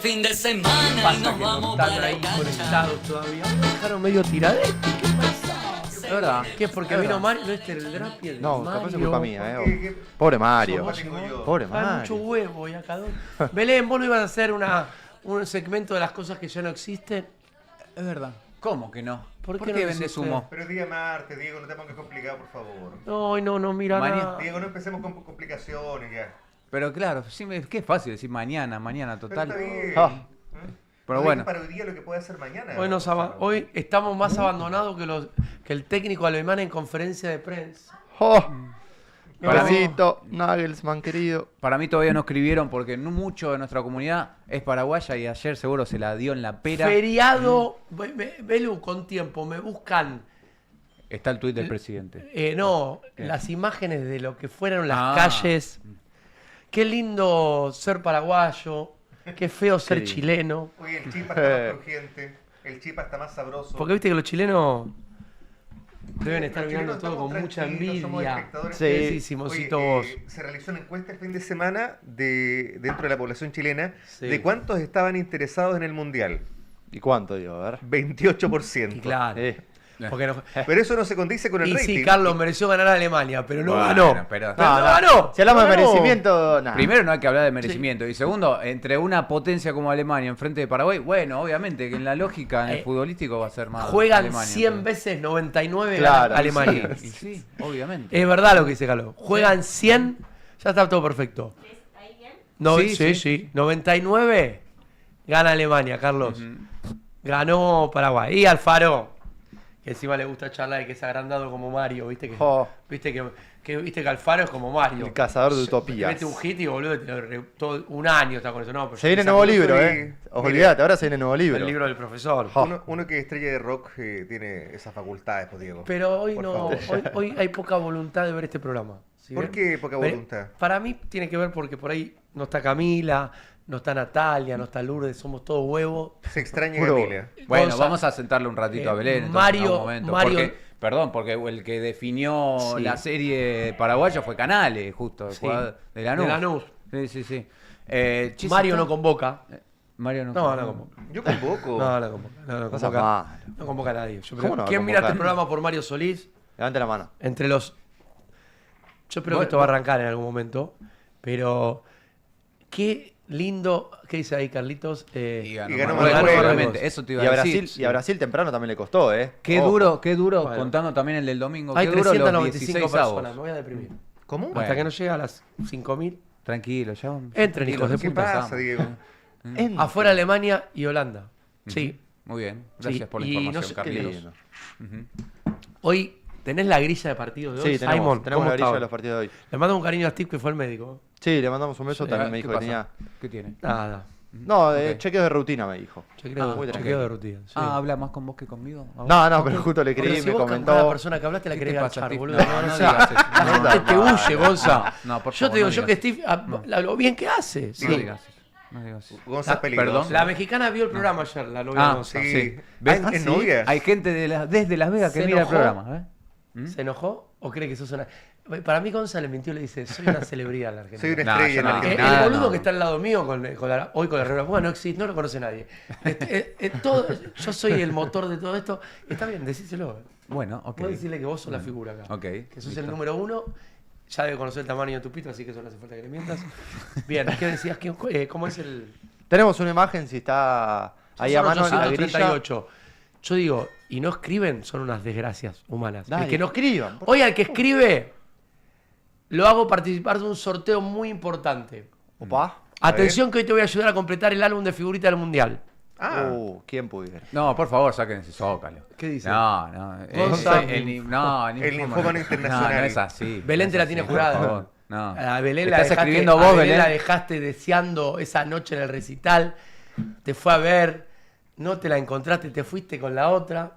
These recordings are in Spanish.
el fin de semana y Pasa nos que no vamos para están la ahí cancha. conectados todavía. Me dejaron medio tiradete. ¿Qué pasa? Es verdad. ¿Qué es porque Es vino verdad. Mario? No, este era el Drapi, el No, Mario. capaz es culpa mía, ¿Qué? Pobre Mario. Somos- Pobre Hay mucho Mario. huevo y acá. Belén, ¿vos no ibas a hacer un segmento de las cosas que ya no existen? Es verdad. ¿Cómo que no? ¿Por ¿Por qué qué no vendes existe? humo? Pero día martes, Diego, no te pongas complicado, por favor. No, mira Mañana. nada. Diego, no empecemos con complicaciones ya. Pero claro, sí, es que es fácil decir mañana, total. Pero está bien. Ah, pero No bueno. digas para hoy día lo que puede hacer mañana. Hoy estamos más abandonados que el técnico alemán en conferencia de prensa. Oh, Para mí- Parasito, Nagelsmann, querido. Para mí todavía no escribieron porque no mucho de nuestra comunidad es paraguaya y ayer seguro se la dio en la pera. Feriado, Belu, con tiempo, me buscan, Está el tuit del presidente. las imágenes de lo que fueron las Ah. calles. Qué lindo ser paraguayo, qué feo ser lindo. chileno. Oye, el chipa está más crujiente, el chipa está más sabroso. Porque viste que los chilenos deben estar Los mirando chilenos todo estamos con mucha tranquilos, somos envidia. espectadores. Sí, Oye, Simoncito, vos. se realizó una encuesta el fin de semana dentro de la población chilena Sí. de cuántos estaban interesados en el Mundial. ¿Y cuánto, digo? A ver. 28%. Y claro. Porque no- Pero eso no se condice con el y rating. sí, Carlos mereció ganar a Alemania, pero no Bueno, ganó. pero- Pero no No, ganó. Si hablamos No de ganó. merecimiento, nada. Primero no hay que hablar de merecimiento. Y segundo, entre una potencia como Alemania enfrente de Paraguay, bueno, obviamente que en la lógica, en el futbolístico va a ser más Juegan Alemania, 100 pero- veces 99 Claro, gana Alemania. y sí, obviamente. Es verdad lo que dice Carlos. Juegan 100, ya está todo perfecto. ¿Ahí bien? No, Sí, sí, sí. 99 gana Alemania, Carlos. Ganó Paraguay. Y Alfaro, que encima le gusta charlar y que es agrandado como Mario, viste que, Oh. viste que Alfaro es como Mario. El cazador de Te utopías. mete un hit y boludo, todo un año está con eso. No, pero Se viene yo nuevo te saco libro, Mire, Olvídate, ahora se viene nuevo libro. el libro del profesor. Uno que es estrella de rock tiene esas facultades, pues Diego. Pero hoy Por no, favor. hoy hay poca voluntad de ver este programa. ¿Sí ¿Por ven? qué poca Pero voluntad? Para mí tiene que ver porque por ahí no está Camila, no está Natalia, no está Lourdes, somos todos huevos. Se extraña Puro- Camila. Bueno, Gonza- vamos a sentarle un ratito a Belén. entonces, Mario- en algún momento, Mario- porque el que definió Sí. la serie paraguaya fue Canales, justo. el Sí. jugador de Lanús. De Lanús. Sí. Chis, Mario ¿está? no convoca. Mario no. No convoca. Yo convoco. No convoca. No Cosa convoca. mala. No convoca a nadie. Yo ¿Cómo creo- no va a ¿Quién mira este convocar? programa por Mario Solís? Levante la mano. Entre los. Yo espero Vos- que esto va a arrancar en algún momento. Pero. Qué lindo. ¿Qué dice ahí, Carlitos? Y ganó, Y ganó Manuel, Manuel. obviamente, eso te iba Y a a decir. Brasil- Y a Brasil temprano también le costó, ¿eh? Qué Qué duro, Bueno. contando también el del domingo. Hay Qué duro los 395 16 personas. avos. Me voy a deprimir. ¿Cómo? Bueno. Hasta que no llegue a las 5.000. Tranquilo, ya. Entren, tranquilo, hijos de recién ¿Qué pasa, empezamos. Diego? Afuera Alemania y Holanda. Sí. Muy bien, gracias Sí, por la y no información, sé- Carlitos. qué lindo. Hoy tenés la grilla de partidos de hoy. Sí, tenemos, Simon, tenemos ¿cómo la grilla está de hoy? los partidos de hoy. Le mando un cariño a Steve que fue el médico. Sí, le mandamos un beso, Sí. también me ¿Qué dijo que tenía... ¿Qué tiene? Nada. No, Ok. chequeo de rutina me dijo. Chequeo, muy chequeo tranquilo. de rutina. sí. ¿Habla más con vos que conmigo? ¿A vos? No, pero justo le Pero escribí, si me vos con comentó... cada persona que hablaste la ¿Qué querés te pasa, ganchar, Steve? boludo. No digas eso. La No, gente te no, huye, Gonza. No, por Yo favor, te digo, no yo que digas Steve, lo bien que hace. Sí. No digas eso. No digas eso. Gonza es peligroso. perdón. La mexicana vio el programa ayer, la novia de Gonza. sí. ¿Ves? Ah, ¿es novia? Hay gente desde Las Vegas que Se mira el enojó. programa. ¿Se enojó o cree que sos una...? Para mí Gonza le mintió y le dice, soy una celebridad en la Argentina. Soy una No, estrella yo en no. Argentina. El Nada, boludo no. que está al lado mío hoy con la regla, bueno, no existe, no lo conoce nadie. Yo soy el motor de todo esto. Está bien, decíselo. Bueno, ok. Puedes decirle que vos sos la figura acá. Ok, Que sos listo. el número uno. Ya debe conocer el tamaño de tu pito, así que eso no hace falta que le mientas. Bien, ¿qué decías? ¿Cómo es el...? Tenemos una imagen, si está ahí a Son mano en la grilla. 838. Yo digo, y no escriben, son unas desgracias humanas. Dale, el que no escriban. Hoy al que escribe, lo hago participar de un sorteo muy importante. Opa. Atención que hoy te voy a ayudar a completar el álbum de figuritas del Mundial. Ah, ¿Quién pudiera? No, por favor, saquen ese zócalo. ¿Qué dice? No. Gonza- El ninfómano internacional. No es así. Belén te la No es tiene así, jurada. por favor. No. A Belén ¿Qué la estás dejaste, escribiendo a vos, Belén Belén? la dejaste deseando esa noche en el recital. Te fue a ver, no te la encontraste, te fuiste con la otra.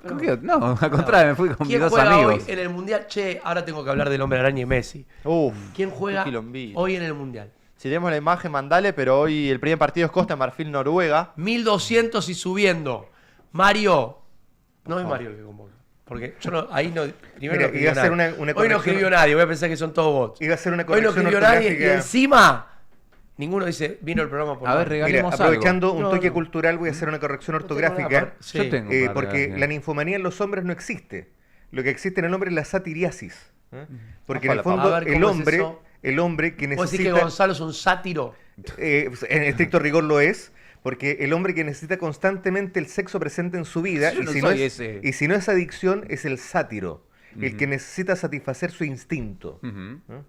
¿Con qué? No, al contrario, me fui con mis ¿Quién dos juega amigos. hoy en el Mundial? Che, ahora tengo que hablar del Hombre Araña y Messi. ¿Quién juega qué quilombito. hoy en el Mundial? Si tenemos la imagen, mandale, pero hoy el primer partido es Costa de Marfil, Noruega. 1200 y subiendo. Mario. No es Mario el que convoca. Porque yo no, ahí no. Primero Mira, no escribió iba a hacer nadie. una Hoy no corrección. escribió nadie, voy a pensar que son todos bots. Iba a hacer una Hoy no corrección escribió nadie y ortográfica. encima Ninguno dice, vino el programa por A ver, Mari. Mira, regalemos aprovechando algo. un No, toque no. cultural, voy a hacer una corrección No tengo ortográfica. nada para- sí. Yo tengo para Porque regalar. la ninfomanía en los hombres no existe. Lo que existe en el hombre es la satiriasis. Porque en el Ojalá, fondo a ver, el ¿cómo es hombre, eso? el hombre que ¿Vos decís que necesita, Gonzalo es un sátiro? en estricto rigor lo es, porque el hombre que necesita constantemente el sexo presente en su vida, Yo y, no si no soy es, ese. y si no es adicción, es el sátiro, el que necesita satisfacer su instinto. Ujú.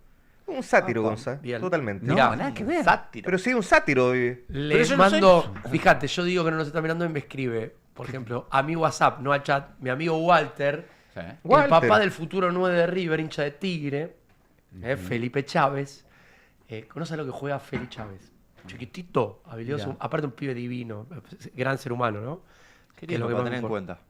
Un sátiro, Apa, Gonza, bien. totalmente. No, Mirá, nada que ver. Sátiro. Pero sí, un sátiro. Le Pero yo no soy mando, fíjate, yo digo que no nos está mirando y me escribe, por ejemplo, a mi WhatsApp, no a chat, mi amigo Walter, Sí. Walter. el papá del futuro 9 de River, hincha de Tigre, Felipe Chávez. ¿Conoce lo que juega Felipe Chávez? Chiquitito, habilidoso, Mirá. aparte un pibe divino, gran ser humano, ¿no? Qué Que es lindo lo que para más tener me en importa. cuenta.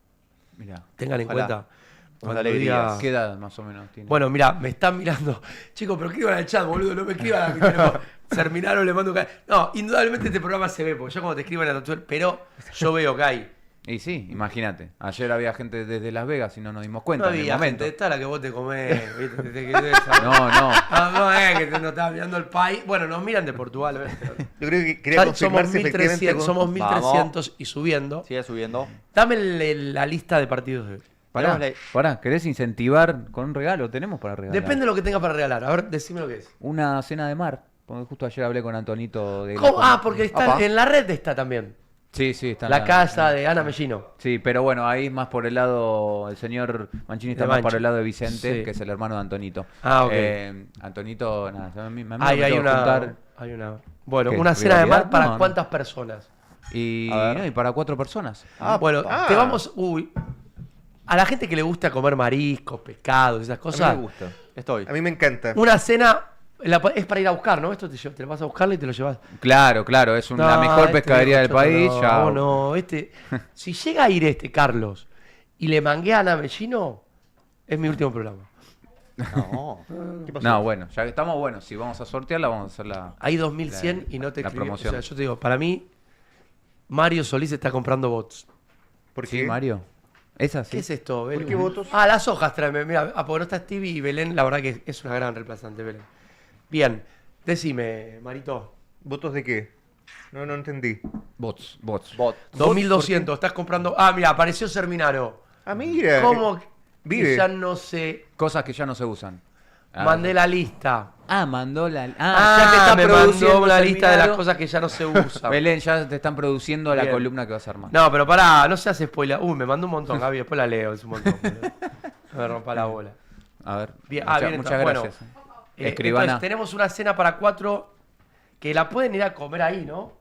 Mirá. Tengan en Ojalá. cuenta. Con cuando alegrías. diga- ¿Qué edad más o menos tiene? Bueno, mira, me están mirando. Chicos, pero escriban al chat, boludo, no me escriban a mi teléfono. Terminaron, le mando un... No, indudablemente este programa se ve, porque yo cuando te escriban a tatuar, pero yo veo que hay. Y sí, imagínate. Ayer había gente desde Las Vegas y no nos dimos cuenta No en el había momento. gente, está la que vos te comés, ¿viste? esa- No, no. Ah, no es que no estás mirando el país. Bueno, nos miran de Portugal, ¿ves? Yo creo que quería Somos confirmarse 1300, efectivamente. somos 1300 y subiendo. Sigue subiendo. Dame la lista de partidos de hoy. Pará, Tenemos pará, ¿querés incentivar con un regalo? Tenemos para regalar. Depende de lo que tengas para regalar. A ver, decime lo que es. Una cena de mar. Porque justo ayer hablé con Antonito de ¿Cómo? Ah, porque está Apa. en la red está también. Sí, sí, está en La casa de Ana Mellino. Sí, pero bueno, ahí más por el lado, el señor Mancini está De más Manchi. por el lado de Vicente, Sí. que es el hermano de Antonito. Ah, ok. Antonito, nada, a mí me Hay tengo que una, juntar hay una. Bueno, ¿Qué? una cena de mar ¿Rivalidad? para No, no. cuántas personas. y, A ver. no, y para 4 personas. Ah, Bueno, pa. te vamos. Uy. A la gente que le gusta comer mariscos, pescados, esas A cosas. mí me gusta. Estoy. A mí me encanta. Una cena es para ir a buscar, ¿no? Esto te lo vas a buscarle y te lo llevas. Claro, claro, es la No, mejor este pescadería del viejo choto país. no, ya. no, si llega a ir Carlos, y le manguea a Ana Mellino, es mi último programa. No. ¿Qué pasó? No, bueno, ya que estamos buenos, si vamos a sortearla, vamos a hacer la. Hay 2100 y no te la escribí. O promoción. sea, yo te digo, para mí, Mario Solís está comprando bots. ¿Por Sí, qué? Mario. ¿Esa sí? ¿Qué es esto, Belén? ¿Por qué votos? Ah, las hojas tráeme. Mira, porque no está Stevie y Belén, la verdad que es una gran reemplazante, Belén. Bien, decime, Marito. ¿Votos de qué? No, no entendí. Bots, bots. Bot. 2200, estás comprando. Ah, mira, apareció Serminaro. Ah, mira. ¿Cómo? que vive. Ya no sé. Cosas que ya no se usan. Mandé la lista. Mandó la. Ah, ya te están me produciendo mandó una lista de las Terminaro. cosas que ya no se usan. Belén, ya te están produciendo la Bien. columna que vas a armar. No, pero pará, no se hace spoiler. Uy, me mandó un montón, Gaby, después la leo, es un montón. boludo. No me rompa la bola. A ver. Bien, muchas, bien, muchas está. Bueno, gracias. Eh, Escribana. entonces, tenemos una cena para 4 que la pueden ir a comer ahí, ¿no?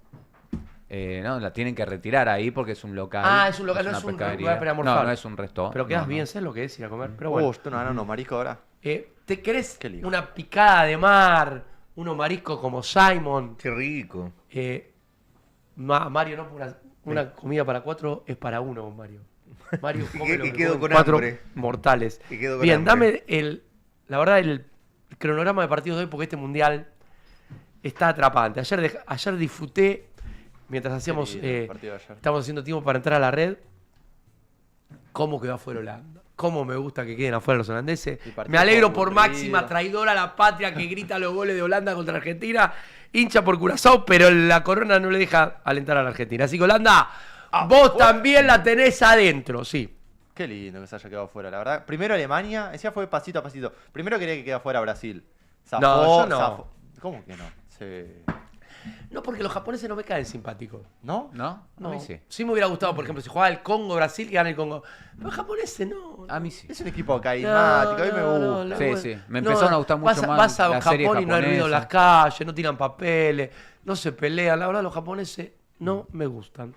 No, la tienen que retirar ahí porque es un local. Ah, es un local, no una es un pescadería. lugar para almorzar. No, no es un resto. Pero quedas no, bien, no. sé lo que es ir a comer. Pero bueno, Estoy ganando marisco ahora. ¿te querés Qué lío. una picada de mar, unos mariscos como Simon? Qué rico. Mario, no, una comida para 4 es para 1, Mario. Mario Y come que- lo y que quedo comen con 4 hambre. mortales. Y quedo con Bien, hambre. dame la verdad, el cronograma de partidos de hoy, porque este mundial está atrapante. Ayer disfruté, mientras hacíamos, lindo el partido de ayer. estamos haciendo tiempo para entrar a la red, cómo quedó afuera Holanda. Cómo me gusta que queden afuera los holandeses. Y partido Me alegro por aburrido. Máxima, traidora a la patria, que grita los goles de Holanda contra Argentina, hincha por Curazao, pero la corona no le deja alentar a la Argentina. Así que Holanda, vos también la tenés adentro, sí. Qué lindo que se haya quedado fuera, la verdad. Primero Alemania, decía fue pasito a pasito. Primero quería que quedara fuera Brasil. No, yo no. zafó. ¿Cómo que no? Sí. No, porque los japoneses no me caen simpáticos. ¿No? ¿No? No. A mí sí. Sí me hubiera gustado, por ejemplo, si jugaba el Congo-Brasil, que gana el Congo. Pero los japoneses no. A mí sí. Es un equipo carismático, a mí me gusta. la Sí, buena- sí. Me empezaron a gustar mucho más Vas a las Japón series y no hay ruido en las japonesas. calles, no tiran papeles, no se pelean. La verdad, los japoneses no me gustan.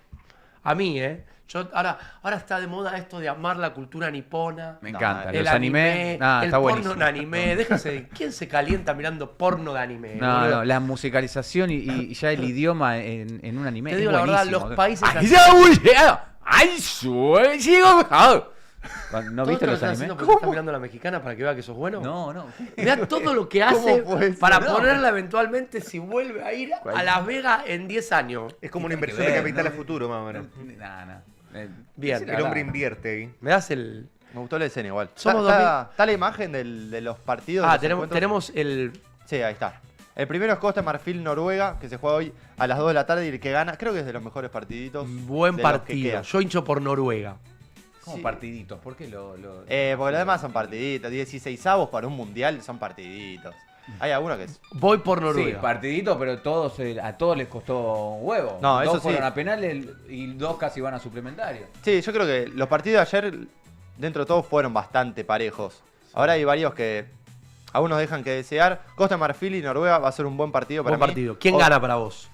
A mí, ¿eh? Ahora está de moda esto de amar la cultura nipona. Me No, encanta. El Los anime. Nah, el está porno buenísimo. en anime. Déjense de... ¿Quién se calienta mirando porno de anime? No, boludo? no, la musicalización y ya el idioma en un anime. Te es digo la verdad, buenísimo. los países Ay, así- ya, uy, ya. Ay, soy, sigo. ¿No ¿Todo viste esto lo los estás animes? haciendo porque estás mirando a la mexicana para que vea que sos bueno? No, no. Mirá todo lo que hace ¿Cómo puede ser? para No. ponerla eventualmente si vuelve a ir a Las Vegas en 10 años. Es como una Tiene que inversión de ver, capital ¿no? a futuro, más o menos. Nah, nah. Bien. esa es la El hombre verdad. invierte ahí. ¿Me das el...? Me gustó la escena igual. Somos Está la imagen de los partidos. de Ah, los tenemos, encuentros? tenemos el... Sí, ahí está. El primero es Costa de Marfil, Noruega, que se juega hoy a las 2 de la tarde y el que gana, creo que es de los mejores partiditos. Buen de los que partido. quedan. Yo hincho por Noruega. Como Sí. partiditos, ¿por qué lo...? Porque los demás son partiditos. 16avos para un mundial son partiditos. Hay algunos que es. Voy por Sí, Noruega. partiditos, pero todos, a todos les costó un huevo. No, eso Dos fueron sí. a penales y 2 casi van a suplementario. Sí, yo creo que los partidos de ayer, dentro de todo, fueron bastante parejos. Ahora hay varios que aún nos dejan que desear. Costa de Marfil y Noruega va a ser un buen partido para Buen mí. partido. ¿Quién O- gana para vos?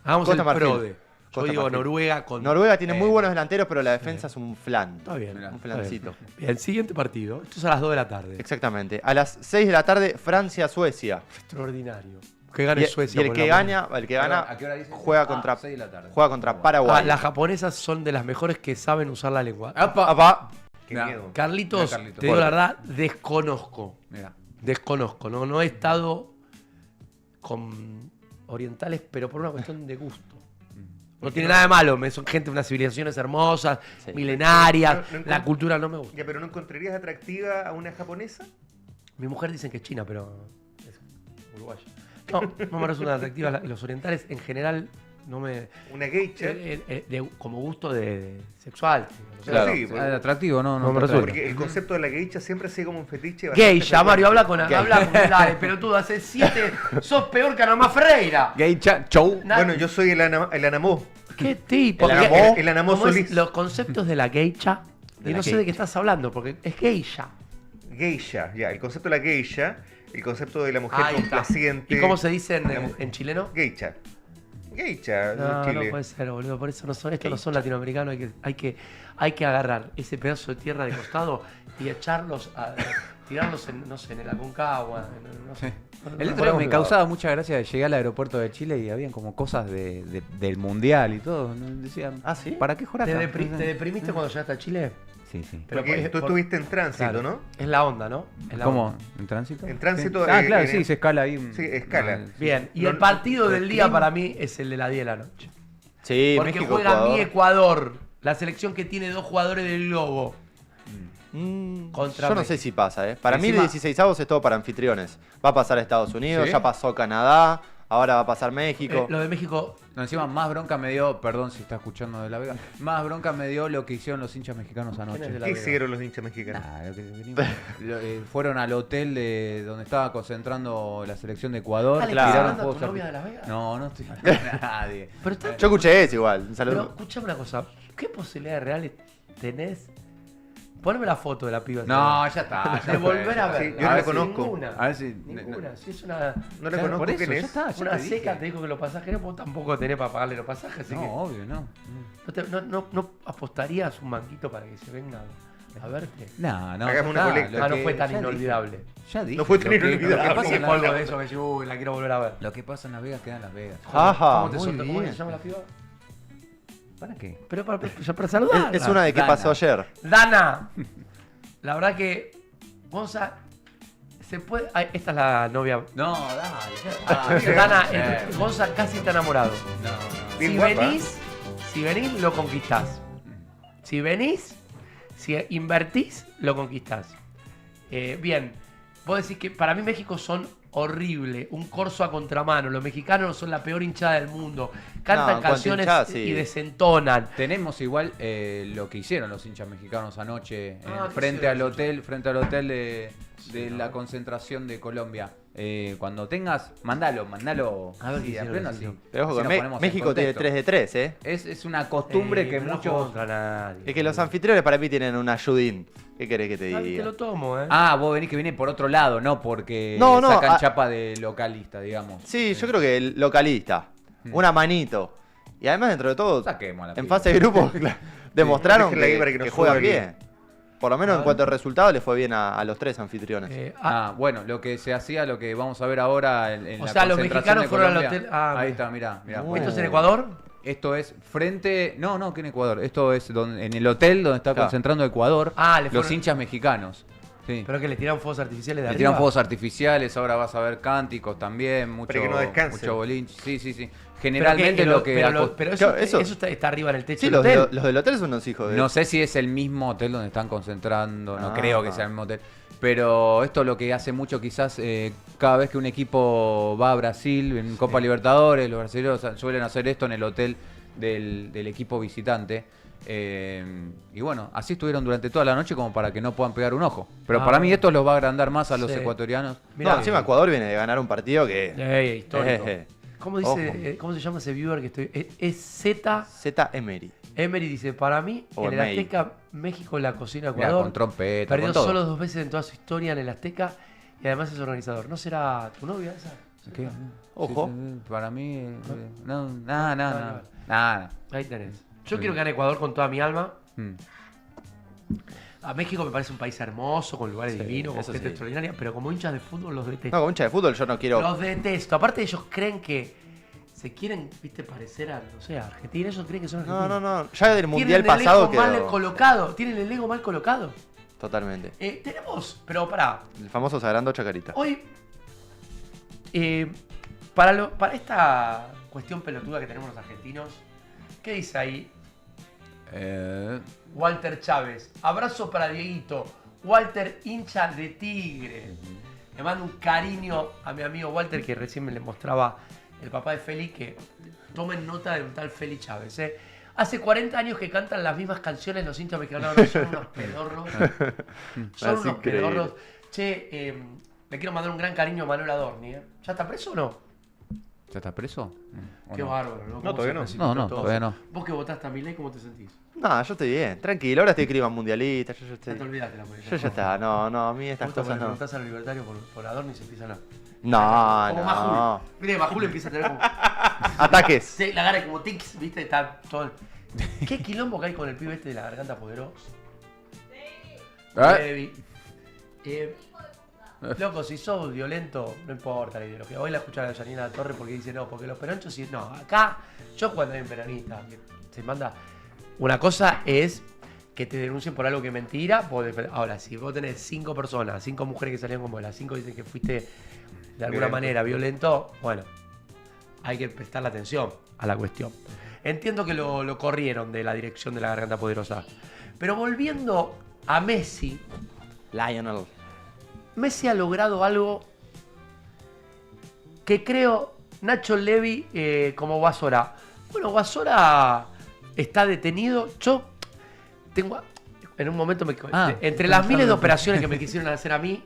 Hagamos Costa el Marfil. PRODE. Yo Costa digo Marfil. Noruega con... Noruega tiene muy buenos delanteros, pero la defensa es un flan. Está bien. Mirá, Un está bien. flancito. Bien, siguiente partido. Esto es a las 2 de la tarde. Exactamente. A las 6 de la tarde, Francia-Suecia. Extraordinario. Que gane Y, Suecia. y el por que el amor. gana, el que gana ¿A qué hora dice? juega contra 6 de la tarde. juega contra Ah, Paraguay. las japonesas son de las mejores que saben usar la lengua. ¡Apa! Apá. Qué Mirá. miedo. Carlitos, Mirá, Carlitos. te digo la verdad, desconozco. Mira. Desconozco. No he estado con orientales, pero por una cuestión de gusto. No tiene nada de malo, son gente, unas civilizaciones hermosas, Sí. milenarias, No la cultura no me gusta. Ya, pero ¿no encontrarías atractiva a una japonesa? Mi mujer dicen que es china, pero es uruguaya. No, no me resultan atractivas los orientales en general, no me... Una geisha. como gusto de sexual. no sé. Claro. Sí, porque- Atractivo, no, No me está resulta. claro. porque el concepto de la geisha siempre ha sido como un fetiche. bastante Geisha, frecuente. Mario, habla con Gay. dale, pero tú hace 7, sos peor que Ana Más Ferreira. Geisha, show. Na- Bueno, yo soy el Anamó. ¿Qué tipo? El ¿Qué- Anamó. El Anamó cómo es Solís. los conceptos de la geisha, De y la no sé de geisha. qué estás hablando, porque es geisha. Geisha, ya. El concepto de la geisha, el concepto de la mujer Ahí está. complaciente. ¿Y cómo se dice La en mujer. chileno? Geisha. Geisha, No, Chile. no puede ser, boludo. Por eso estos no son latinoamericanos. Hay que agarrar ese pedazo de tierra de costado y echarlos tirarlos en, no sé, en el Aconcagua. No sé. El otro día me causaba mucha gracia de llegar al aeropuerto de Chile y habían como cosas del mundial y todo. ¿No? Decían, ¿Ah, sí? ¿para qué jurar? ¿Te deprimiste cuando llegaste a Chile? Sí, sí. Pero Porque tú estuviste en tránsito, claro, ¿no? Es la onda, ¿no? Es la ¿Cómo? onda. ¿En tránsito? En tránsito, Sí. Ah, en claro, el- sí, se escala ahí. Sí, escala. Bien, y No, el partido del día Clean. para mí es el de las 10 de la noche. Sí, Porque México, juega Ecuador. mi Ecuador, la selección que tiene 2 jugadores del Globo. Contra Yo no México. sé si pasa, ¿eh? Para mí el Encima- 16avos es todo para anfitriones. Va a pasar Estados Unidos, ¿Sí? ya pasó Canadá, ahora va a pasar México. Lo de México, No, encima más bronca me dio, perdón si está escuchando de La Vega, más bronca me dio lo que hicieron los hinchas mexicanos ¿Quién es de anoche. La ¿Qué Vega? hicieron los hinchas mexicanos? Nah, lo que venimos- fueron al hotel donde estaba concentrando la selección de Ecuador. Ah, ¿le Claro. estás tiraron hablando a tu fuegos novia de arti- La Vega? No, no estoy hablando a nadie. Pero, está- Yo escuché eso igual. Un pero saludo. escuchame una cosa, ¿qué posibilidades reales tenés? Poneme la foto de la piba. No, ya está. ya De fue, volver ya a está. Sí, verla. yo no la ver si conozco. Ninguna. A ver si- Ninguna. Si es una, No la Claro, conozco por eso, quién ya es. está, ya una te dije. seca, te dijo que los pasajeros vos tampoco tenés para pagarle los pasajes, así No, que obvio, no. no apostarías un manquito para que se venga a verte. No, no. Hagamos ya una está, colecta. lo Ah, no que- fue tan ya dije. inolvidable. Ya dije. No fue lo tan que- inolvidable. Lo que Capaz pasa que en fue algo la- de eso que decís, uy, la quiero volver a ver. Lo que pasa en Las Vegas queda en Las Vegas. Ajá, ¿Cómo te muy suelto? ¿Cómo bien. se llama la piba? ¿Para qué? Pero para saludar. Es una de qué Dana. pasó ayer. Dana. La verdad que Gonza se puede. Ay, esta es la novia. No, dale. Ah, Dana, Gonza casi está enamorado. No, no. Bien Si guapa. venís, lo conquistás. Si venís, si invertís, lo conquistás. Bien, vos decís que para mí México son horrible, un corso a contramano. Los mexicanos son la peor hinchada del mundo. No, Cantan en cuanto a canciones hinchada, sí. y desentonan. Tenemos igual lo que hicieron los hinchas mexicanos anoche Ah, ¿qué frente hicieron al los hotel, de la concentración de Colombia. Cuando tengas, mandalo. A ver qué sí, hicieron, pleno, qué así. hicieron. Pero ojo, Así que nos ponemos en México tiene contexto. 3 de 3, ¿eh? Es una costumbre que pero no muchos. contra nadie. Es que los anfitriones para mí tienen un ayudín. ¿Qué querés que te Ah, te diga? lo tomo, Ah, vos venís que viene por otro lado, no porque No, no, sacan ah- chapa de localista, digamos. Sí, yo creo que el localista. Una manito. Y además, dentro de todo, Saquemos a la en piba. fase de grupo, demostraron Déjenla ahí para que que nos juegan juegue bien. Por lo menos A en ver. cuanto a resultados, le fue bien a los 3 anfitriones. Bueno, lo que se hacía, lo que vamos a ver ahora en O la sea, los concentración mexicanos de fueron al Colombia. hotel- ah, Ahí bien. está, mirá. ¿Esto es en Ecuador? Esto es frente. No, que en Ecuador. Esto es en el hotel donde está Claro. concentrando Ecuador. Ah, le los fueron- hinchas mexicanos. Sí. ¿Pero que le tiraron fuegos artificiales de Le arriba? tiran fuegos artificiales, ahora vas a ver cánticos también, mucho, Para que no descansen. mucho bolinche. Sí. Pero Generalmente que- lo que. pero eso, Claro, eso- está arriba en el techo Sí, del los, hotel. los del hotel son unos hijos de... No sé si es el mismo hotel donde están concentrando, no Ah. creo que sea el mismo hotel. Pero esto es lo que hace mucho quizás cada vez que un equipo va a Brasil en Copa Libertadores, los brasileños suelen hacer esto en el hotel del equipo visitante. Y bueno, así estuvieron durante toda la noche como para que no puedan pegar un ojo. Pero para mí esto los va a agrandar más a los ecuatorianos. Mirá, no, encima Ecuador viene de ganar un partido que... histórico. ¿Cómo se llama ese viewer que estoy? Es Z. Z Emery. Emery dice, para mí, O en el Emery. Azteca, México la cocina Mirá, Ecuador. con trompeta, Perdió con todo. solo 2 veces en toda su historia en el Azteca y además es organizador. ¿No será tu novia esa? ¿Qué? Ojo. Sí, para mí, nada. Ahí tenés. Yo quiero que gane Ecuador con toda mi alma. Mm. A México me parece un país hermoso, con lugares divinos, con eso gente sí. extraordinaria, pero como hinchas de fútbol los detesto. No, con hincha de fútbol yo no quiero... Los detesto. Aparte ellos creen que se quieren, viste, parecer a, no sé, a Argentina. Ellos creen que son argentinos. No. Ya del mundial Tienen el pasado ego mal quedó... colocado. Tienen el ego mal colocado. Totalmente. Tenemos, pero pará. El famoso Sagrando Chacarita. Hoy, para esta cuestión pelotuda que tenemos los argentinos, ¿qué dice ahí? Walter Chávez. Abrazo para Dieguito. Walter, hincha de Tigre. Le mando un cariño a mi amigo Walter, que recién me le mostraba el papá de Feli, que tomen nota de un tal Feli Chávez. Hace 40 años que cantan las mismas canciones los hinchas mexicanos. Son unos pedorros. Son Así unos que- pedorros. Che, le quiero mandar un gran cariño a Manuel Adorni. ¿Ya está preso o no? ¿Ya está preso? ¿O Qué no? bárbaro, ¿no? No, ¿Cómo todavía se no. precipitó No, todo? todavía no. Vos que votaste a Milei, ¿cómo te sentís? No, yo estoy bien, tranquilo. Ahora estoy clima mundialista. Yo Ya estoy... te olvidaste la política. Yo ya está. No, a mí estas Justo cosas cuando no. preguntás a los libertarios por Adorni y se empiezan a... No, Como no. Majul. Mire, Majul empieza a tener como... Ataques. Sí, la cara como tics, ¿viste? Está todo... ¿Qué quilombo que hay con el pibe este de la garganta poderosa? Levi. Loco, si sos violento, no importa la ideología. Hoy la escuchaba a Janina Torre porque dice, no, porque los peronchos... sí. No, acá, yo cuando hay un peronista que se manda... Una cosa es que te denuncien por algo que es mentira. Ahora, si vos tenés 5 personas, 5 mujeres que salieron como las 5 dicen que fuiste de alguna manera violento, bueno, hay que prestarle atención a la cuestión. Entiendo que lo corrieron de la dirección de la Garganta Poderosa. Pero volviendo a Messi, Lionel. Messi ha logrado algo que creo Nacho Levy como Guasora. Bueno, Guasora está detenido. Yo tengo... En un momento, entre las miles de operaciones que me quisieron hacer a mí,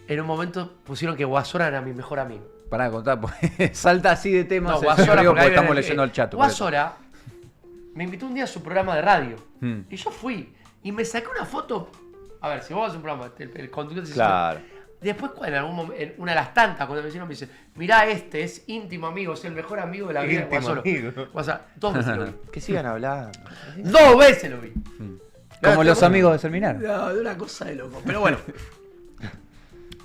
en un momento pusieron que Guasora era mi mejor amigo. Pará, contá, pues, salta así de temas. No, en Guasora, serio, porque ahí estamos viene- leyendo el chat. por eso. Guasora me invitó un día a su programa de radio. Mm. Y yo fui. Y me saqué una foto. A ver, si vos haces un programa, el conductor te Claro. Después, en algún momento, en una de las tantas, cuando me hicieron, me dice: mirá, este es íntimo amigo, es el mejor amigo de la vida de Íntimo Guasoro. amigo. Guasoro, 2 veces lo vi. Que sigan hablando. 2 veces lo vi. Como los amigos de Serminar. No, de una cosa de loco. Pero bueno.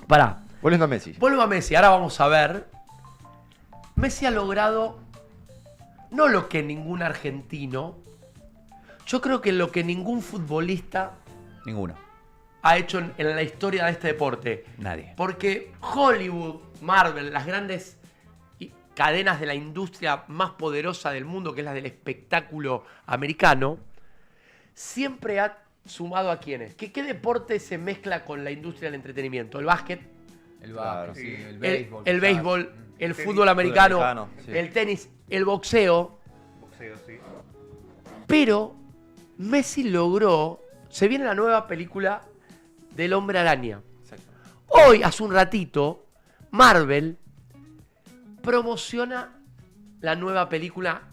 Pará. Volviendo a Messi. Vuelvo a Messi, ahora vamos a ver. Messi ha logrado no lo que ningún argentino, yo creo que lo que ningún futbolista Ninguno. ha hecho en la historia de este deporte. Nadie. Porque Hollywood, Marvel, las grandes cadenas de la industria más poderosa del mundo, que es la del espectáculo americano, siempre ha sumado a quienes. ¿Qué deporte se mezcla con la industria del entretenimiento? El básquet, El Claro. sí, el el béisbol. béisbol, el Tenis. fútbol americano, Fútbol americano, sí. el tenis, el boxeo. Boxeo, sí. Pero Messi logró... Se viene la nueva película del Hombre Araña. Exacto. Hoy, hace un ratito, Marvel promociona la nueva película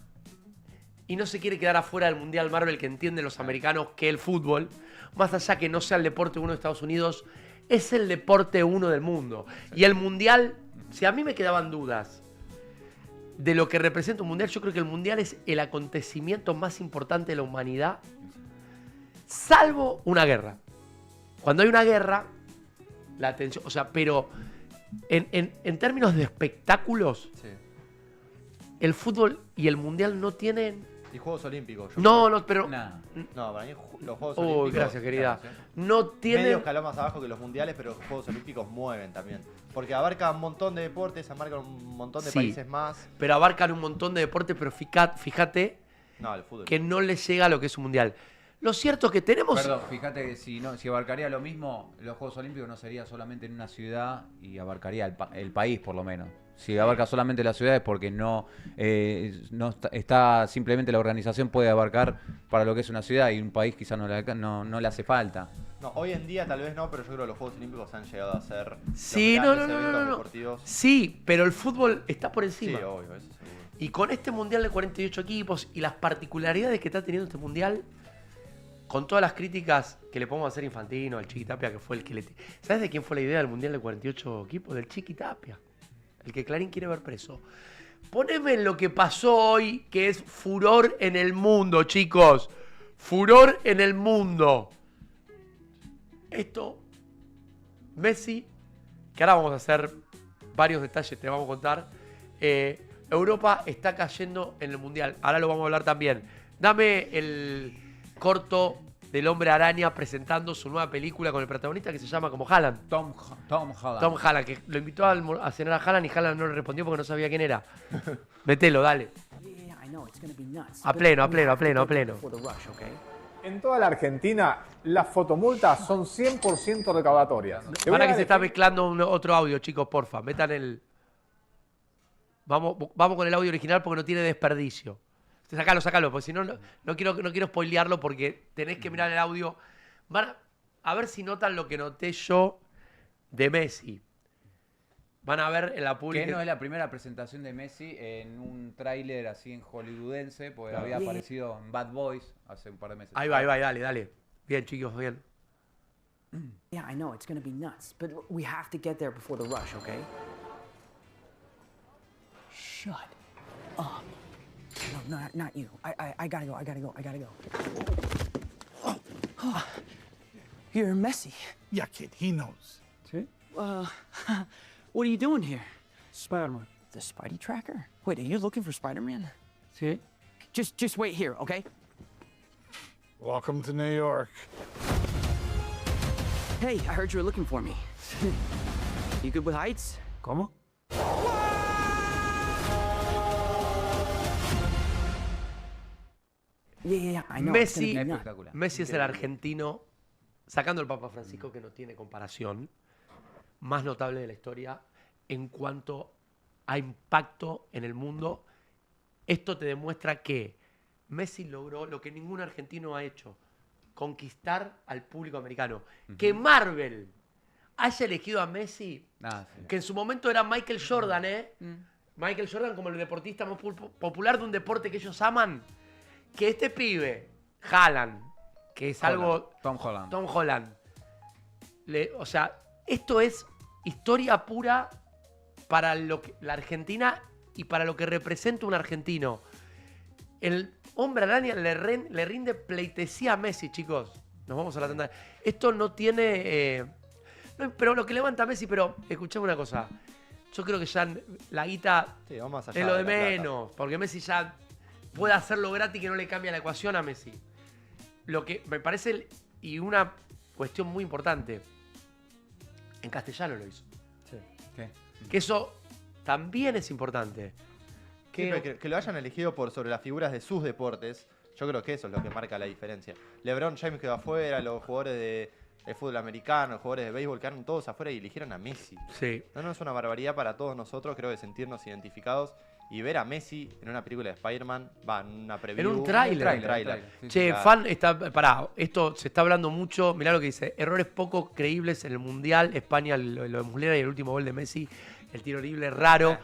y no se quiere quedar afuera del Mundial Marvel, que entienden los americanos que el fútbol, más allá que no sea el deporte uno de Estados Unidos, es el deporte uno del mundo. Y el Mundial, si a mí me quedaban dudas de lo que representa un Mundial, yo creo que el Mundial es el acontecimiento más importante de la humanidad, salvo una guerra. Cuando hay una guerra, la atención, o sea, pero en términos de espectáculos, Sí. el fútbol y el Mundial no tienen... Y Juegos Olímpicos. yo No, creo. no, pero... Nah. No, para mí los Juegos Uy, Olímpicos. gracias, querida. Claro, sí. No Medio tienen... escalón más abajo que los mundiales, pero los Juegos Olímpicos mueven también. Porque abarca un montón de deportes, abarca un montón de Sí. países más. Pero abarcan un montón de deportes, pero fíjate No, el fútbol. que no les llega a lo que es un Mundial. Lo cierto es que tenemos... Perdón, fíjate que si abarcaría lo mismo, los Juegos Olímpicos no sería solamente en una ciudad y abarcaría el país por lo menos. Si abarca solamente la ciudad es porque no está simplemente la organización puede abarcar para lo que es una ciudad y un país quizás no le hace falta. No, hoy en día tal vez no, pero yo creo que los Juegos Olímpicos han llegado a ser Sí, los no, grandes eventos no. deportivos. Sí, pero el fútbol está por Sí, encima. obvio, eso seguro. Y con este mundial de 48 equipos y las particularidades que está teniendo este mundial, con todas las críticas que le podemos hacer a Infantino, al Chiqui Tapia, que fue el que le... ¿Sabes de quién fue la idea del mundial de 48 equipos? Del Chiqui Tapia, el que Clarín quiere ver preso. Poneme en lo que pasó hoy, que es furor en el mundo, chicos. Furor en el mundo. Esto, Messi, que ahora vamos a hacer varios detalles, te vamos a contar. Europa está cayendo en el mundial. Ahora lo vamos a hablar también. Dame el corto del Hombre Araña presentando su nueva película con el protagonista que se llama como Haaland. Tom Holland. Tom Haaland, que lo invitó a cenar a Haaland y Haaland no le respondió porque no sabía quién era. Metelo, dale. A pleno. En toda la Argentina, las fotomultas son 100% recaudatorias. Para que se está mezclando otro audio, chicos, porfa. Metan el... Vamos con el audio original porque no tiene desperdicio. Sacalo, porque si no, no quiero spoilearlo porque tenés que mirar el audio. A ver si notan lo que noté yo de Messi. Van a ver en la pública. Que no es la primera presentación de Messi en un tráiler así en hollywoodense, porque había aparecido en Bad Boys hace un par de meses. Ahí va, dale. Bien, chicos, bien. Yeah, I know, it's gonna be nuts, but we have to get there before the rush, okay? Shut up. No, not you. I gotta go. You're Messi. Yeah, kid, he knows. See? What are you doing here? Spider-Man. The Spidey tracker? Wait, are you looking for Spider-Man? See? Just wait here, okay? Welcome to New York. Hey, I heard you were looking for me. You good with heights? ¿Cómo? Yeah, I know. it's gonna Messi, be nuts. Espectacular. Messi es el argentino, sacando el Papa Francisco, que no tiene comparación, más notable de la historia en cuanto a impacto en el mundo. Esto te demuestra que Messi logró lo que ningún argentino ha hecho, conquistar al público americano. Que Marvel haya elegido a Messi, que en su momento era Michael Jordan, Michael Jordan como el deportista más popular de un deporte que ellos aman. Que este pibe, Haaland, que es algo... Tom Holland. Tom Holland. O sea, esto es historia pura para la Argentina y para lo que representa un argentino. El Hombre Araña le rinde pleitesía a Messi, chicos. Nos vamos a la tanda. Esto no tiene... pero lo que levanta Messi, pero escuchame una cosa. Yo creo que ya la guita Sí, vamos más allá es lo de la plata. menos. Porque Messi ya puede hacerlo gratis que no le cambia la ecuación a Messi. Lo que me parece, y una cuestión muy importante, en castellano lo hizo. ¿Qué? Que eso también es importante. Sí, pero que lo hayan elegido por sobre las figuras de sus deportes, yo creo que eso es lo que marca la diferencia. LeBron James quedó afuera, los jugadores de fútbol americano, los jugadores de béisbol quedaron todos afuera y eligieron a Messi. Sí. No es una barbaridad para todos nosotros, creo que sentirnos identificados y ver a Messi en una película de Spider-Man, en una preview. En un tráiler. Sí, Che, claro. fan, pará, esto se está hablando mucho, mirá lo que dice, errores poco creíbles en el Mundial, España, lo de Muslera y el último gol de Messi, el tiro libre raro.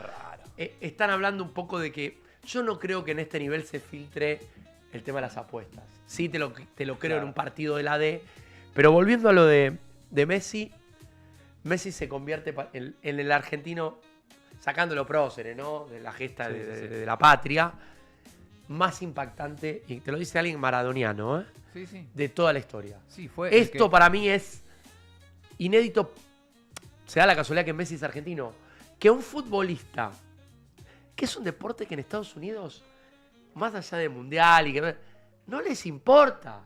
Están hablando un poco de que yo no creo que en este nivel se filtre el tema de las apuestas. Sí, te lo creo en un partido de la D, pero volviendo a lo de Messi, Messi se convierte en el argentino, sacándolo próceres, ¿no? De la gesta de la patria, más impactante, y te lo dice alguien maradoniano, ¿eh? Sí. De toda la historia. Sí, fue Esto para mí es inédito. Se da la casualidad que Messi es argentino. Que un futbolista, que es un deporte que en Estados Unidos, más allá del mundial, y que no les importa.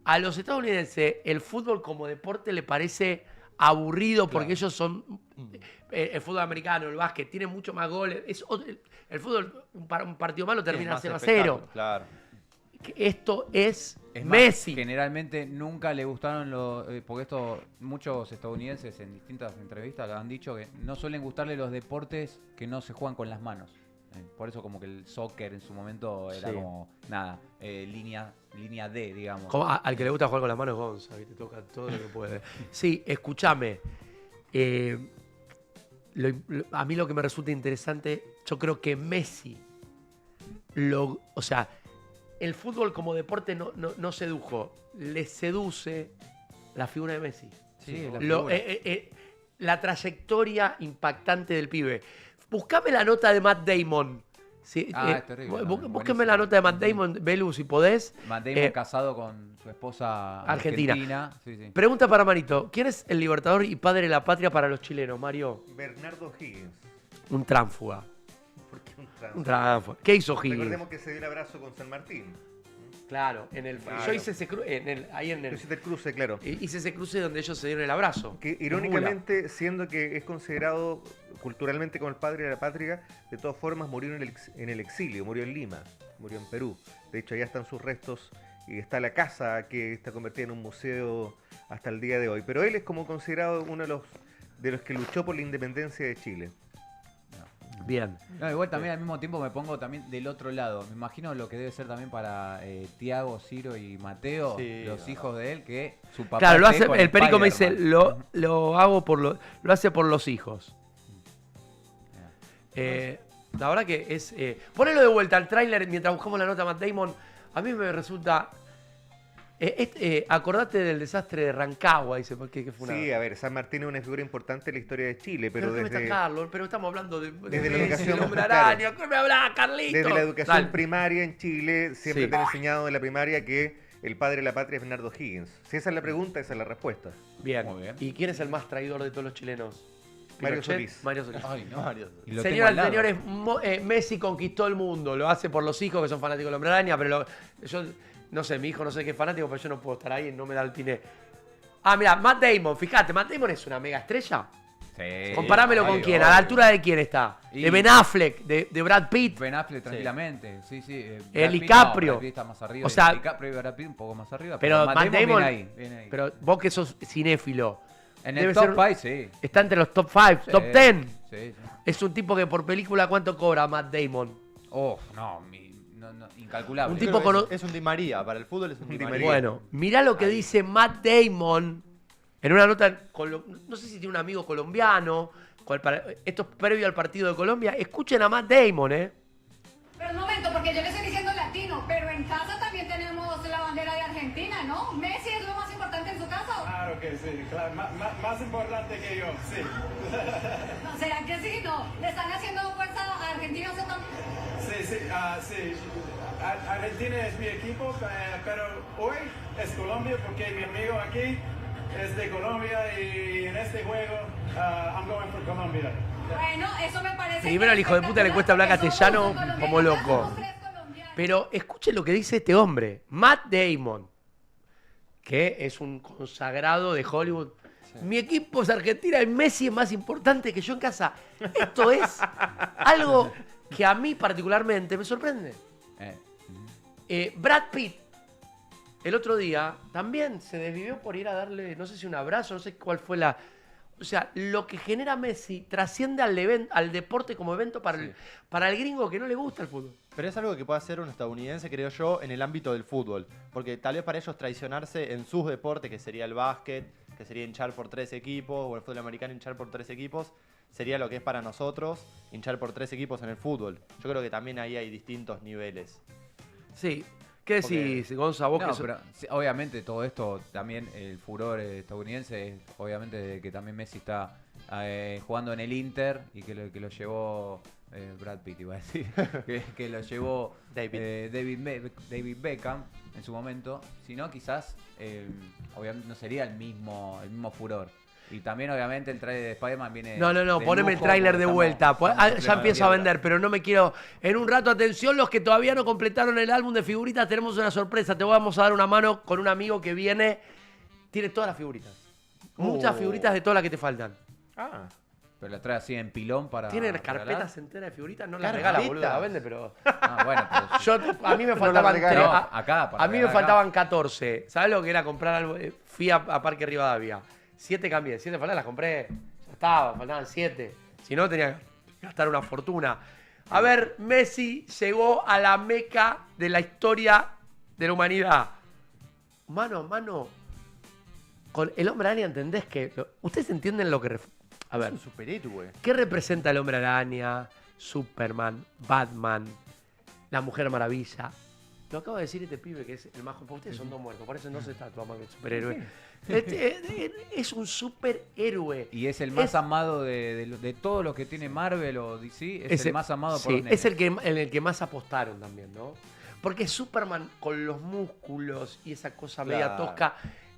A los estadounidenses el fútbol como deporte le parece aburrido porque ellos son el fútbol americano, el básquet, tiene mucho más goles. El fútbol, un partido malo termina 0-0. Claro. que esto es Es más, Messi. generalmente nunca le gustaron los... porque esto, muchos estadounidenses en distintas entrevistas han dicho que no suelen gustarle los deportes que no se juegan con las manos. Por eso como que el soccer en su momento era Sí. como, nada, línea D, digamos. Como al que le gusta jugar con las manos, Gonza, te toca todo lo que puede. Sí, escúchame. A mí lo que me resulta interesante, yo creo que Messi, o sea, el fútbol como deporte no sedujo, le seduce la figura de Messi. Sí, la Lo- figura. la trayectoria impactante del pibe. Buscame la nota de Matt Damon. Sí, Es terrible. búsqueme Buenísimo. la nota de Matt Damon, Belu, si podés. Matt Damon casado con su esposa Argentina. Sí, sí. Pregunta para Marito. ¿Quién es el libertador y padre de la patria para los chilenos, Mario? Bernardo Higgins. Un tránfuga. ¿Por qué un trans? Un tránfuga. ¿Qué hizo Higgins? Recordemos que se dio el abrazo con San Martín. Claro, Claro. yo hice ese cruce, ahí en Yo el, hice el cruce, claro. hice ese cruce donde ellos se dieron el abrazo. Que Mula. irónicamente, siendo que es considerado culturalmente como el padre de la patria, de todas formas murió en el exilio, murió en Lima, murió en Perú. De hecho, allá están sus restos y está la casa que está convertida en un museo hasta el día de hoy. Pero él es como considerado uno de los que luchó por la independencia de Chile. Bien. No, igual también al mismo tiempo me pongo también del otro lado. Me imagino lo que debe ser también para Tiago, Ciro y Mateo, Sí, los no. hijos de él, que su papá Claro, lo esté hace, con el perico me dice, Spider-Man. lo hago lo hace por los hijos. La verdad que es... ponelo de vuelta al tráiler mientras buscamos la nota de Matt Damon. A mí me resulta... acordate del desastre de Rancagua, dice, porque fue una... Sí, a ver, San Martín es una figura importante en la historia de Chile, pero déjame desde, sacarlo, pero estamos hablando de desde la de educación, Hombre claro. Araña. ¿Qué me habla, Carlito? desde la educación Dale. primaria en Chile, siempre Sí. te han enseñado en la primaria que el padre de la patria es Bernardo Higgins. Si esa es la pregunta, esa es la respuesta. Bien. Muy bien. ¿Y quién es el más traidor de todos los chilenos? Mario Pinochet. Solís. Mario Solís. Ay, no. Mario. Y lo tengo Señoras al y lado. señores, Messi conquistó el mundo. Lo hace por los hijos que son fanáticos del Hombre Araña, pero yo no sé, mi hijo no sé qué es fanático, pero yo no puedo estar ahí, no me da el piné. Ah, mira, Matt Damon, fíjate, Matt Damon es una mega estrella. Sí, Comparámelo con obvio, quién, a obvio. la altura de quién está. Y- De Ben Affleck, de Brad Pitt. Ben Affleck tranquilamente, sí, sí. El Brad Pitt DiCaprio. Brad Pitt está más arriba. O sea, DiCaprio y Brad Pitt un poco más arriba. Pero Matt Damon, viene ahí, viene ahí. pero vos que sos cinéfilo, en debe el top ser- 5, sí. está entre los top 5, Sí, top 10. Sí, sí. Es un tipo que por película, ¿cuánto cobra Matt Damon? Oh, no, incalculable. Un Yo tipo creo que con- es un Di María, para el fútbol es un Di Di María. María. Bueno, mirá lo que dice Matt Damon en una nota, no sé si tiene un amigo colombiano, esto es previo al partido de Colombia. Escuchen a Matt Damon, Pero un momento, porque yo le estoy diciendo latino, pero en casa también tenemos la bandera de Argentina, ¿no? ¿Messi es lo más importante en su casa? Claro que sí, claro, más importante que yo, sí. No, ¿será que sí? No. ¿Le están haciendo fuerza a Argentina usted también? Sí. Argentina es mi equipo, pero hoy es Colombia porque mi amigo aquí es de Colombia y en este juego I'm going for Colombia. Bueno, eso me parece. Primero al hijo de puta le cuesta hablar castellano como loco. Somos tres colombianos. Pero escuchen lo que dice este hombre, Matt Damon, que es un consagrado de Hollywood. Mi equipo es Argentina y Messi es más importante que yo en casa. Esto es algo que a mí particularmente me sorprende. Brad Pitt, el otro día, también se desvivió por ir a darle, no sé si un abrazo, no sé cuál fue la... O sea, lo que genera Messi trasciende al deporte como evento para el gringo que no le gusta el fútbol. Pero es algo que puede hacer un estadounidense, creo yo, en el ámbito del fútbol. Porque tal vez para ellos traicionarse en sus deportes, que sería el básquet, que sería hinchar por 3 equipos, o el fútbol americano hinchar por 3 equipos, sería lo que es para nosotros hinchar por 3 equipos en el fútbol. Yo creo que también ahí hay distintos niveles. Sí. ¿Qué decís, Gonza? Vos No, que sos- pero sí, obviamente todo esto, también el furor estadounidense, es obviamente de que también Messi está jugando en el Inter y que lo llevó Brad Pitt, iba a decir, que lo llevó David Beckham en su momento, si no quizás obviamente no sería el mismo furor. Y también obviamente el trailer de Spider-Man viene No, de poneme el lujo, tráiler porque de estamos- vuelta. estamos Ya empiezo a pleno vender, pero no me quiero... En un rato, atención, los que todavía no completaron el álbum de figuritas, tenemos una sorpresa. Te vamos a dar una mano con un amigo que viene... Tiene todas las figuritas. Muchas figuritas de todas las que te faltan. Ah, Pero la trae así en pilón para. Tiene regalar. carpetas enteras de figuritas, no las ¿Carpetas? regala, boludo, la vende, pero. Ah, bueno, pero A mí me faltaban regala. tres- No, acá, para a mí me regalar faltaban 14. ¿Sabes lo que era comprar algo? Fui a Parque Rivadavia. 7 cambié, 7 faltaban, las compré. Ya estaba, faltaban 7. Si no, tenía que gastar una fortuna. A ver, Messi llegó a la meca de la historia de la humanidad. Mano a mano. Con el Hombre Araña, ¿entendés que? ¿Ustedes entienden lo que... A ver, Es un superhéroe. ¿qué representa el Hombre Araña, Superman, Batman, la Mujer Maravilla? Lo acabo de decir este pibe que es el más joven. Ustedes son dos muertos, por eso no se tatúa más que el superhéroe. Es un superhéroe. Y es el más amado de todos los que tiene Marvel o DC. Es el más amado por sí, los nenes. es el que más apostaron también, ¿no? Porque Superman con los músculos y esa cosa media Claro. tosca,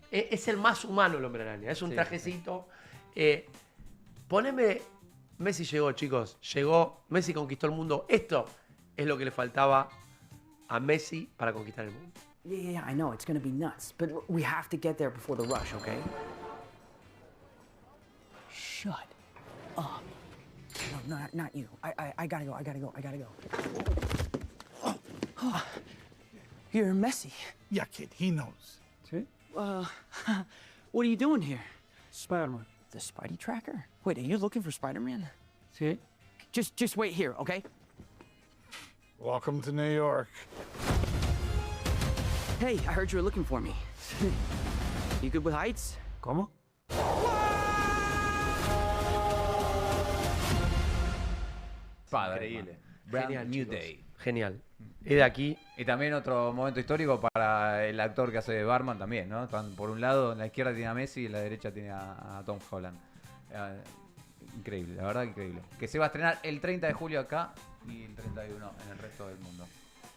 es el más humano el Hombre Araña. Es un Sí, trajecito. Poneme... Messi llegó, chicos. Llegó. Messi conquistó el mundo. Esto es lo que le faltaba a Messi para conquistar el mundo. Yeah, I know, it's gonna be nuts. But we have to get there before the rush, okay? Shut up. No, not you. I gotta go. You're messy. Yeah, kid, he knows. See? What are you doing here? Spider-Man. The Spidey tracker? Wait, are you looking for Spider-Man? See? Just wait here, okay? Welcome to New York. Hey, I heard you were looking for me. You good with heights? ¿Cómo? Spider-Man. Increíble. Brand Genial, New chicos. Day. Genial. Y de aquí... Y también otro momento histórico para el actor que hace de Barman también, ¿no? Por un lado, en la izquierda tiene a Messi y en la derecha tiene a Tom Holland. Increíble, la verdad increíble. Que se va a estrenar el 30 de julio acá y el 31 en el resto del mundo.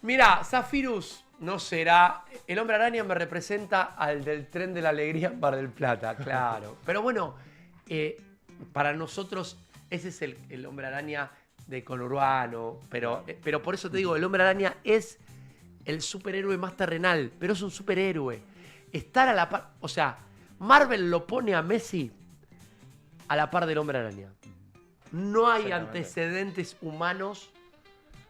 Mira, Zafirus no será... El Hombre Araña me representa al del Tren de la Alegría en Mar del Plata, claro. Pero bueno, para nosotros ese es el Hombre Araña de conurbano. Pero por eso te digo, el Hombre Araña es el superhéroe más terrenal, pero es un superhéroe. Estar a la par... O sea, Marvel lo pone a Messi a la par del Hombre Araña. No hay Exactamente. antecedentes humanos.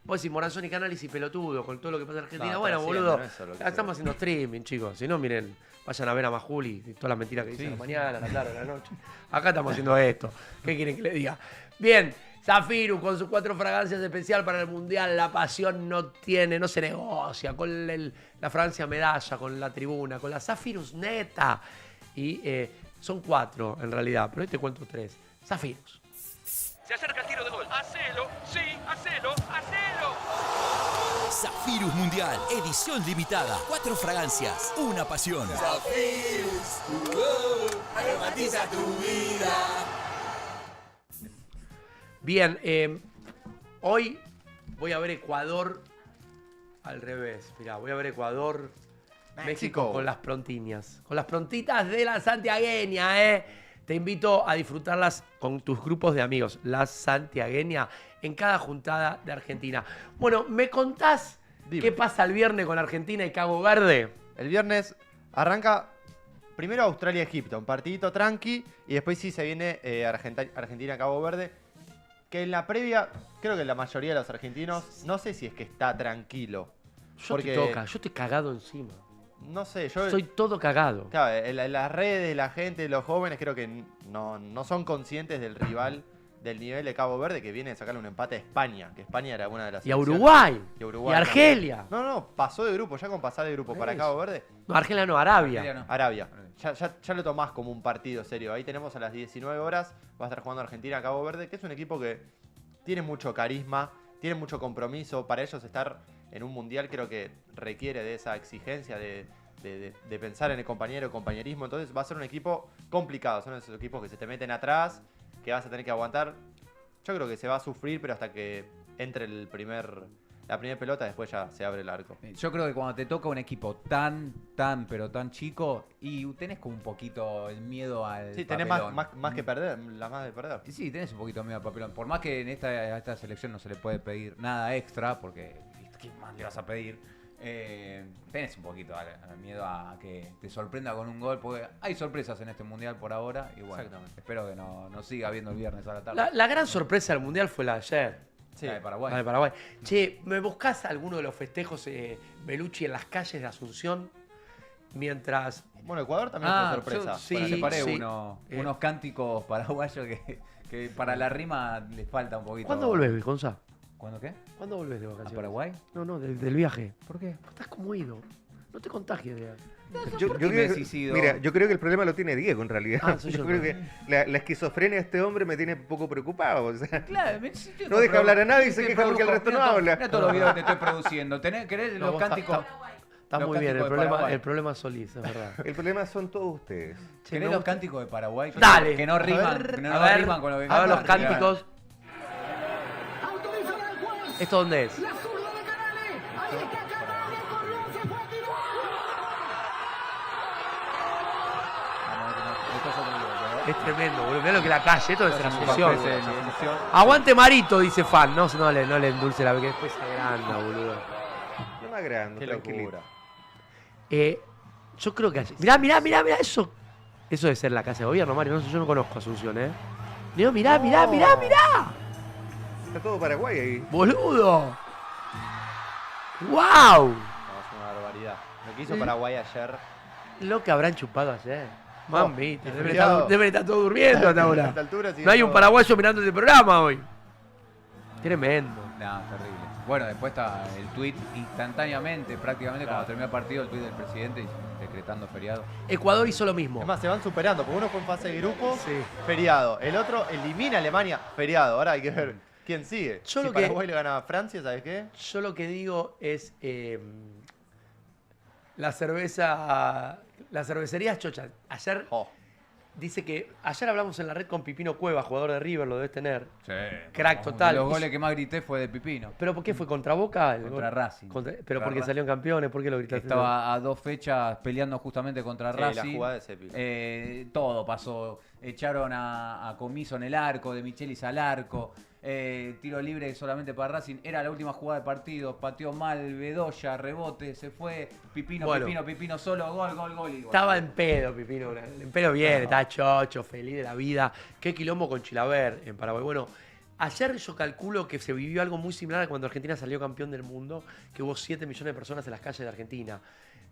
Vos decís, Moranzón y Canales y pelotudo con todo lo que pasa en Argentina. No, Bueno, pero sí, boludo, no es solo que estamos haciendo streaming, chicos. Si no, miren, vayan a ver a Majuli y todas las mentiras que dicen a la mañana, a la tarde, a la noche. Acá estamos haciendo esto. ¿Qué quieren que le diga? Bien, Zafirus con sus 4 fragancias especial para el Mundial. La pasión no se negocia. Con la Francia medalla, con la tribuna, con la Zafirus neta. Y son 4 en realidad, pero hoy te cuento 3. Zafirus. Se acerca el tiro de gol. ¡Hacelo! ¡Sí! ¡Hacelo! ¡Hacelo! Zafirus Mundial, edición limitada. 4 fragancias, una pasión. Zafirus, aromatiza tu vida. Bien, hoy voy a ver Ecuador al revés. Mirá, voy a ver Ecuador, México con las prontiñas. Con las prontitas de la santiagueña, Te invito a disfrutarlas con tus grupos de amigos. La santiagueña en cada juntada de Argentina. Bueno, ¿me contás qué pasa el viernes con Argentina y Cabo Verde? El viernes arranca primero Australia-Egipto, un partidito tranqui, y después sí se viene Argentina-Cabo Verde, que en la previa, creo que la mayoría de los argentinos, no sé si es que está tranquilo. Yo estoy cagado encima. No sé, yo... Soy todo cagado. Claro, en las redes, la gente, los jóvenes, creo que no son conscientes del rival, del nivel de Cabo Verde, que viene a sacarle un empate a España, que España era una de las Y a selecciones. Uruguay. Y a Uruguay Y a Argelia. No, pasó de grupo, ya con pasar de grupo para Cabo Verde. No, Argelia no, Arabia. Arabia. Ya lo tomás como un partido serio. Ahí tenemos a las 19 horas, va a estar jugando Argentina-Cabo Verde, que es un equipo que tiene mucho carisma, tiene mucho compromiso. Para ellos estar en un mundial creo que requiere de esa exigencia de pensar en el compañerismo. Entonces va a ser un equipo complicado. Son esos equipos que se te meten atrás, que vas a tener que aguantar. Yo creo que se va a sufrir, pero hasta que entre la primera pelota, después ya se abre el arco. Yo creo que cuando te toca un equipo tan chico, y tenés como un poquito el miedo al Sí, tenés papelón. más que perder, la más de perder. Sí, tenés un poquito de miedo al papelón. Por más que a esta selección no se le puede pedir nada extra, porque ¿qué más le vas a pedir? Tenés un poquito miedo a que te sorprenda con un gol, porque hay sorpresas en este mundial por ahora. Y bueno, espero que no siga habiendo el viernes a la tarde. La gran sorpresa del mundial fue la de ayer. Sí. La de Paraguay. La de Paraguay. Che, ¿me buscás alguno de los festejos Belucci en las calles de Asunción? Mientras. Bueno, Ecuador también fue sorpresa. Yo separé unos cánticos paraguayos que para la rima les falta un poquito. ¿Cuándo volvés, Viconza? ¿Cuándo qué? ¿Cuándo volvés de vacaciones? ¿A Paraguay? No, del viaje. ¿Por qué? Estás como ido. No te contagies de yo creo que el problema lo tiene Diego en realidad. Yo creo que la esquizofrenia de este hombre me tiene un poco preocupado. O sea, claro, no deja hablar a nadie y se queja porque el resto no habla. Mira todos los videos que te estoy produciendo. ¿Querés los cánticos? Está muy bien, el problema es Solís, es verdad. El problema son todos ustedes. ¿Querés los cánticos de Paraguay? Dale. Que no riman, riman con lo que a ver los cánticos. ¿Esto dónde es? Es tremendo, boludo. Mirá lo que la calle, esto es la Asunción. Aguante Marito, dice Fan. No le endulce la que después se agranda, boludo. No me agranda, qué locura. Yo creo que mirá eso. Eso debe ser la casa de gobierno, Mario. No sé, yo no conozco Asunción, Digo, mirá. Está todo Paraguay ahí. ¡Boludo! ¡Wow! No, es una barbaridad. Lo que hizo Paraguay ayer. Lo que habrán chupado ayer. Mamita, deben estar todos durmiendo hasta ahora. A altura, no hay un paraguayo mirando este programa hoy. Tremendo. No, terrible. Bueno, después está el tuit instantáneamente, prácticamente cuando terminó el partido, el tuit del presidente decretando feriado. Ecuador hizo lo mismo. Es más, se van superando, porque uno fue en fase de grupo, feriado. El otro elimina a Alemania, feriado. Ahora hay que ver quién sigue. Si Paraguay le gana a Francia, ¿sabes qué? Yo lo que digo es la cervecería Chocha. Ayer dice que ayer hablamos en la red con Pipino Cueva, jugador de River, lo debes tener. Sí. Crack total. Los goles que más grité fue de Pipino. ¿Pero por qué fue? ¿Contra Boca? Contra Racing. ¿Pero porque salieron campeones? ¿Por qué lo gritaste? Estaba a 2 fechas peleando justamente contra Racing. La jugada es épica. Todo pasó. Echaron a Comiso en el arco, de Michelis al arco. Tiro libre solamente para Racing. Era la última jugada del partido. Pateó mal Bedoya, rebote, se fue. Pipino solo, gol. Estaba en pedo, Pipino. En pedo bien, estaba chocho, feliz de la vida. Qué quilombo con Chilaver en Paraguay. Bueno, ayer yo calculo que se vivió algo muy similar a cuando Argentina salió campeón del mundo, que hubo 7 millones de personas en las calles de Argentina.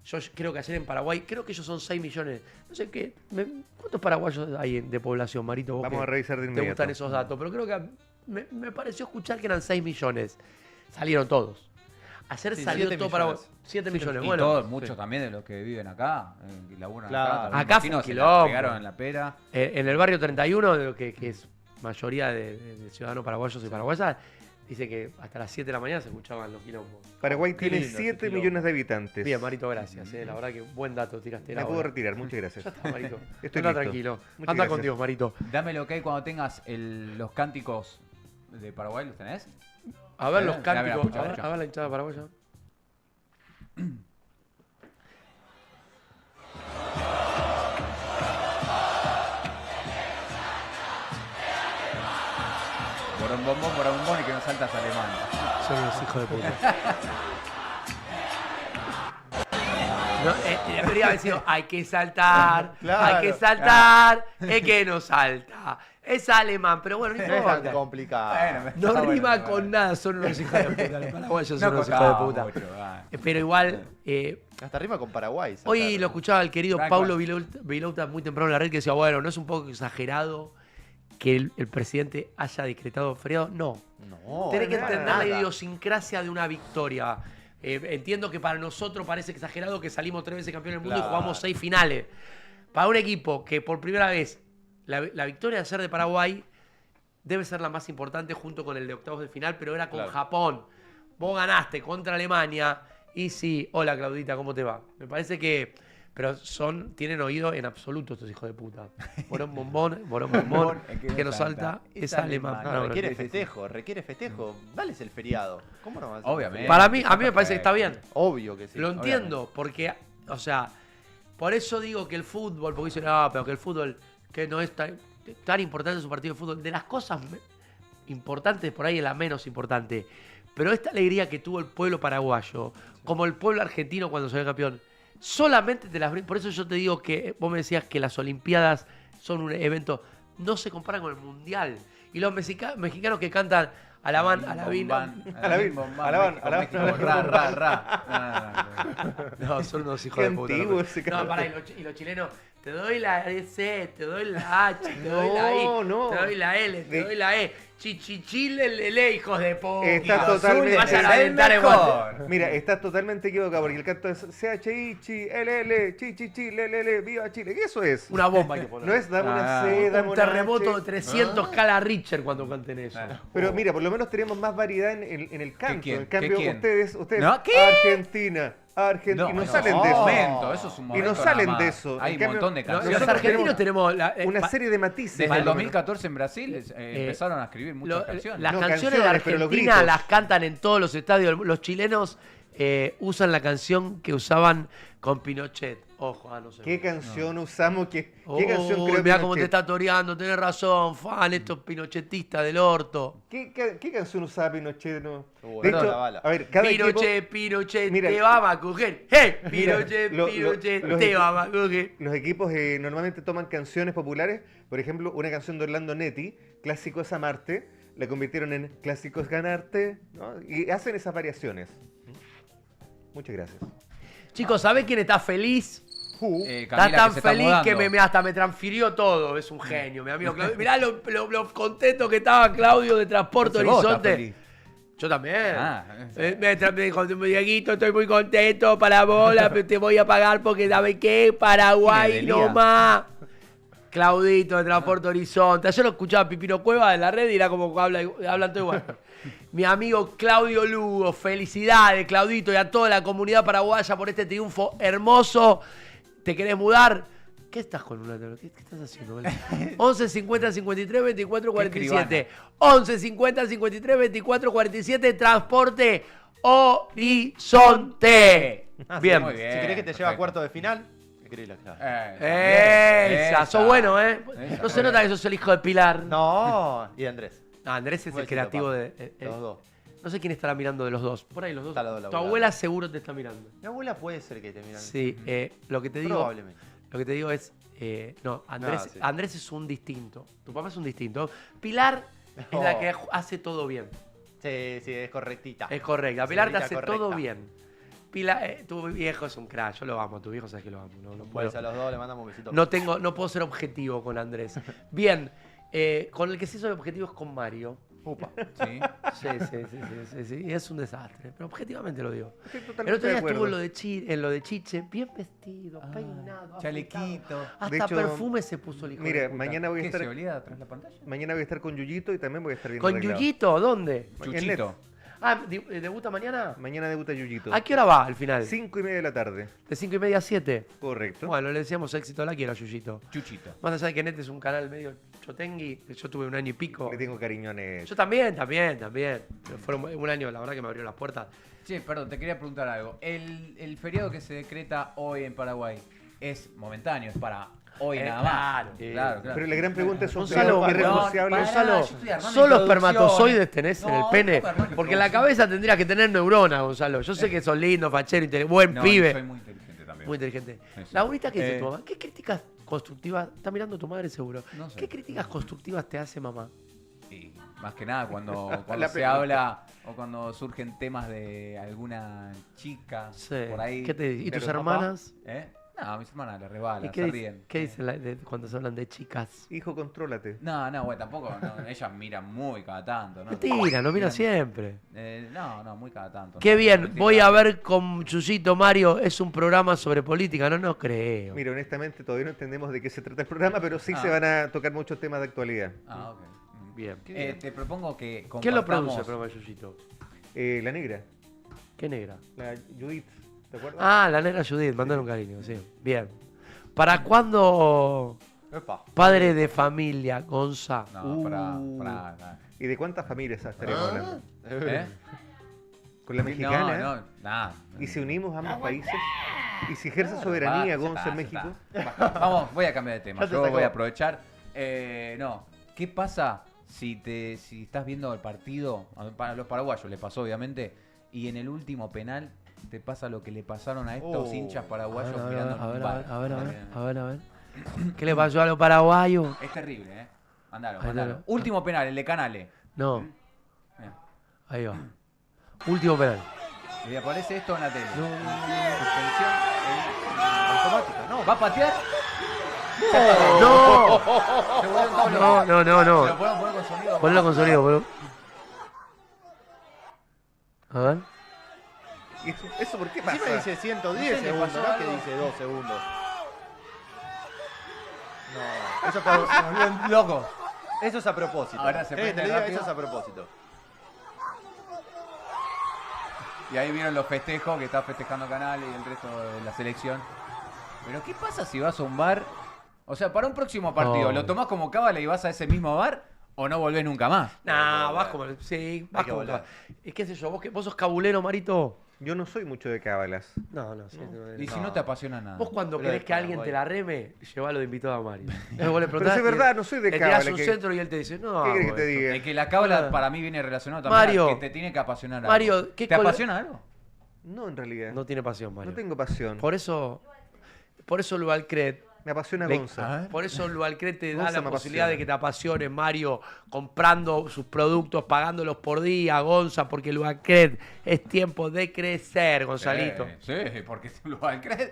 Yo creo que ayer en Paraguay, creo que ellos son 6 millones. No sé qué. ¿Cuántos paraguayos hay de población, Marito? Vamos a revisar de inmediato. Te gustan esos datos, pero creo que me pareció escuchar que eran 6 millones. Salieron todos. Ayer salió todo Paraguay. 7 millones. Y bueno, todos, muchos también de los que viven acá, laburan acá. Acá fue un quilombo. Pegaron en la pera. En el barrio 31, de lo que es mayoría de ciudadanos paraguayos y paraguayas, dice que hasta las 7 de la mañana se escuchaban los quilombos. Paraguay tiene 7 millones de habitantes. Bien, Marito, gracias. La verdad que buen dato tiraste. Me puedo retirar, muchas gracias. Ya está, Marito. Estoy Anda tranquilo. Muchas Anda gracias. contigo, Marito. Dame lo que hay cuando tengas los cánticos de Paraguay, ¿los tenés? A ver los cánticos. Escucha. A ver la hinchada paraguaya. Bombón y que no saltas alemán. Son unos hijos de puta. Debería haber sido, hay que saltar, hay que saltar, es que no salta. Es alemán, pero bueno, no es importa. tan complicado. No rima con nada, son unos hijos de puta. Los paraguayos son unos hijos de puta. Pero igual... hasta rima con Paraguay. Hoy lo escuchaba el querido Paulo Vilouta muy temprano en la red que decía, bueno, ¿no es un poco exagerado que el presidente haya decretado feriado? No. Tenés que entender la idiosincrasia de una victoria. Entiendo que para nosotros parece exagerado que salimos 3 veces campeones del mundo y jugamos 6 finales. Para un equipo que por primera vez la victoria de ayer de Paraguay debe ser la más importante junto con el de octavos de final, pero era con Japón. Vos ganaste contra Alemania y sí, hola Claudita, ¿cómo te va? Me parece que... Pero tienen oído en absoluto estos hijos de puta. Morón bombón, que no salta, es alemán. No, requiere festejo. Dales el feriado. ¿Cómo no va a ser? Obviamente. Para mí, a mí me parece que está bien. Obvio que sí. Lo entiendo, porque, o sea, por eso digo que el fútbol, porque dicen, pero que el fútbol, que no es tan importante su partido de fútbol. De las cosas importantes, por ahí es la menos importante. Pero esta alegría que tuvo el pueblo paraguayo, como el pueblo argentino cuando salió campeón, solamente te las brinda. Por eso yo te digo que vos me decías que las Olimpiadas son un evento, no se comparan con el Mundial. Y los mexicanos que cantan Alabán, Alabín. No, son unos hijos de puta. No, pará, y los chilenos, te doy la C, te doy la H, te doy la I, te doy la L, te doy la E. Chichichile, hijos de puta. Estás totalmente... Vayan a aventar el guante. Mira, estás totalmente equivocado porque el canto es CHI, LL, Chichichi, LL, viva Chile. ¿Qué eso es? Una bomba hay que poner. No es dame una C, dame un una terremoto H. de 300 cala Richter cuando canten eso. Pero mira, por lo menos tenemos más variedad en el canto. quién? En cambio, ¿Qué quién? ustedes ¿No? ¿Qué? Argentina. Y no salen de eso. Eso es un momento Y no salen nada más. de eso. Hay En un cambio, montón de canciones. Los argentinos tenemos una serie de matices. Desde el 2014 en Brasil empezaron a escribir muchas canciones. Las No, canciones de canciones, pero los Argentina gritos. las cantan en todos los estadios. Los chilenos usan la canción que usaban con Pinochet. Ojo, no sé. ¿Qué canción usamos? ¿Qué canción creo Mirá cómo te Pinochet? está toreando, tenés razón, fan, estos pinochetistas del orto. ¿Qué canción usaba Pinochet? No? De De hecho, la bala. a ver, cada Pinochet, Mira, te vamos a coger. ¡Hey! Mira, Pinochet, los te vamos a coger. Los equipos normalmente toman canciones populares. Por ejemplo, una canción de Orlando Netti, Clásicos Amarte, la convirtieron en Clásicos Ganarte, ¿no? Y hacen esas variaciones. Muchas gracias. Chicos, ¿sabés quién está feliz? Está Camila, tan que se está feliz mudando. que hasta me transfirió todo. Es un genio, mi amigo Claudio. Mirá lo contento que estaba Claudio de Transporte Entonces vos Horizonte. estás feliz. Yo también. Me dijo, Dieguito, estoy muy contento para bola, pero te voy a pagar porque, ¿sabe qué? Paraguay Fidelidad. nomás. Claudito de Transporte Horizonte. Ayer lo escuchaba Pipino Cueva de la red y era como hablan todo igual. Mi amigo Claudio Lugo, felicidades, Claudito, y a toda la comunidad paraguaya por este triunfo hermoso. ¿Te querés mudar? ¿Qué estás con una? ¿Qué estás haciendo? 11 50 53 24 47. 11 50 53 24 47. Transporte Horizonte. Bien. muy bien. Si querés que te lleve a cuarto de final, escribí la clave. Esa, sos bueno, ¿eh? No se nota que sos el hijo de Pilar. No, y de Andrés. No, Andrés es Voy el a decirlo, creativo papá. de... Los dos. No sé quién estará mirando de los dos. Por ahí los dos. Está los dos Tu laburando. abuela seguro te está mirando. Mi abuela puede ser que te miran. Sí, lo que te digo... Probablemente. Lo que te digo es... no, Andrés, No, sí. Andrés es un distinto. Tu papá es un distinto. Pilar es la que hace todo bien. Sí, sí, es correctita. Es correcta. Pilar te Señorita hace correcta. todo bien. Pilar, tu viejo es un crack. Yo lo amo. Tu viejo sabes que lo amo. No Pues puedo. a los dos le mandamos un besito. No puedo ser objetivo con Andrés. Bien. Con el que sí soy objetivo es con Mario. Upa. Sí. Sí. Y es un desastre. Pero objetivamente lo digo. Estoy El totalmente otro día de acuerdo. estuvo en lo de Chiche, bien vestido, peinado, Chalequito. afeitado. Hasta De hecho, perfume se puso el hijo de Mira, puta. mañana voy a ¿Qué estar... se olvida atrás de la pantalla? Mañana voy a estar con Yuyito y también voy a estar viendo ¿Con Arreglado. Yuyito? ¿Dónde? Chuchito. ¿Debuta mañana? Mañana debuta Yuyito. ¿A qué hora va al final? 5:30 de la tarde. ¿De 5:30 a 7? Correcto. Bueno, le decíamos éxito a la quiero a Yuyito. Chuchito. Más allá de que Net es un canal medio chotengui, que yo tuve un año y pico. Le tengo cariño a Net. Yo también. Pero fueron un año, la verdad que me abrió las puertas. Che, perdón, te quería preguntar algo. El feriado que se decreta hoy en Paraguay es momentáneo, es para hoy nada más. Claro. Pero la gran pregunta es, Gonzalo, irrenunciable. Gonzalo, solo espermatozoides tenés en el pene. Porque en la cabeza tendrías que tener neuronas, Gonzalo. Yo sé que sos lindo, fachero, buen pibe. Soy muy inteligente también. Muy inteligente. Sí, sí. Laurita, ¿qué dice tu mamá? ¿Qué críticas constructivas? Está mirando tu madre seguro. No sé. ¿Qué críticas constructivas te hace mamá? Y más que nada cuando La se pregunta. habla o cuando surgen temas de alguna chica Sí. por ahí. ¿Qué te dice? ¿Y tus Pero papá, hermanas? No, a mis hermanas les rebala, ¿Y qué se dice, ríen. qué dice cuando se hablan de chicas? Hijo, contrólate. No, güey, tampoco. No, ellas miran muy cada tanto, ¿no? Mentira, no mira siempre. No, muy cada tanto. Qué No, bien, política- voy a ver con Chuyito Mario, es un programa sobre política, no creo. Mira, honestamente todavía no entendemos de qué se trata el programa, pero sí Ah. se van a tocar muchos temas de actualidad. Ah, ok. Bien. Te propongo que ¿Quién lo compartamos... produce el programa de Chuyito? La negra, ¿Qué negra? la Judith, ¿te acuerdas? Ah, la negra Judith, mandale un cariño, sí. Bien. ¿Para cuándo Epa. padre de familia, Gonza? No, pará. ¿Y de cuántas familias estaríamos hablando? ¿Eh? ¿Con la mexicana? No, nada. ¿Y si unimos ambos países? ¿Y si ejerce soberanía Gonza en México? Vamos, voy a cambiar de tema. Ya te Yo sacó. voy a aprovechar. ¿Qué pasa si estás viendo el partido, para los paraguayos les pasó obviamente, y en el último penal te pasa lo que le pasaron a estos hinchas paraguayos mirando el bar. A ver. ¿Qué le pasó a los paraguayos? Es terrible, Mandalo. Último penal, el de Canales. No. Ahí va. Último penal. ¿Le aparece esto en la tele? No. Suspensión automática. No, ¿va a patear? ¡No! No. No. ¿Lo podemos poner con sonido? Ponlo con sonido, boludo. A ver. ¿Eso por qué pasa? Encima dice 110 segundos, ¿no? Que dice 2 segundos. No, eso es Loco. Eso es a propósito. Ahora se prende rápido. Eso es a propósito. Y ahí vieron los festejos que está festejando Canales y el resto de la selección. Pero ¿qué pasa si vas a un bar? O sea, para un próximo partido, ¿lo tomás como cábala y vas a ese mismo bar o no volvés nunca más? Nah, vas como... Sí, vas como... ¿Qué sé yo? ¿Vos sos cabulero, Marito? Yo no soy mucho de cábalas. No. Y si no te apasiona nada. Vos cuando querés que alguien te la reme, llevalo de invitado a Mario. Pero es verdad, no soy de cábala. Le tirás un centro y él te dice, no. ¿Qué querés que te diga? Es que la cábala para mí viene relacionada también Mario, a que te tiene que apasionar algo. Mario, ¿te apasiona algo? No, en realidad. No tiene pasión, Mario. No tengo pasión. Por eso Lualcred... Me apasiona Gonza. Por eso Lualcred te da Gonza la me posibilidad apasiona. de que te apasiones, Mario, comprando sus productos, pagándolos por día, Gonza, porque Lualcred es tiempo de crecer, Gonzalito. Sí, porque Lualcred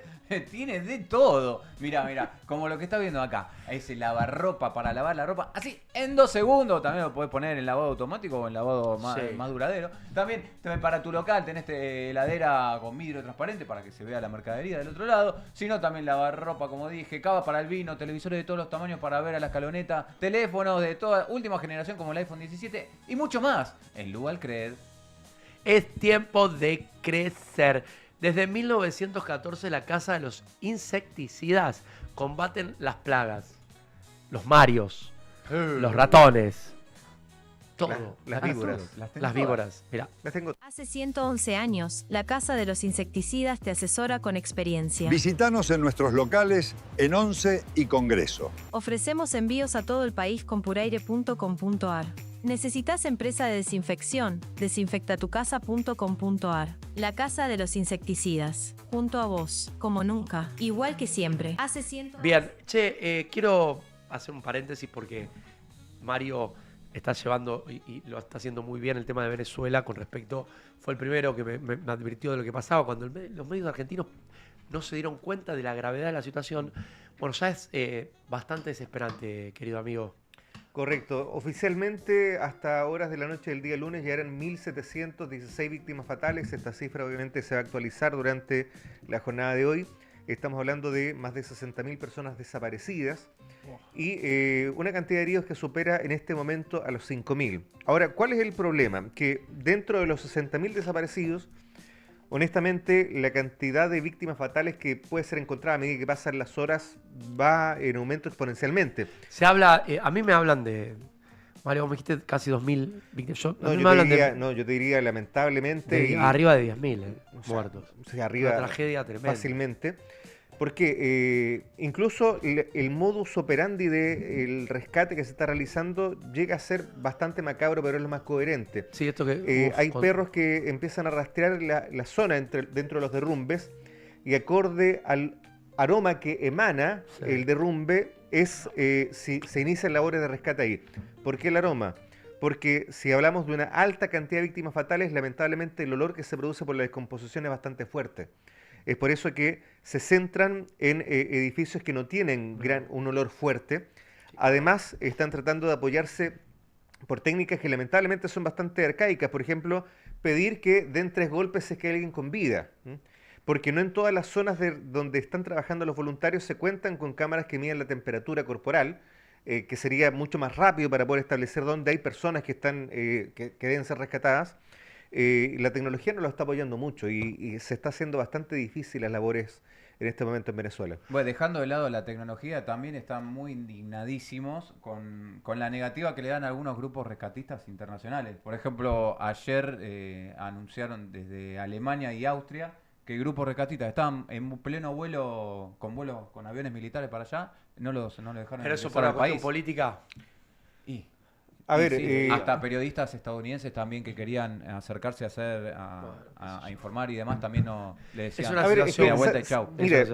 tiene de todo. Mira, como lo que está viendo acá. Ese lavarropa para lavar la ropa. Así, en 2 segundos. También lo podés poner en lavado automático o en lavado más duradero. También para tu local tenés heladera con vidrio transparente para que se vea la mercadería del otro lado. Si no, también lavarropa, como dije, cava para el vino, televisores de todos los tamaños para ver a la escaloneta, teléfonos de toda última generación como el iPhone 17 y mucho más. En Lualcred. Es tiempo de crecer. Desde 1914 la Casa de los Insecticidas combaten las plagas, los marios, los ratones, todo. Las víboras. Las víboras. Mira. Las tengo. Hace 111 años, la Casa de los Insecticidas te asesora con experiencia. Visítanos en nuestros locales en Once y Congreso. Ofrecemos envíos a todo el país con puraire.com.ar. ¿Necesitas empresa de desinfección? Desinfectatucasa.com.ar. La Casa de los Insecticidas. Junto a vos, como nunca, igual que siempre. Hace 100... Bien, quiero hacer un paréntesis porque Mario está llevando y lo está haciendo muy bien el tema de Venezuela con respecto... Fue el primero que me advirtió de lo que pasaba cuando los medios argentinos no se dieron cuenta de la gravedad de la situación. Bueno, ya es bastante desesperante, querido amigo. Correcto. Oficialmente, hasta horas de la noche del día lunes, ya eran 1.716 víctimas fatales. Esta cifra obviamente se va a actualizar durante la jornada de hoy. Estamos hablando de más de 60.000 personas desaparecidas y una cantidad de heridos que supera en este momento a los 5.000. Ahora, ¿cuál es el problema? Que dentro de los 60.000 desaparecidos, honestamente, la cantidad de víctimas fatales que puede ser encontrada a medida que pasan las horas va en aumento exponencialmente. Se habla, a mí me hablan de, Mario, vos me dijiste casi 2.000 víctimas. Yo te diría lamentablemente... arriba de 10.000 muertos. O sea, arriba una tragedia tremenda. Fácilmente. Porque incluso el modus operandi del rescate que se está realizando llega a ser bastante macabro, pero es lo más coherente. Sí, esto que... hay perros que empiezan a rastrear la zona dentro de los derrumbes y acorde al aroma que emana el derrumbe es si se inician labores de rescate ahí. ¿Por qué el aroma? Porque si hablamos de una alta cantidad de víctimas fatales, lamentablemente el olor que se produce por la descomposición es bastante fuerte. Es por eso que se centran en edificios que no tienen un olor fuerte. Además, están tratando de apoyarse por técnicas que lamentablemente son bastante arcaicas. Por ejemplo, pedir que den 3 golpes si es que hay alguien con vida. Porque no en todas las zonas donde están trabajando los voluntarios se cuentan con cámaras que miden la temperatura corporal, que sería mucho más rápido para poder establecer dónde hay personas que deben ser rescatadas. La tecnología no lo está apoyando mucho y se está haciendo bastante difícil las labores en este momento en Venezuela. Bueno, dejando de lado la tecnología, también están muy indignadísimos con la negativa que le dan algunos grupos rescatistas internacionales. Por ejemplo, ayer anunciaron desde Alemania y Austria que grupos rescatistas estaban en pleno vuelo con aviones militares para allá, no los dejaron ¿Pero eso ingresar por una al cuestión país. política? Y A ver, hasta periodistas estadounidenses también que querían acercarse a informar y demás también no le decían media vuelta y chau. Mira,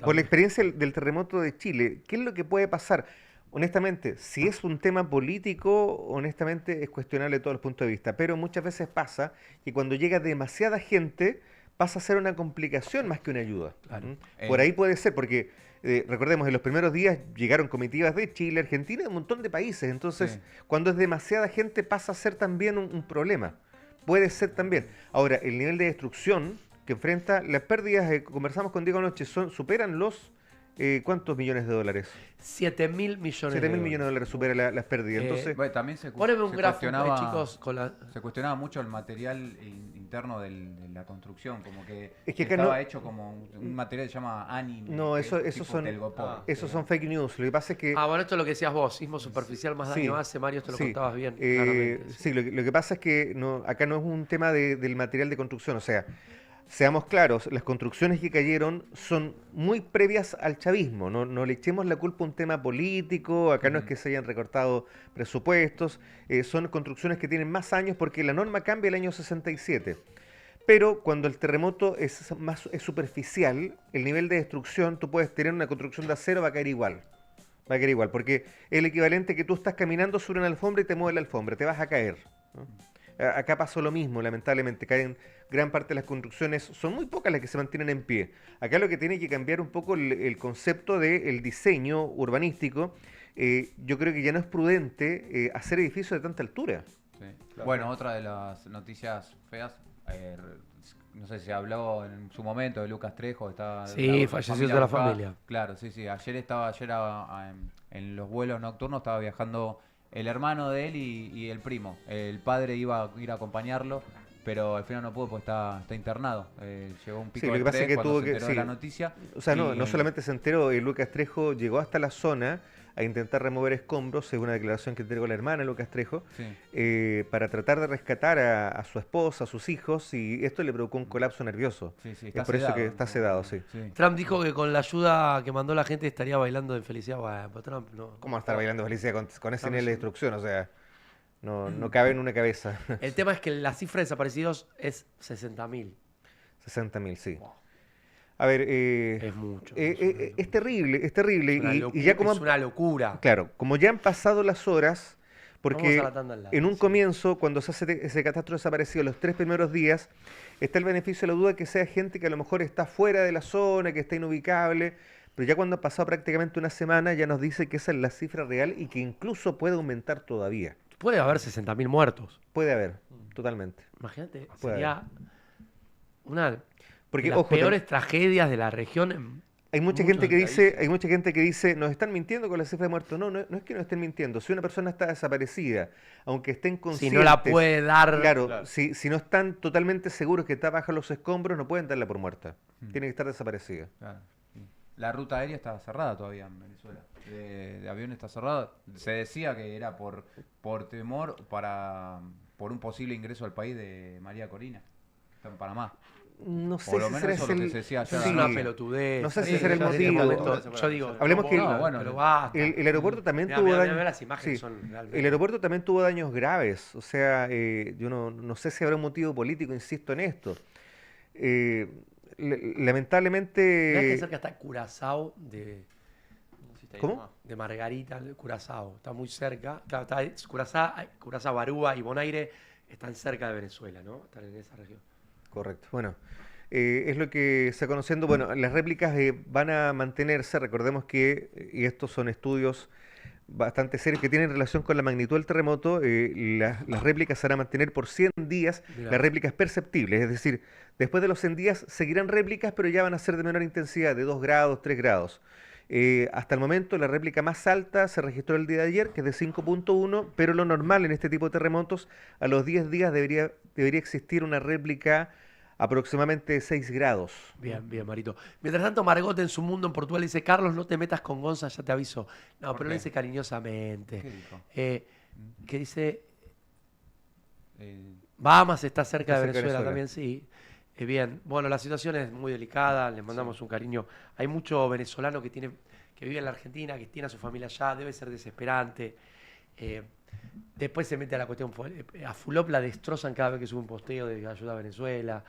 por la experiencia del terremoto de Chile, ¿qué es lo que puede pasar? Honestamente, si es un tema político, honestamente es cuestionable de todos los puntos de vista, pero muchas veces pasa que cuando llega demasiada gente pasa a ser una complicación más que una ayuda. Claro. Por ahí puede ser, porque recordemos, en los primeros días llegaron comitivas de Chile, Argentina y un montón de países. Entonces, cuando es demasiada gente pasa a ser también un problema. Puede ser también. Ahora, el nivel de destrucción que enfrenta, las pérdidas, conversamos con Diego anoche, superan los... ¿cuántos millones de dólares? 7.000 millones 7.000 millones de dólares supera las pérdidas. Entonces, bueno, también se cuestionaba, chicos, se cuestionaba mucho el material interno de la construcción, como que, es que estaba hecho como un material que se llama anime. No, esos son fake news. Lo que pasa es que... bueno, esto es lo que decías vos, sismo superficial más daño hace, Mario, esto lo contabas bien. Sí, lo que pasa es que acá no es un tema del material de construcción, o sea... Seamos claros, las construcciones que cayeron son muy previas al chavismo, no le echemos la culpa a un tema político, acá no es que se hayan recortado presupuestos, son construcciones que tienen más años porque la norma cambia el año 67. Pero cuando el terremoto es superficial, el nivel de destrucción, tú puedes tener una construcción de acero, va a caer igual. Va a caer igual, porque es el equivalente que tú estás caminando sobre una alfombra y te mueve la alfombra, te vas a caer, ¿no? Acá pasó lo mismo, lamentablemente, caen gran parte de las construcciones, son muy pocas las que se mantienen en pie. Acá lo que tiene que cambiar un poco el concepto del diseño urbanístico. Yo creo que ya no es prudente hacer edificios de tanta altura. Sí. Claro. Bueno, otra de las noticias feas, no sé si habló en su momento de Lucas Trejo. Falleció toda la familia. Claro, sí. Ayer en los vuelos nocturnos estaba viajando el hermano de él y el primo. El padre iba a ir a acompañarlo, pero al final no pudo porque está internado. Llegó un pico de estrés cuando se enteró de la noticia. O sea, no solamente se enteró, Lucas Trejo llegó hasta la zona a intentar remover escombros, según una declaración que entregó la hermana Lucas Trejo, para tratar de rescatar a su esposa, a sus hijos, y esto le provocó un colapso nervioso. Es por eso que está sedado, sí. Trump dijo que con la ayuda que mandó la gente estaría bailando en felicidad. Bueno, Trump no. ¿Cómo va a estar bailando en felicidad con ese nivel de destrucción? O sea, no cabe en una cabeza. El tema es que la cifra de desaparecidos es 60.000. 60.000, sí. A ver, es mucho. Es terrible, es terrible. Es una locura. Claro, como ya han pasado las horas, porque en un comienzo, cuando se hace ese catastro desaparecido, los 3 primeros días, está el beneficio de la duda que sea gente que a lo mejor está fuera de la zona, que está inubicable, pero ya cuando ha pasado prácticamente una semana, ya nos dice que esa es la cifra real y que incluso puede aumentar todavía. Puede haber 60.000 muertos. Puede haber, totalmente. Imagínate, puede sería haber. Una... Porque, las peores tragedias de la región. Hay mucha gente que dice, nos están mintiendo con la cifra de muertos. No es que nos estén mintiendo. Si una persona está desaparecida, aunque estén conscientes, si no la puede dar. Claro. Si no están totalmente seguros que está bajo los escombros, no pueden darla por muerta. Tiene que estar desaparecida. Claro. La ruta aérea está cerrada todavía en Venezuela. De avión está cerrada. Se decía que era por temor por un posible ingreso al país de María Corina, que está en Panamá. No sé por lo si menos eso es lo que se decía allá. Es una pelotudez. No sé si será el motivo. Yo digo, hablemos que el aeropuerto también tuvo daños. El aeropuerto también tuvo daños graves. O sea, yo no sé si habrá un motivo político, insisto en esto. Lamentablemente. Mirá que cerca está Curazao ¿Cómo? De Margarita, Curazao. Está muy cerca. Claro, Curazao, Aruba y Bonaire están cerca de Venezuela, ¿no? Están en esa región. Correcto. Bueno, es lo que se está conociendo. Bueno, las réplicas van a mantenerse. Recordemos que, y estos son estudios bastante serios que tienen relación con la magnitud del terremoto, las réplicas se van a mantener por 100 días, las réplicas perceptibles. Es decir, después de los 100 días seguirán réplicas, pero ya van a ser de menor intensidad, de 2 grados, 3 grados. Hasta el momento la réplica más alta se registró el día de ayer, que es de 5.1, pero lo normal en este tipo de terremotos, a los 10 días debería existir una réplica aproximadamente 6 grados. Bien, Marito. Mientras tanto, Margot en su mundo en Portugal dice, Carlos, no te metas con Gonza, ya te aviso. No, pero lo dice cariñosamente. ¿Qué dijo? Que dice, Bahamas está cerca de Venezuela también, sí. Bien, bueno, la situación es muy delicada, les mandamos un cariño. Hay mucho venezolano que vive en la Argentina, que tiene a su familia allá, debe ser desesperante. Después se mete a la cuestión. A Fulop la destrozan cada vez que sube un posteo de ayuda a Venezuela.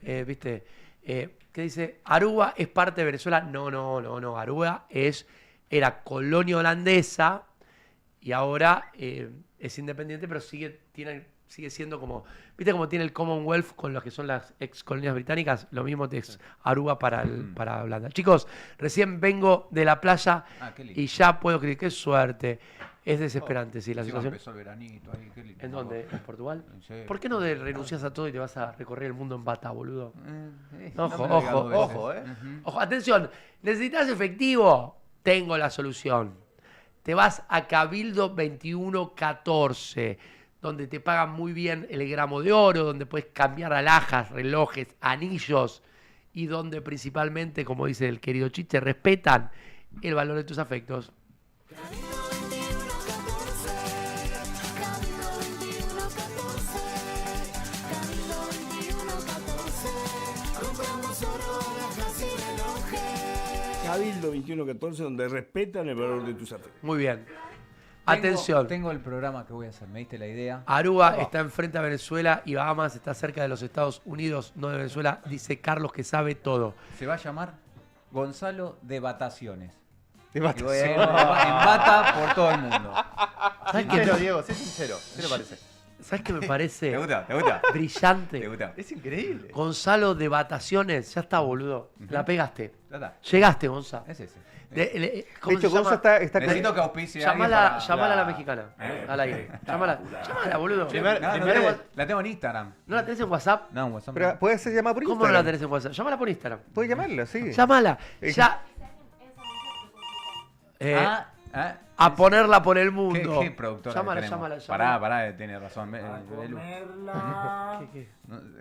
¿Viste? ¿Qué dice? Aruba es parte de Venezuela. No. Aruba era colonia holandesa y ahora es independiente, pero sigue siendo como... ¿Viste cómo tiene el Commonwealth con los que son las ex colonias británicas? Lo mismo es Aruba para Holanda. Chicos, recién vengo de la playa y ya puedo creer. ¡Qué suerte! Es desesperante, sí, la situación. Empezó el veranito ahí, qué lindo. ¿En dónde? ¿En Portugal? Sí. ¿Por qué no renuncias a todo y te vas a recorrer el mundo en bata, boludo? Ojo, Ojo, atención. ¿Necesitas efectivo? Tengo la solución. Te vas a Cabildo 2114, donde te pagan muy bien el gramo de oro, donde puedes cambiar alhajas, relojes, anillos y donde principalmente, como dice el querido Chiche, respetan el valor de tus afectos. Cabildo 2114, donde respetan el valor de tus afectos. Muy bien. Atención. Tengo el programa que voy a hacer, ¿me diste la idea? Aruba está enfrente a Venezuela y Bahamas está cerca de los Estados Unidos, no de Venezuela, dice Carlos que sabe todo. Se va a llamar Gonzalo de Bataciones. De Bataciones. Y voy a ir en bata por todo el mundo. ¿Sabes qué, Diego? Sé sincero. ¿Qué te parece? ¿Sabes qué me parece? ¿Te gusta? Brillante. ¿Te gusta? Es increíble. Gonzalo de Bataciones, ya está, boludo. La pegaste. Ya está. Llegaste, Gonza. Es ese. De hecho, Gonza está Necesito que auspicie llamala a la mexicana. Al aire. Llámala, boludo. La tengo en Instagram. ¿No la tenés en WhatsApp? No, en WhatsApp. Pero puede ser llamada por ¿Cómo Instagram. no la tenés en WhatsApp? Llámala por Instagram. Puedes llamarla, sí. Llámala. Ya. A ponerla por el mundo. ¿Qué productora Llámala. Pará, tiene razón. ¿Qué?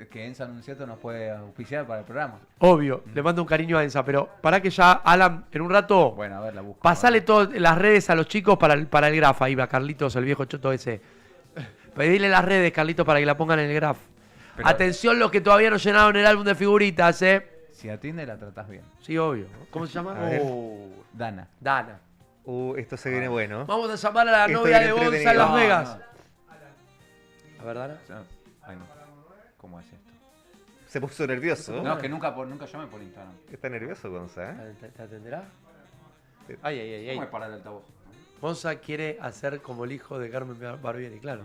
Que Enza Anunciato nos puede auspiciar para el programa. Obvio, le mando un cariño a Enza, pero pará que ya, Alan, en un rato, bueno, a ver, la busco. pasale todas las redes a los chicos para el graph. Ahí va Carlitos, el viejo choto ese. Pedile las redes, Carlitos, para que la pongan en el graph. Pero, atención los que todavía no llenaron el álbum de figuritas, Si atiende la tratás bien. Sí, obvio. ¿Cómo se llama? Dana. Esto se viene bueno. Vamos a llamar a la novia de Gonza en Las Vegas. A ver, Dana. Ay, no. ¿Cómo es esto? Se puso nervioso. No, es que nunca llamé por Instagram. Está nervioso, Gonza, ¿Te atenderá? Ay. ¿Cómo es parar el altavoz? Gonza quiere hacer como el hijo de Carmen Barbieri, claro.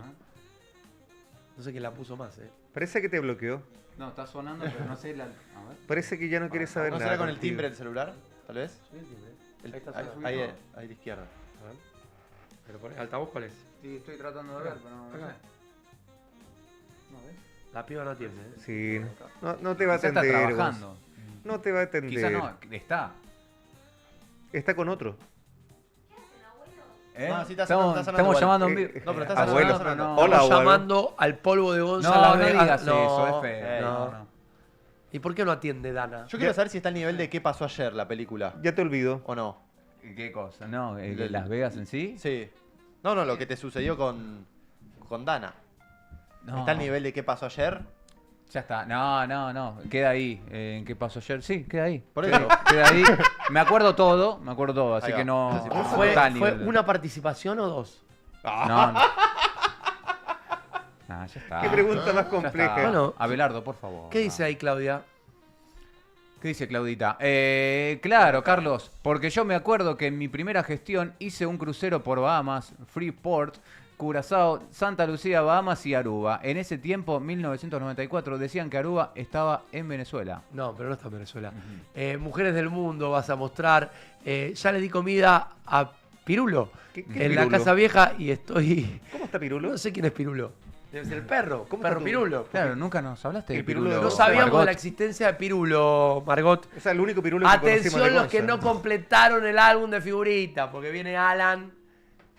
No sé quién la puso más, Parece que te bloqueó. No, está sonando, pero no sé. A ver. Parece que ya no quiere saber ¿No nada. será con el timbre del celular? Tal vez. Sí, el timbre. Ahí a la izquierda. A ver. Pero por altavoz, ¿cuál es? Sí, estoy tratando de ver, pero no sé. ¿No ves? La piba no atiende, Sí. No te va a atender. Está trabajando. No te va a atender. Quizá no, está. Está con otro. No, sí, estamos llamando en vivo. No, pero estás abuelo. sonando. Hola, estamos llamando al polvo de Gonza. No digas eso, es feo. No. ¿Y por qué no atiende Dana? Yo quiero saber si está al nivel de qué pasó ayer la película. Ya te olvido. ¿O no? ¿Qué cosa? No, Las Vegas en sí. Sí. No, lo que te sucedió con Dana. No. ¿Está al nivel de qué pasó ayer? Ya está. No. Queda ahí. ¿En qué pasó ayer? Sí, queda ahí. Por eso. Queda ahí. Me acuerdo todo, así Ahí que va. no. ¿Fue está al nivel. una participación o dos? No. Ya está. Qué pregunta más Ya compleja. está. Bueno, Abelardo, por favor. ¿Qué dice ahí, Claudia? ¿Qué dice Claudita? Claro, Carlos, porque yo me acuerdo que en mi primera gestión hice un crucero por Bahamas, Freeport, Curazao, Santa Lucía, Bahamas y Aruba. En ese tiempo, 1994, decían que Aruba estaba en Venezuela. No, pero no está en Venezuela. Mujeres del Mundo vas a mostrar. Ya le di comida a Pirulo ¿Qué en la Pirulo? Casa Vieja y estoy... ¿Cómo está Pirulo? No sé quién es Pirulo. Debe ser el perro. ¿Cómo Perro está tu- Pirulo. Claro, nunca nos hablaste de El Pirulo Pirulo. No sabíamos Margot. de la existencia de Pirulo, Margot. O sea, el único Pirulo que conocimos Atención de los que Gonza. no completaron el álbum de figuritas, porque viene Alan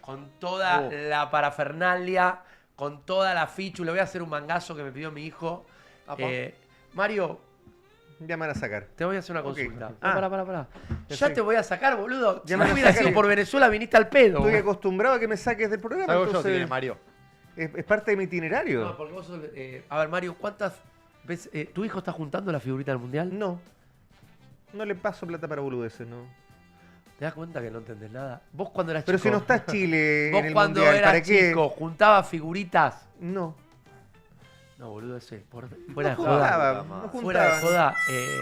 con toda la parafernalia, con toda la fichu. Le voy a hacer un mangazo que me pidió mi hijo. Mario, Ya me van a sacar. te voy a hacer una Ok. consulta. Ah. No, pará. Ya Ya sé. te voy a sacar, boludo. Ya Si me no van a hubiera sacar sido y- por Venezuela, viniste al pedo. Estoy acostumbrado a que me saques del programa. Salgo yo si entonces viene Mario. es parte de mi itinerario. No, porque vos sos, a ver, Mario, ¿cuántas veces... ¿Tu hijo está juntando la figurita del Mundial? No le paso plata para boludeces, no. ¿Te das cuenta que no entendés nada? Vos cuando eras Pero chico... si no está Chile Vos en el cuando mundial, ¿para eras qué? chico, ¿juntabas figuritas? No. No, boludo, fuera de jugaba, joda. no Fuera de juntaba. joda.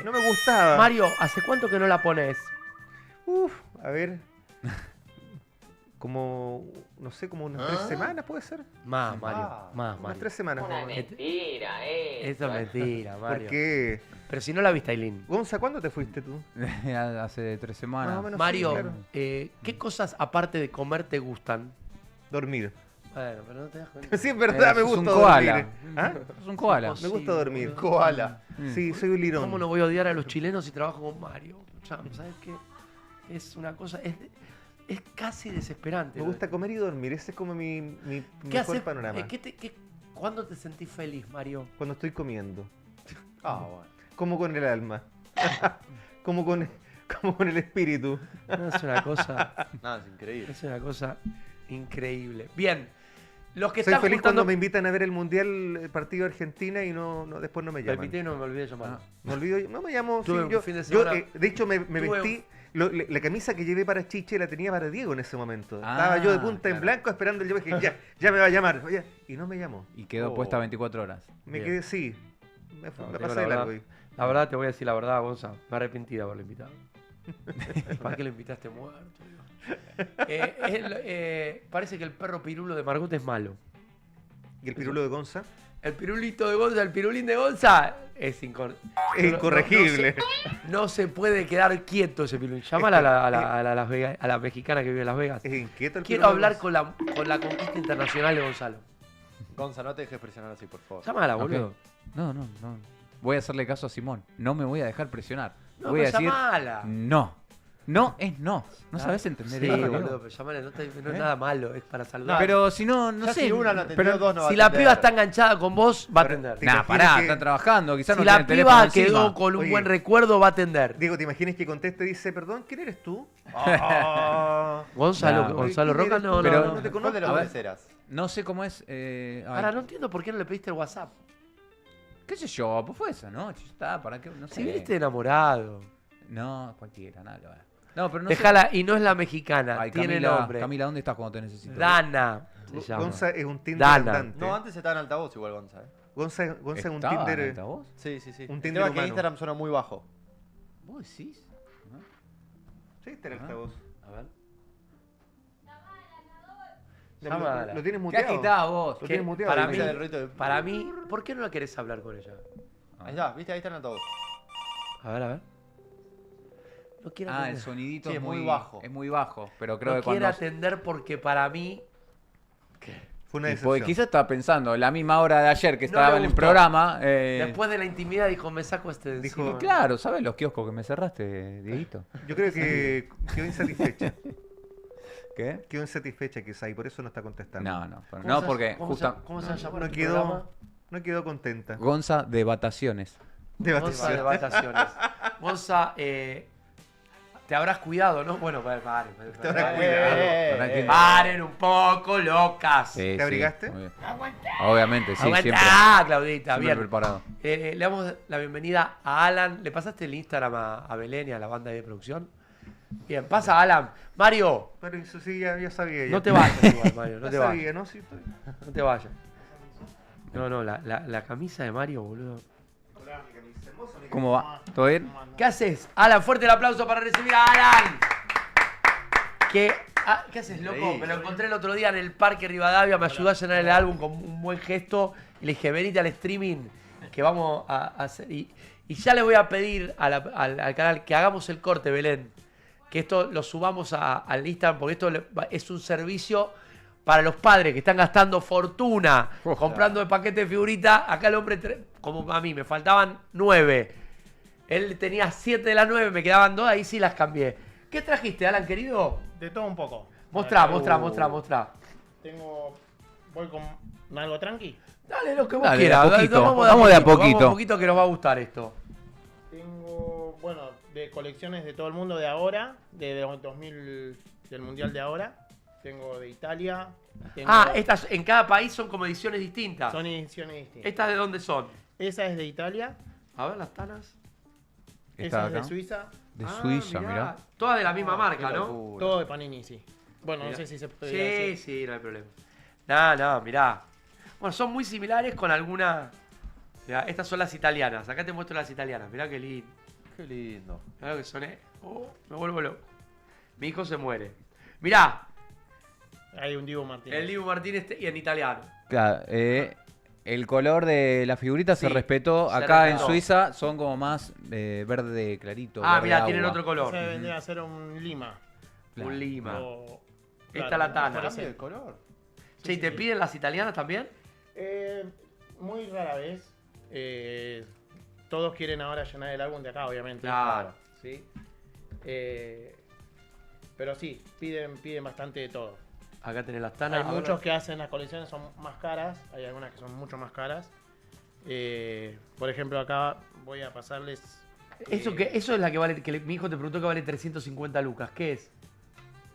No me gustaba. Mario, ¿hace cuánto que no la pones? A ver. Como, no sé, como unas 3 semanas, ¿puede ser? Más, Mario. Más, Unas Mario. 3 semanas. Una mentira, Eso es mentira, Mario. ¿Por qué? Pero si no la viste, Aileen. Gonza, ¿cuándo te fuiste tú? Hace 3 semanas. Más o menos, Mario, sí, claro. ¿qué cosas aparte de comer te gustan? Dormir. Bueno, pero no te das cuenta. Sí, es verdad, me Es un gusta koala. dormir. ¿Ah? Es un koala. Me gusta dormir. Koala. Sí, soy un lirón. ¿Cómo no voy a odiar a los chilenos si trabajo con Mario? Cham, ¿sabes qué? Es una cosa... Es casi desesperante. Me gusta comer y dormir. Ese es como mi ¿Qué mejor haces? panorama. ¿Cuándo te sentís feliz, Mario? Cuando estoy comiendo. Bueno. Como con el alma. como con el espíritu. No, es una cosa... No, es increíble. Es una cosa increíble. Bien. Los que Soy están feliz juntando... cuando me invitan a ver el mundial, el partido de Argentina y después no me llaman. Permití, no me olvidé de llamar. Me olvido, no me llamo. Tuve sí, un fin de semana- de hecho, me tuve vestí. La camisa que llevé para Chiche la tenía para Diego en ese momento. Estaba yo de punta en blanco esperando el llamo. Dije, ya me va a llamar. Oye, y no me llamó. Y quedó puesta 24 horas. Me Bien. quedé, sí. Me No, te pasé digo de la largo. verdad. La verdad, te voy a decir la verdad, Gonza. Me arrepentí de haberlo invitado. ¿Para qué lo invitaste muerto? Parece que el perro pirulo de Margot es malo. ¿Y el pirulo de Gonza? El pirulito de Gonza, el pirulín de Gonza es incorregible. No se puede quedar quieto ese pirulín. Llámala a la mexicana que vive en Las Vegas. Es inquieto el Quiero pirulo de hablar Gonza. con la conquista internacional de Gonzalo. Gonza, no te dejes presionar así, por favor. Llámala, Ok. boludo. No. Voy a hacerle caso a Simón. No me voy a dejar presionar. No, voy a pero decir llamala. no. No es no. No sabes entender Sí, eso, boludo, boludo. pero llamala, no es nada malo, es para saludar. Pero si no Ya sé. si una no atendió, pero dos no va Si a la atender. piba está enganchada con vos, va a atender. ¿Te Nah, imaginas pará, que- está trabajando. Quizás Si no la tiene el teléfono piba encima. quedó con un Oye. buen recuerdo, va a atender. Diego, ¿te imaginas que conteste y dice, perdón, ¿quién eres tú? Gonzalo, Nah. Gonzalo ¿Quién Roca, eres no, tú? no, Pero- no. No te ¿Cuál de los A ver. tres eras? No sé cómo es. Ahora, no entiendo por qué no le pediste el WhatsApp. ¿Qué sé yo? Pues fue esa noche. Ya está, ¿para qué? No sé. Si viniste enamorado. No, cualquiera, nada que ver. No, pero no Dejala, y no es la mexicana, sé. Ay, tiene Camila, nombre. Camila, ¿dónde estás cuando te necesito? Dana se llama. Gonza es un Tinder Dana. andante. No, antes estaba en altavoz igual, Gonza. Gonza es un ¿Estaba en Tinder. altavoz? Sí. Un El Tinder tema es que humano. Instagram suena muy bajo. ¿Vos decís? Sí, está en Ah. altavoz. A ver. Lo tienes ¿Qué muteado. agitás vos? Lo Que tienes muteado. para ahí. mí, Ese es el ruido de- para mí, ¿por qué no la querés hablar con ella? Ahí está, ¿viste? Ahí está en altavoz. A ver. No quiere Ah, atender. el sonidito Sí, es es muy bajo. Es muy bajo, pero creo No que cuando... quiere atender porque para mí... Fue una Y decepción. porque quizás estaba pensando, la misma hora de ayer que No estaba le en el gustó. programa... Después de la intimidad dijo, me saco este de Dijo, encima. Claro, ¿sabes los kioscos que me cerraste, Dieguito? Yo creo que quedó insatisfecha. ¿Qué? Quedó insatisfecha quizá y por eso no está contestando. No, ¿Cómo no se- porque ¿Cómo se, justa... ¿cómo se llama No tu quedó, programa? no quedó contenta. Gonza de Bataciones. Gonza de vacaciones. Gonza, te habrás cuidado, ¿no? Bueno, paren. Te habrás cuidado. Paren un poco, locas. Sí, ¿Te abrigaste? muy bien. Obviamente, sí, Aguantá, siempre. Claudita, Siempre bien. preparado. Le damos la bienvenida a Alan. ¿Le pasaste el Instagram a Belén y a la banda de producción? Bien, pasa Alan. Mario, Pero eso sí, ya sabía. Ya. no te vayas igual, Mario. No Ya te vayas. sabía, ¿no? Sí, estoy... No te vayas. No, la camisa de Mario, boludo. ¿Cómo va? ¿Todo bien? ¿Qué haces? Alan, fuerte el aplauso para recibir a Alan. ¿Qué haces, loco? Sí. Me lo encontré el otro día en el Parque Rivadavia, me ayudó a llenar el álbum con un buen gesto. Y le dije, venite al streaming que vamos a hacer. Y ya le voy a pedir al canal que hagamos el corte, Belén. Que esto lo subamos al Instagram, porque esto es un servicio para los padres que están gastando fortuna comprando el paquete de figuritas. Acá el hombre, como a mí, me faltaban 9. Él tenía 7 de las 9, me quedaban 2, ahí sí las cambié. ¿Qué trajiste, Alan, querido? De todo un poco. Mostrá. Voy con algo tranqui. Dale lo que vos Dale, quieras. de a poquito. Vamos de a poquito. poquito. Vamos de a poquito que nos va a gustar esto. Tengo, bueno, de colecciones de todo el mundo de ahora, de 2000, del Mundial de ahora. Tengo de Italia. Tengo, Estas en cada país son como ediciones distintas. son ediciones distintas. ¿Estas de dónde son? Esa es de Italia. A ver las tanas. Esa es de Suiza. De Suiza, mirá. Todas de la misma marca, qué ¿no? locura. Todo de Panini, sí. Bueno, Mirá. no sé si se puede Sí, decir. sí, no hay problema. No, mirá. Bueno, son muy similares con alguna... Mirá, estas son las italianas. Acá te muestro las italianas. Mirá qué lindo. Qué lindo. Mirá lo que son, me vuelvo loco. Mi hijo se muere. Mirá, Hay un Dibu Martínez. el Dibu Martínez y en italiano. Claro, el color de la figurita se Sí, respetó. se Acá respetó. en Suiza son como más verde clarito. Ah, verde mirá, agua. tienen otro color. Ese vendría a ser un Lima. Claro. Un lima. O- Esta claro, la tana. Cambio de color. Che, ¿y te piden las italianas también? Muy rara vez. Todos quieren ahora llenar el álbum de acá, obviamente. Claro. ¿Sí? Pero sí, piden bastante de todo. Acá tenés las tanas. Hay muchos que hacen las colecciones, son más caras. Hay algunas que son mucho más caras. Por ejemplo, acá voy a pasarles. Eso es la que vale, que mi hijo te preguntó que vale 350 lucas. ¿Qué es?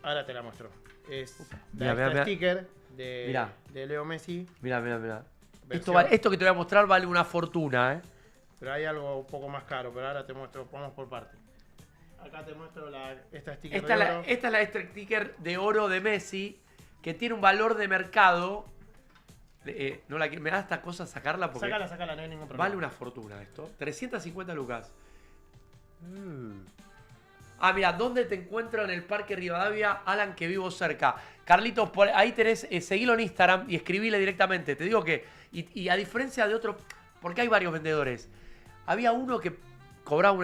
Ahora te la muestro. Es Mirá, la mirá, sticker Mirá. de Leo Messi. Mirá. Versión. Esto que te voy a mostrar vale una fortuna, ¿eh? Pero hay algo un poco más caro, pero ahora te muestro, vamos por parte. Acá te muestro esta sticker Esta de es oro. la sticker de oro de Messi, que tiene un valor de mercado. No la, me da esta cosa sacarla porque Sácala, no hay ningún problema. vale una fortuna esto. 350 lucas. Ah, mira, ¿dónde te encuentro en el Parque Rivadavia? Alan, que vivo cerca. Carlitos, por ahí tenés, seguilo en Instagram y escribile directamente. Te digo que, y a diferencia de otro, porque hay varios vendedores, había uno que cobraba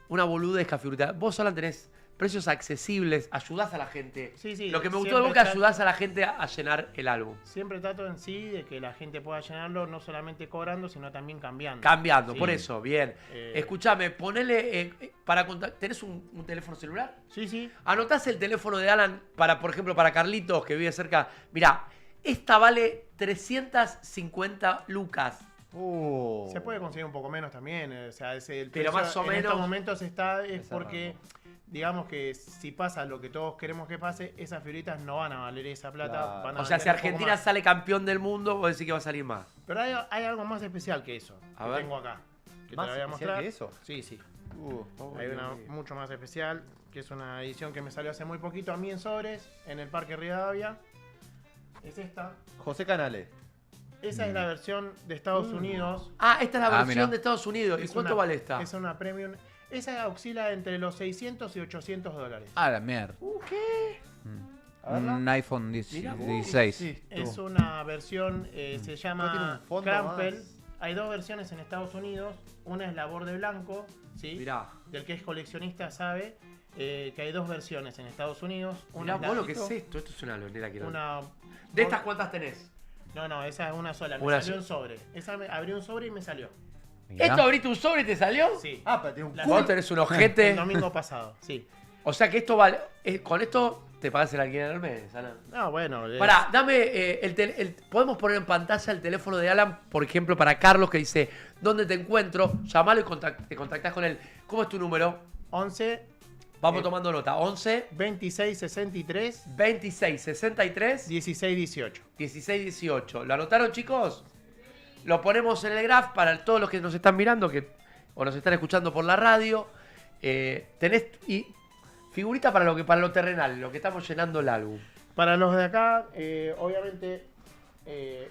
una boludez, figurita. Vos, Alan, tenés precios accesibles, ayudás a la gente. Sí, Lo que me gustó de vos es que ayudás a la gente a llenar el álbum. Siempre trato en sí de que la gente pueda llenarlo, no solamente cobrando, sino también cambiando. Cambiando, Sí. por eso, bien. Escuchame, ponele, para ¿tenés un teléfono celular? Sí. Anotás el teléfono de Alan para, por ejemplo, para Carlitos, que vive cerca. Mirá, esta vale 350 lucas. Se puede conseguir un poco menos también, o sea, el Pero precio más o en menos- estos momentos es porque, digamos que si pasa lo que todos queremos que pase, esas figuritas no van a valer esa plata. Claro. Van a O sea, valer si un poco Argentina más. sale campeón del mundo, vos decís que va a salir más. Pero hay algo más especial que eso, A que ver. tengo acá. Que ¿Más te la voy a especial mostrar. que eso? Sí. Hay una mucho más especial, que es una edición que me salió hace muy poquito a mí en sobres, en el Parque Rivadavia. Es esta. José Canales. Esa es la versión de Estados Unidos. Ah, esta es la versión mirá. de Estados Unidos. ¿Y Es cuánto una- vale esta? Es una premium. Esa oscila entre los 600 y 800 dólares. Ah, la mierda. ¿Qué? Un iPhone Mirá vos. 16. Es una versión, se ¿No tiene llama un fondo Crampel. más? Hay dos versiones en Estados Unidos. Una es la borde blanco, ¿sí? Mirá. Del que es coleccionista sabe que hay dos versiones en Estados Unidos. Mirá es vos lo que es ladito, esto es una lonera que Una... ¿De estas cuántas tenés? No, esa es una sola. Me Una salió sola. en sobre. Abrí un sobre y me salió. ¿Esto abriste un sobre y te salió? Sí. Ah, pero tiene un Vos tenés un ojete. El domingo pasado, sí. O sea que esto vale. Con esto te pagás el alquiler al mes, Alan. No, bueno. Pará, dame podemos poner en pantalla el teléfono de Alan, por ejemplo, para Carlos, que dice, ¿dónde te encuentro? Llamalo y te contactás con él. ¿Cómo es tu número? 11. Vamos tomando nota. 11 26 63 26 63 16 18. 16 18. ¿Lo anotaron, chicos? Lo ponemos en el graph para todos los que nos están mirando o nos están escuchando por la radio. Tenés figurita para lo terrenal, lo que estamos llenando el álbum. Para los de acá, obviamente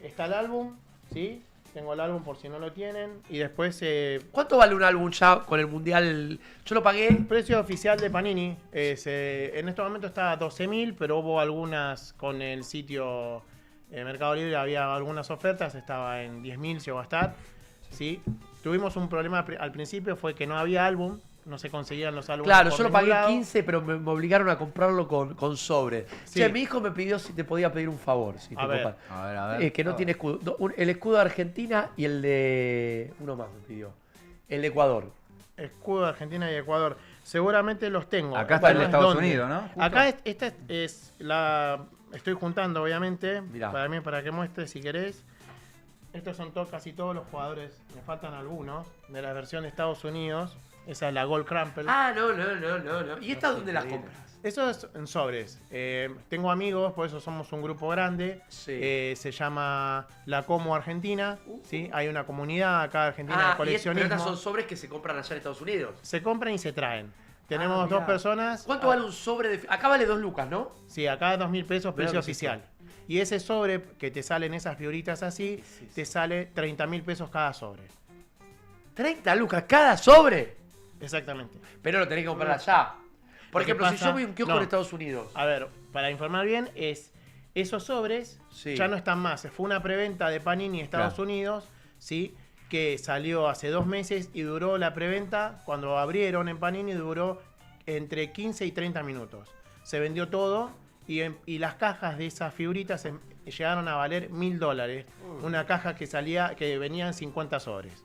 está el álbum, ¿sí? Tengo el álbum por si no lo tienen. Y después... ¿Cuánto vale un álbum ya con el Mundial? Yo lo pagué. Precio oficial de Panini. En este momento está a 12.000, pero hubo algunas con el sitio Mercado Libre, había algunas ofertas, estaba en 10.000, llegó a estar. ¿Sí? Tuvimos un problema al principio, fue que no había álbum, no se conseguían los álbumes. Claro, por yo lo ningún pagué lado. 15, pero me obligaron a comprarlo con sobre. Sí. Che, mi hijo me pidió si te podía pedir un favor. Si A te ver. copa. A ver. Que no tiene escudo. El escudo de Argentina y el de... Uno más me pidió. El de Ecuador. Escudo de Argentina y Ecuador. Seguramente los tengo. Acá está el de ¿es Estados dónde? Unidos, ¿no? Justo. Acá esta es la... Estoy juntando, obviamente. Mirá. Para que muestres si querés. Estos son casi todos los jugadores. Me faltan algunos. De la versión de Estados Unidos. Esa es la Gold Crampel. Ah, no. ¿Y esta dónde las compras? Eso es en sobres. Tengo amigos, por eso somos un grupo grande. Sí. Se llama La Como Argentina. ¿Sí? Hay una comunidad acá argentina de Pero coleccionismo. estas son sobres que se compran allá en Estados Unidos. Se compran y se traen. Tenemos dos personas. ¿Cuánto vale un sobre de...? Acá vale 2 lucas, ¿no? Sí, acá 2.000 pesos, Mirá precio lo que oficial. Y ese sobre que te salen esas figuritas así, te sale 30.000 pesos cada sobre. 30 lucas cada sobre. Exactamente. Pero lo tenés que comprar allá. Por Lo que ejemplo, si pasa- yo voy a un kiosco no. en Estados Unidos. A ver, para informar bien, esos sobres ya no están más. Fue una preventa de Panini Estados Claro. Unidos, ¿sí? Que salió hace 2 meses y duró la preventa, cuando abrieron en Panini, duró entre 15 y 30 minutos. Se vendió todo y las cajas de esas figuritas llegaron a valer $1.000. Una caja que venía en 50 sobres.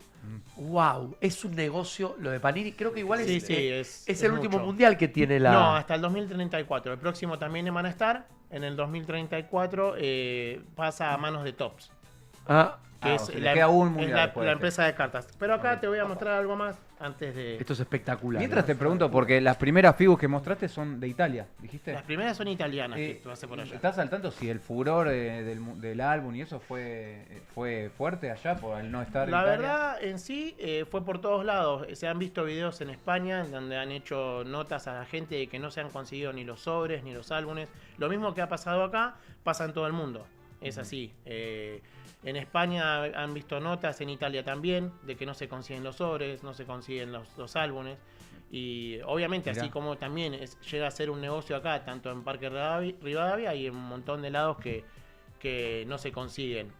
Wow, es un negocio lo de Panini. Creo que igual Sí, es, sí, es el último mucho. mundial que tiene la... No, hasta el 2034. El próximo también van a estar. En el 2034 pasa a manos de Topps. Que es o sea, le queda un mundial la después de empresa de cartas. Pero acá te voy a mostrar algo más antes de... Esto es espectacular. Mientras te pregunto, porque las primeras figus que mostraste son de Italia, ¿dijiste? Las primeras son italianas que tú haces por allá. ¿Estás al tanto si el furor del álbum y eso fue fuerte allá por el no estar en La Italia? verdad, en sí, fue por todos lados. Se han visto videos en España en donde han hecho notas a la gente de que no se han conseguido ni los sobres ni los álbumes. Lo mismo que ha pasado acá, pasa en todo el mundo. Es así. En España han visto notas, en Italia también, de que no se consiguen los sobres, no se consiguen los álbumes. Y obviamente, Mirá. así como también llega a ser un negocio acá, tanto en Parque Rivadavia y en un montón de lados que no se consiguen.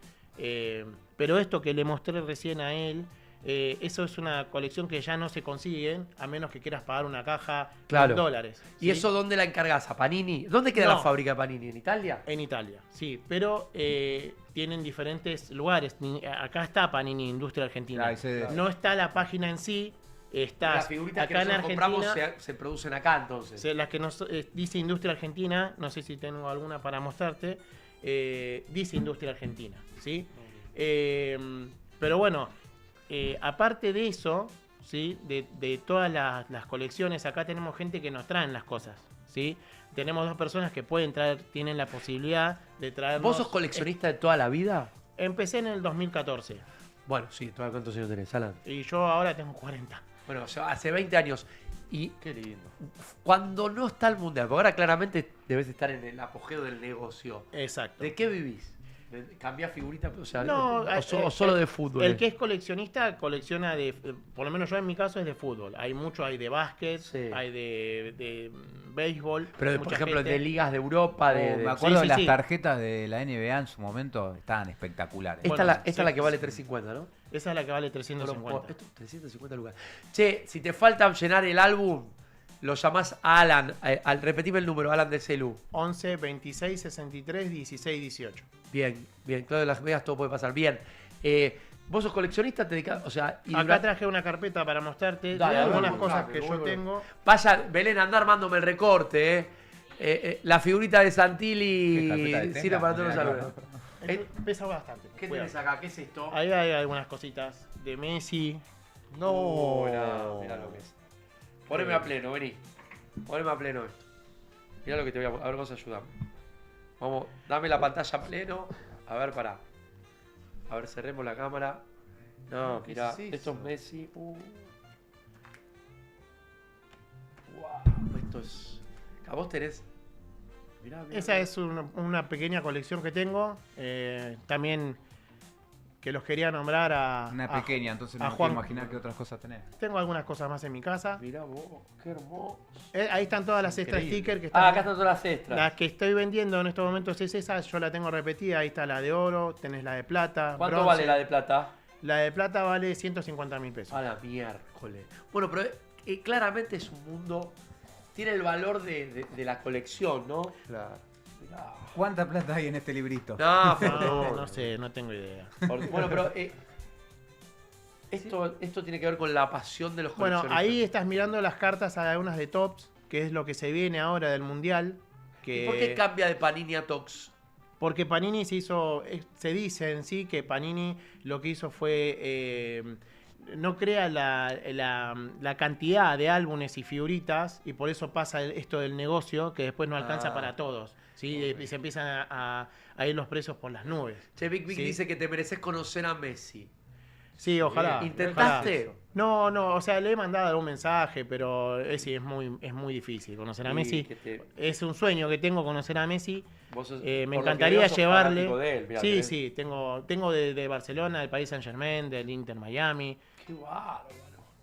Pero esto que le mostré recién a él, eso es una colección que ya no se consiguen, a menos que quieras pagar una caja Claro. de $100. ¿Y eso dónde la encargas? ¿A Panini? ¿Dónde queda No. la fábrica de Panini? ¿En Italia? En Italia, sí, pero tienen diferentes lugares. Acá está Panini Industria Argentina. Ahí se- No está la página en sí, está Las figuritas que acá en nosotros Argentina. compramos se producen acá, entonces. Las que nos dice Industria Argentina, no sé si tengo alguna para mostrarte, dice Industria Argentina, ¿sí? Pero bueno, aparte de eso, ¿sí? De todas las colecciones, acá tenemos gente que nos traen las cosas, ¿sí? Tenemos 2 personas que pueden traer, tienen la posibilidad de traernos... ¿Vos sos coleccionista de toda la vida? Empecé en el 2014 Bueno, sí, ¿cuántos años tenés, Alan? y yo ahora tengo 40. Bueno, o sea, hace 20 años. Y Qué lindo. cuando no está el mundial, porque ahora claramente debes estar en el apogeo del negocio. Exacto. ¿De qué vivís? ¿Cambiás figuritas? O sea, No, o solo de fútbol. El que es coleccionista colecciona por lo menos yo en mi caso es de fútbol. Hay mucho, hay de básquet, hay de béisbol. Pero, por mucha ejemplo, gente. de ligas de Europa, Me acuerdo de las sí. tarjetas de la NBA en su momento, estaban espectaculares. Esta es la que vale 350, ¿no? Esa es la que vale 350. Esto, 350 lucas. Che, si te falta llenar el álbum, lo llamás a Alan. Repetime el número, Alan de Celu. 11, 26, 63, 16, 18. Bien, Claudio de las Vegas, todo puede pasar. Bien. ¿Vos sos coleccionista? Te dedicás, o sea, Acá traje una carpeta para mostrarte Dale, de algunas dale, cosas dale, que yo dale. tengo. Vaya, Belén, andá armándome el recorte, la figurita de ¿Qué Santilli carpeta de sirve Tesla? para todos los Mirá, saludos. Pesa bastante. ¿Qué cuidado. tenés acá? ¿Qué es esto? Ahí hay algunas cositas de Messi. No, mirá lo que es. Poneme a pleno, vení. Poneme a pleno esto. Mirá lo que te voy a ver, vos ayudame. Vamos, dame la pantalla a pleno. A ver, pará. A ver, cerremos la cámara. No, ¿Qué mirá, es eso? esto es Messi. Wow, esto es. A vos tenés. Mirá, mirá, Esa mirá. es una pequeña colección que tengo. También que los quería nombrar a. Una a- pequeña, entonces a no Juan. quiero imaginar qué otras cosas tenés. Tengo algunas cosas más en mi casa. Mirá vos, qué hermoso. Ahí están todas las extra Increíble. stickers que están. Acá están todas las extras. Las que estoy vendiendo en estos momentos es esa, yo la tengo repetida. Ahí está la de oro, tenés la de plata. ¿Cuánto bronce. vale la de plata? La de plata vale 150.000 pesos. A la miércoles. Bueno, pero claramente es un mundo. Tiene el valor de la colección, ¿no? Claro. Mirá. ¿Cuánta plata hay en este librito? No, No sé, no tengo idea. Bueno, pero esto tiene que ver con la pasión de los Bueno, coleccionistas. ahí estás mirando las cartas a algunas de Topps, que es lo que se viene ahora del Mundial. Que... ¿Y por qué cambia de Panini a Tox? Porque Panini se dice en sí que Panini lo que hizo fue, no crea la cantidad de álbumes y figuritas, y por eso pasa esto del negocio, que después no alcanza para todos, ¿sí? Y se empiezan a ir los precios por las nubes. Che, Vic ¿sí? dice que te mereces conocer a Messi. Sí, ojalá. ¿Intentaste? Ojalá. No, o sea, le he mandado algún mensaje, pero sí, es muy difícil conocer a Y Messi. que Es un sueño que tengo conocer a Messi. Vos sos- Me por lo que encantaría veo, sos llevarle. fanático de él, mirá, Sí, tenés- sí, tengo de Barcelona, del Paris Saint-Germain, del Inter Miami. Qué bárbaro.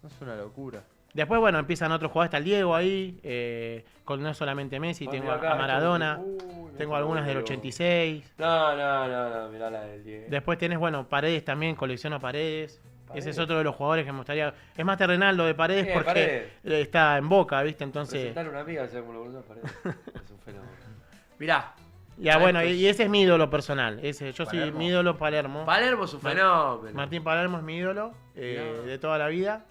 Es una locura. Después, bueno, empiezan otros jugadores, está el Diego ahí, no solamente Messi, Ah, tengo mirá acá, a Maradona, me tengo algunas del Diego. 86. No, mirá la del Diego. Después tenés, bueno, Paredes también, colecciono Paredes. Ese es otro de los jugadores que me gustaría. Es más terrenal lo de Paredes Bien, porque Paredes. está en Boca, ¿viste? Entonces. Presentar a una amiga que sea como lo conoce Paredes. Es un fenómeno. Mirá. Ya, bueno, y ese es mi ídolo personal. Yo soy Palermo. mi ídolo Palermo. Palermo es un fenómeno. Martín Palermo es mi ídolo Mirá. de toda la vida.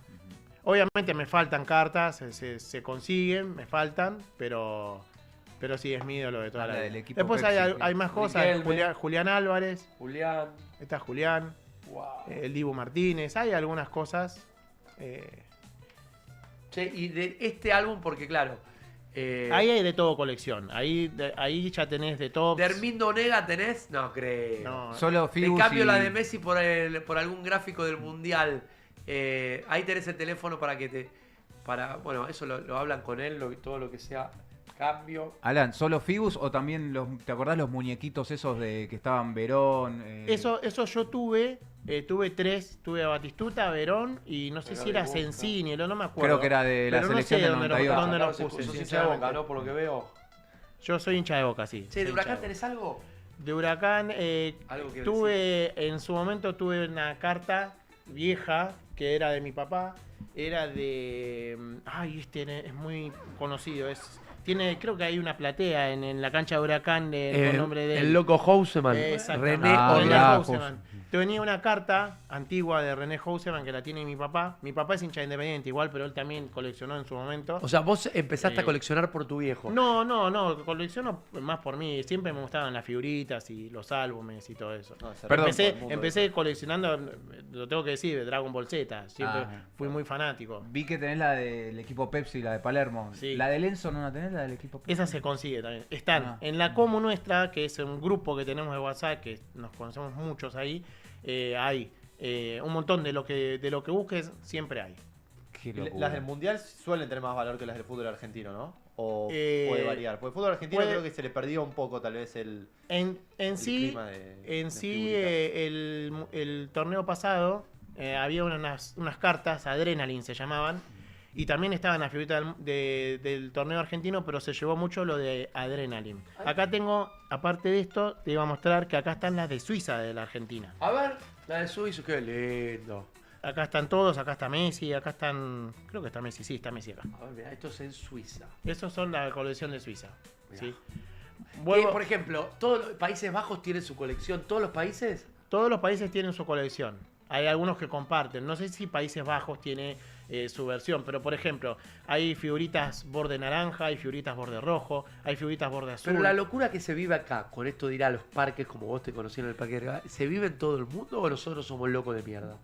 Obviamente me faltan cartas, se consiguen, me faltan, pero sí es mi ídolo de toda la Habla vida. del equipo Después Pepsi, hay más cosas. Riquelme. Julián Álvarez, Julián. está Julián, Wow. el Dibu Martínez, hay algunas cosas. Che, y de este álbum, porque claro. Ahí hay de todo colección. Ahí ya tenés de todo. ¿De Hermindo Onega tenés? No creo. No. Solo Te Fibus cambio y- la de Messi por algún gráfico del Mundial. Ahí tenés el teléfono para que te... Bueno, eso lo hablan con él, todo lo que sea cambio. Alan, ¿solo Fibus o también ¿te acordás los muñequitos esos de que estaban Verón? Eso yo tuve 3, tuve a Batistuta, a Verón y no sé Pero si era de Boca. Sensini, no me acuerdo. Creo que era de la Pero selección no sé del dónde 98. dónde Claro, los puse. sos hincha de sinceramente. Boca, ¿no? Por lo que veo. Yo soy hincha de Boca, sí. Che, soy ¿de hincha Huracán Boca. tenés algo? De Huracán Algo que en su momento tuve una carta vieja que era de mi papá, era de es muy conocido, creo que hay una platea en la cancha de Huracán con nombre de él. El loco Houseman. Exactamente. René Ah, René Orlando. Houseman. Tenía una carta antigua de René Houseman que la tiene mi papá. Mi papá es hincha de Independiente igual, pero él también coleccionó en su momento. O sea, vos empezaste a coleccionar por tu viejo. No, colecciono más por mí. Siempre me gustaban las figuritas y los álbumes y todo eso. Perdón. Empecé coleccionando, lo tengo que decir, de Dragon Ball Z. Siempre Ah. fui muy fanático. Vi que tenés la del equipo Pepsi, la de Palermo. Sí. ¿La del Enzo no la tenés, la del equipo Pepsi? Esa se consigue también. Están Ah. en la Como Nuestra, que es un grupo que tenemos de WhatsApp, que nos conocemos muchos ahí. Hay un montón de lo que busques, siempre hay. Qué locura. Las del Mundial suelen tener más valor que las del fútbol argentino, ¿no? O Eh, puede variar. Porque el fútbol argentino puede- creo que se le perdió un poco tal vez el Sí, clima de el torneo pasado había unas cartas, Adrenaline se llamaban, y también estaban las figuritas del torneo argentino, pero se llevó mucho lo de Adrenaline. Acá tengo, aparte de esto, te iba a mostrar que acá están las de Suiza de la Argentina. A ver, la de Suizo, qué lindo. Acá están todos, acá está Messi, acá están... Creo que está Messi, sí, está Messi acá. A ver, mirá, esto es en Suiza. Esos son la colección de Suiza. Mirá. ¿sí? Que, por ejemplo, todos los Países Bajos tienen su colección. ¿Todos los países? Todos los países tienen su colección. Hay algunos que comparten. No sé si Países Bajos tiene su versión, pero por ejemplo, hay figuritas borde naranja, hay figuritas borde rojo, hay figuritas borde azul. Pero la locura que se vive acá, con esto de ir a los parques, como vos te conocí en el parque de Regal, ¿se vive en todo el mundo o nosotros somos locos de mierda?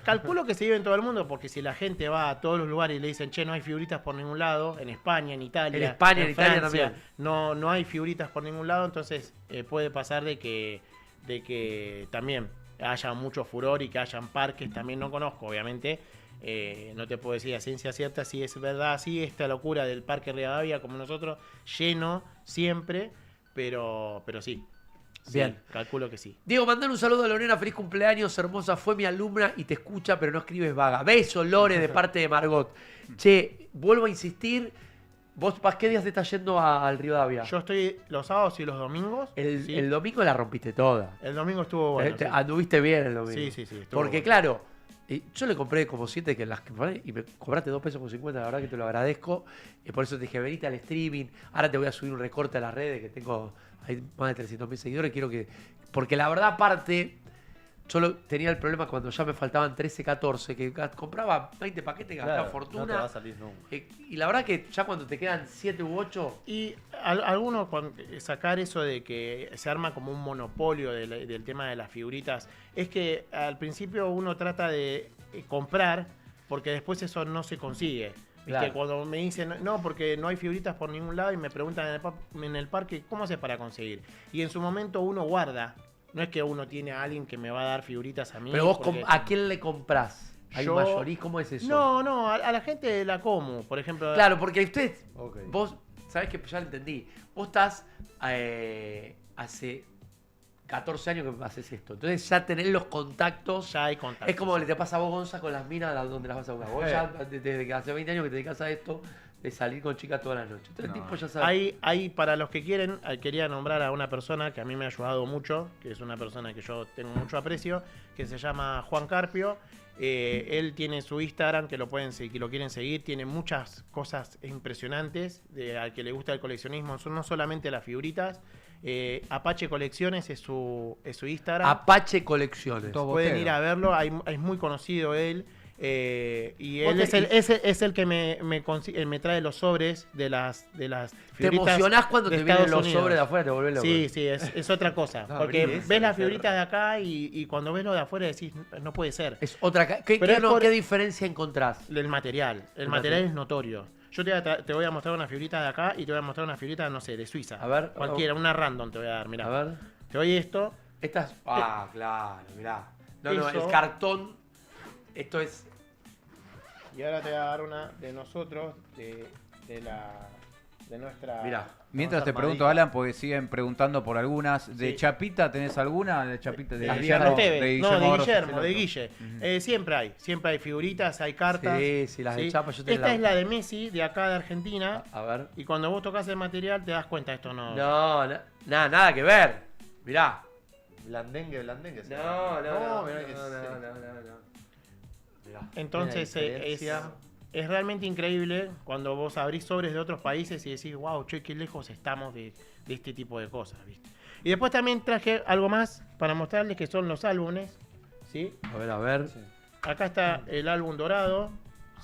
Calculo que se vive en todo el mundo porque si la gente va a todos los lugares y le dicen, che, no hay figuritas por ningún lado, en España, en Italia, En España, en Italia Francia, también. no hay figuritas por ningún lado, entonces puede pasar de que también haya mucho furor y que hayan parques, también no conozco, obviamente. No te puedo decir a ciencia cierta si es verdad, sí, esta locura del Parque Rivadavia como nosotros, lleno siempre, pero sí. Bien. Sí, calculo que sí. Diego, mandale un saludo a Lorena, feliz cumpleaños, hermosa, fue mi alumna y te escucha, pero no escribes vaga. Beso, Lore, de parte de Margot. Che, vuelvo a insistir, ¿vos qué días te estás yendo al Rivadavia? Yo estoy los sábados y los domingos. ¿sí? El domingo la rompiste toda. El domingo estuvo bueno. sí. Anduviste bien el domingo. Sí, estuvo Porque bueno. claro, yo le compré como 7 que las que y me cobraste 2 pesos con 50, la verdad que te lo agradezco. Por eso te dije, venite al streaming. Ahora te voy a subir un recorte a las redes que tengo hay más de 300.000 seguidores. Quiero que. Porque la verdad, aparte, yo tenía el problema cuando ya me faltaban 13, 14, que compraba 20 paquetes, gastaba Claro, fortuna. no te va a salir nunca. Y la verdad que ya cuando te quedan 7 u 8. Y algunos sacar eso de que se arma como un monopolio del tema de las figuritas, es que al principio uno trata de comprar porque después eso no se consigue. Claro. Cuando me dicen, no, porque no hay figuritas por ningún lado y me preguntan en el parque, ¿cómo haces para conseguir? Y en su momento uno guarda No es que uno tiene a alguien que me va a dar figuritas a mí. Pero vos, porque- ¿a quién le comprás? ¿Hay Yo- un mayorí? ¿Cómo es eso? No, a la gente de la Comu, por ejemplo. Claro, porque usted, Ok. vos, sabés que ya lo entendí. Vos estás hace 14 años que haces esto. Entonces ya tenés los contactos. Ya hay contactos. Es como le te pasa a vos, Gonza, con las minas donde las vas a buscar. Vos ya, desde que hace 20 años que te dedicas a esto, de salir con chicas todas las noches. Entonces el tipo ya sabe. Hay, para los que quieren, quería nombrar a una persona que a mí me ha ayudado mucho, que es una persona que yo tengo mucho aprecio, que se llama Juan Carpio. Él tiene su Instagram, que lo pueden seguir, que lo quieren seguir, tiene muchas cosas impresionantes, al que le gusta el coleccionismo, son no solamente las figuritas. Apache Colecciones es su Instagram. Apache Colecciones. Pueden ir a verlo, es muy conocido él. Y Vos él te- es el que me trae los sobres de las Te emocionás cuando de te vienen Estados los Unidos. sobres de afuera, te volvés loco. Sí, es otra cosa. No, porque abrí esa, ves las esa. figuritas de acá y cuando ves lo de afuera decís, no puede ser. Es otra. Pero es por ¿Qué diferencia encontrás? el material. El material es notorio. Yo te voy a mostrar una figurita de acá y te voy a mostrar una figurita, no sé, de Suiza. A ver. Cualquiera, una random te voy a dar, mirá. A ver. Te doy esto. Estas. Ah, claro, mirá. No, Eso. el cartón. Esto es. Y ahora te voy a dar una de nosotros, de nuestra... Mirá. Mientras te pregunto, Alan, porque siguen preguntando por algunas. ¿De Sí. Chapita tenés alguna? ¿De Chapita? De Guillermo, Esteves. de No, de Oro. Guillermo, de Guille. Siempre hay figuritas, hay cartas. Sí, las de Chapa yo te Esta es la de Messi, de acá de Argentina. A ver. Y cuando vos tocas el material te das cuenta, esto no... No, nada que ver. Mirá. Blandengue. No. mirá que Mirá. Entonces Mira la diferencia. es realmente increíble cuando vos abrís sobres de otros países y decís, wow, che, qué lejos estamos de este tipo de cosas, ¿viste? Y después también traje algo más para mostrarles que son los álbumes, ¿sí? A ver. Acá está el álbum dorado,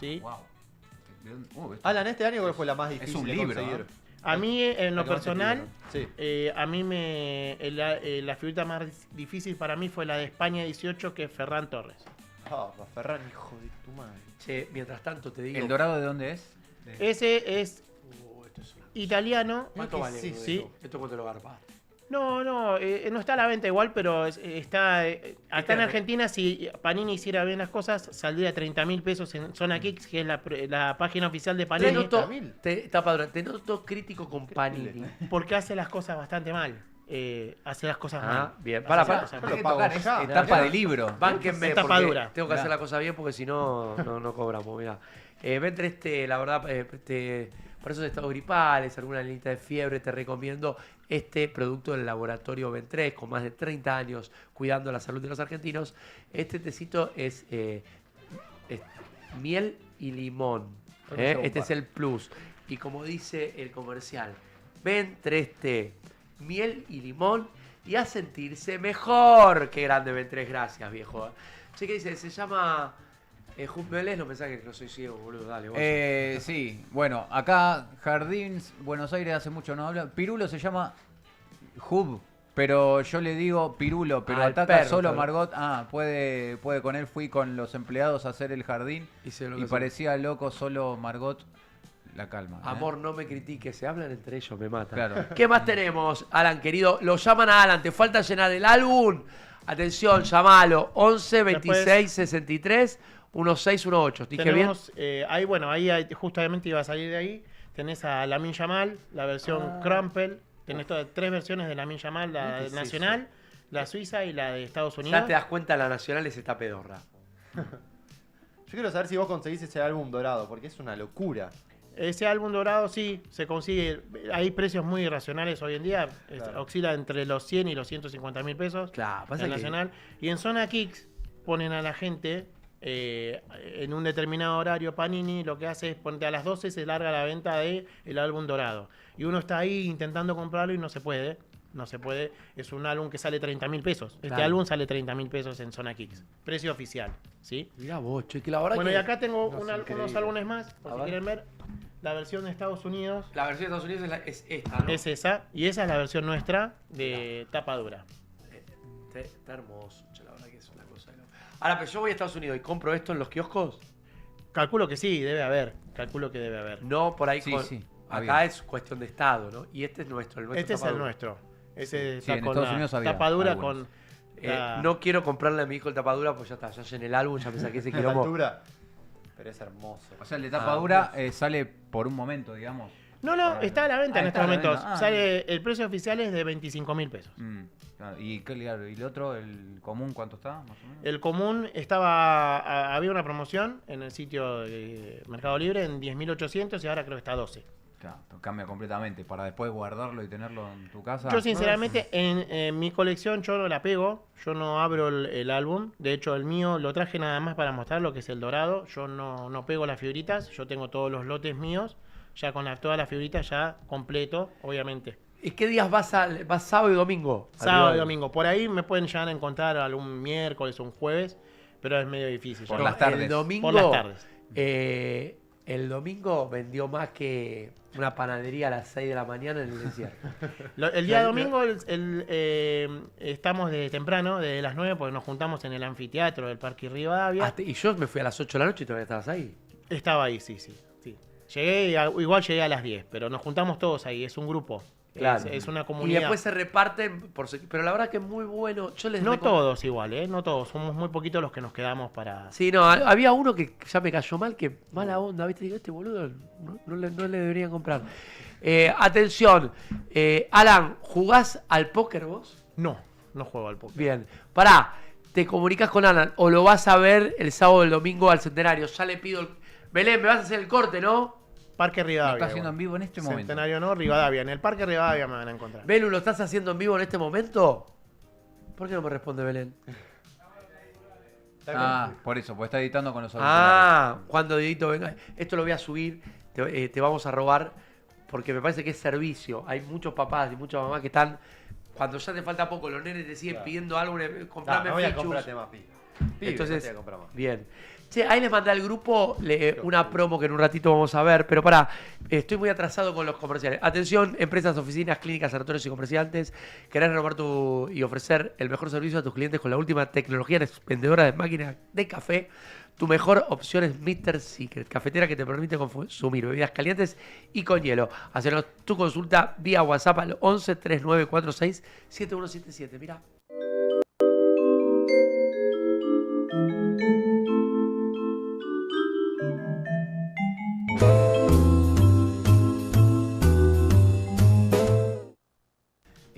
¿sí? Alan, este año cuál fue la más Es difícil un de libro, conseguir. A mí, en lo Acabas de personal, escribirlo. a mí la figurita más difícil para mí fue la de España 18, que es Ferran Torres. Ah, Ferran, hijo de tu madre. Che, mientras tanto te digo. ¿El dorado de dónde es? Ese es Esto es una... italiano. ¿Cuánto vale? Sí. ¿Esto cuánto lo garpas? No está a la venta igual, pero está acá en Argentina, si Panini hiciera bien las cosas, saldría 30.000 pesos en Zona Kicks, que es la página oficial de Te Panini. noto, te noto crítico con Panini. Porque hace las cosas bastante mal. Hace las cosas mal. Bien. Hace Para. las cosas mal. Yo lo pago ya. Etapa de libro. Bánquenme, Es tapa porque dura. tengo que hacer la cosa bien porque si no, no cobramos. Mirá. Vendre la verdad, para esos estados gripales, alguna linita de fiebre, te recomiendo este producto del laboratorio Ventrés, con más de 30 años cuidando la salud de los argentinos. Este tecito es miel y limón. Este es el plus. Y como dice el comercial, Ventrés té, miel y limón y a sentirse mejor. Qué grande Ventrés, gracias, viejo. Che, ¿qué dice? Se llama... ¿Me lees los mensajes? Que no soy ciego, boludo. Dale, vos. Sí, bueno, acá Jardins, Buenos Aires, hace mucho no habla. Pirulo se llama Hub, pero yo le digo Pirulo, pero Ah, el ataca perro, solo claro. Margot. puede con él. Fui con los empleados a hacer el jardín y parecía loco solo Margot. La calma. Amor, no me critiques, se hablan entre ellos, me matan. Claro. ¿Qué más tenemos, Alan, querido? Lo llaman a Alan, te falta llenar el álbum. Atención, llamalo, 11 26 63 1618. ¿Dije bien? Ahí justamente iba a salir de ahí. Tenés a Lamine Yamal, la versión Crumple. Tenés tres versiones de Lamine Yamal, la ¿Qué es nacional, la suiza y la de Estados Unidos. Ya te das cuenta, la nacional es esta pedorra. Yo quiero saber si vos conseguís ese álbum dorado, porque es una locura. Ese álbum dorado sí, se consigue. Hay precios muy irracionales hoy en día. Claro. Oscila entre los 100 y los 150.000 pesos. Claro, pasa en que... nacional. Y en Zona Kicks ponen a la gente en un determinado horario. Panini lo que hace es ponerte a las 12, se larga la venta del álbum dorado. Y uno está ahí intentando comprarlo y no se puede. No se puede. Es un álbum que sale 30.000 pesos. Este Claro. álbum sale 30.000 pesos en Zona Kicks. Precio oficial. ¿Sí? Mirá vos, che, que la verdad Bueno, que... y acá tengo No, es unos increíble. álbumes más, por A si ver. quieren ver. La versión de Estados Unidos La versión de Estados Unidos es esta, ¿no? es esa, y esa es la versión nuestra de tapa dura. Está hermoso, che, la verdad que es una cosa de loco. Ahora, pero yo voy a Estados Unidos y compro esto en los kioscos. Calculo que sí, debe haber. Calculo que debe haber. No por ahí Sí, con... sí, Acá había. es cuestión de estado, ¿no? Y este es nuestro, el nuestro Este es tapa el dura. nuestro. Ese Sí, está en con Estados la Unidos había tapadura algunos. con... No quiero comprarle a mi hijo el tapadura, pues ya está, ya llené el álbum, ya me saqué ese A esa quilombo. altura. Pero es hermoso. O sea, el de tapadura sale por un momento, digamos. No, está a la venta en está estos a la momentos. venta. Sale, el precio oficial es de 25.000 pesos. Claro, ¿y el otro, el común, cuánto está, más o menos? El común había una promoción en el sitio de Mercado Libre en 10.800 y ahora creo que está a 12. Claro, cambia completamente. Para después guardarlo y tenerlo en tu casa. Yo sinceramente en mi colección yo no la pego, yo no abro el álbum. De hecho el mío lo traje nada más para mostrar lo que es el dorado. Yo no pego las figuritas, yo tengo todos los lotes míos, ya con todas las figuritas ya completo, obviamente. ¿Y qué días vas sábado y domingo? Sábado y domingo. Por ahí me pueden llegar a encontrar algún miércoles o un jueves, pero es medio difícil. Por las tardes. El domingo, Por las tardes. El domingo vendió más que una panadería a las 6 de la mañana en el desierto. El día domingo estamos de temprano, desde las 9, porque nos juntamos en el anfiteatro del Parque Rivadavia. Y yo me fui a las 8 de la noche y todavía estabas ahí. Estaba ahí, sí. Igual llegué a las 10, pero nos juntamos todos ahí, es un grupo. Claro. Es una Y comunidad. después se reparten, pero la verdad que es muy bueno. Yo les No todos igual, no todos. Somos muy poquitos los que nos quedamos para... Sí, no, había uno que ya me cayó mal, que mala onda, ¿viste? Digo, este boludo no le deberían comprar. Atención, Alan, ¿jugás al póker vos? No juego al póker. Bien, pará, te comunicas con Alan o lo vas a ver el sábado o el domingo al Centenario. Ya le pido... Belén, me vas a hacer el corte, ¿no? Parque Rivadavia. Lo está haciendo en vivo en este momento. Centenario no, Rivadavia. En el Parque Rivadavia me van a encontrar. Belu, ¿lo estás haciendo en vivo en este momento? ¿Por qué no me responde Belén? Por eso, porque está editando con los auriculares. Cuando Dieguito venga. Esto lo voy a subir, te vamos a robar, porque me parece que es servicio. Hay muchos papás y muchas mamás que están, cuando ya te falta poco, los nenes te siguen pidiendo algo, comprame No voy a fichus. comprarte más, pibe. Entonces, no te voy a comprar más. bien. Che, ahí les mandé al grupo una promo que en un ratito vamos a ver, pero pará, estoy muy atrasado con los comerciales. Atención, empresas, oficinas, clínicas, sanatorios y comerciantes. ¿Querés renovar y ofrecer el mejor servicio a tus clientes con la última tecnología expendedora de máquinas de café? Tu mejor opción es Mr. Secret, cafetera que te permite consumir bebidas calientes y con hielo. Hacernos tu consulta vía WhatsApp al 11 3946 7177. Mirá.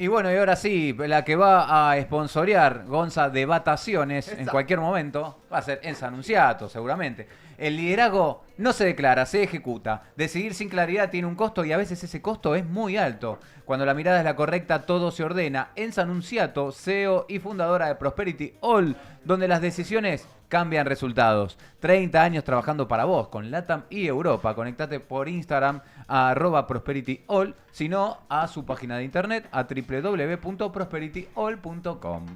Y bueno, y ahora sí, la que va a sponsorear Gonza de Bataciones en cualquier momento va a ser Ensa Annunziato, seguramente. El liderazgo no se declara, se ejecuta. Decidir sin claridad tiene un costo y a veces ese costo es muy alto. Cuando la mirada es la correcta, todo se ordena. Ensa Annunziato, CEO y fundadora de Prosperity All, donde las decisiones cambian resultados. 30 años trabajando para vos con LATAM y Europa. Conectate por Instagram a @ProsperityAll, sino a su página de internet a www.prosperityall.com.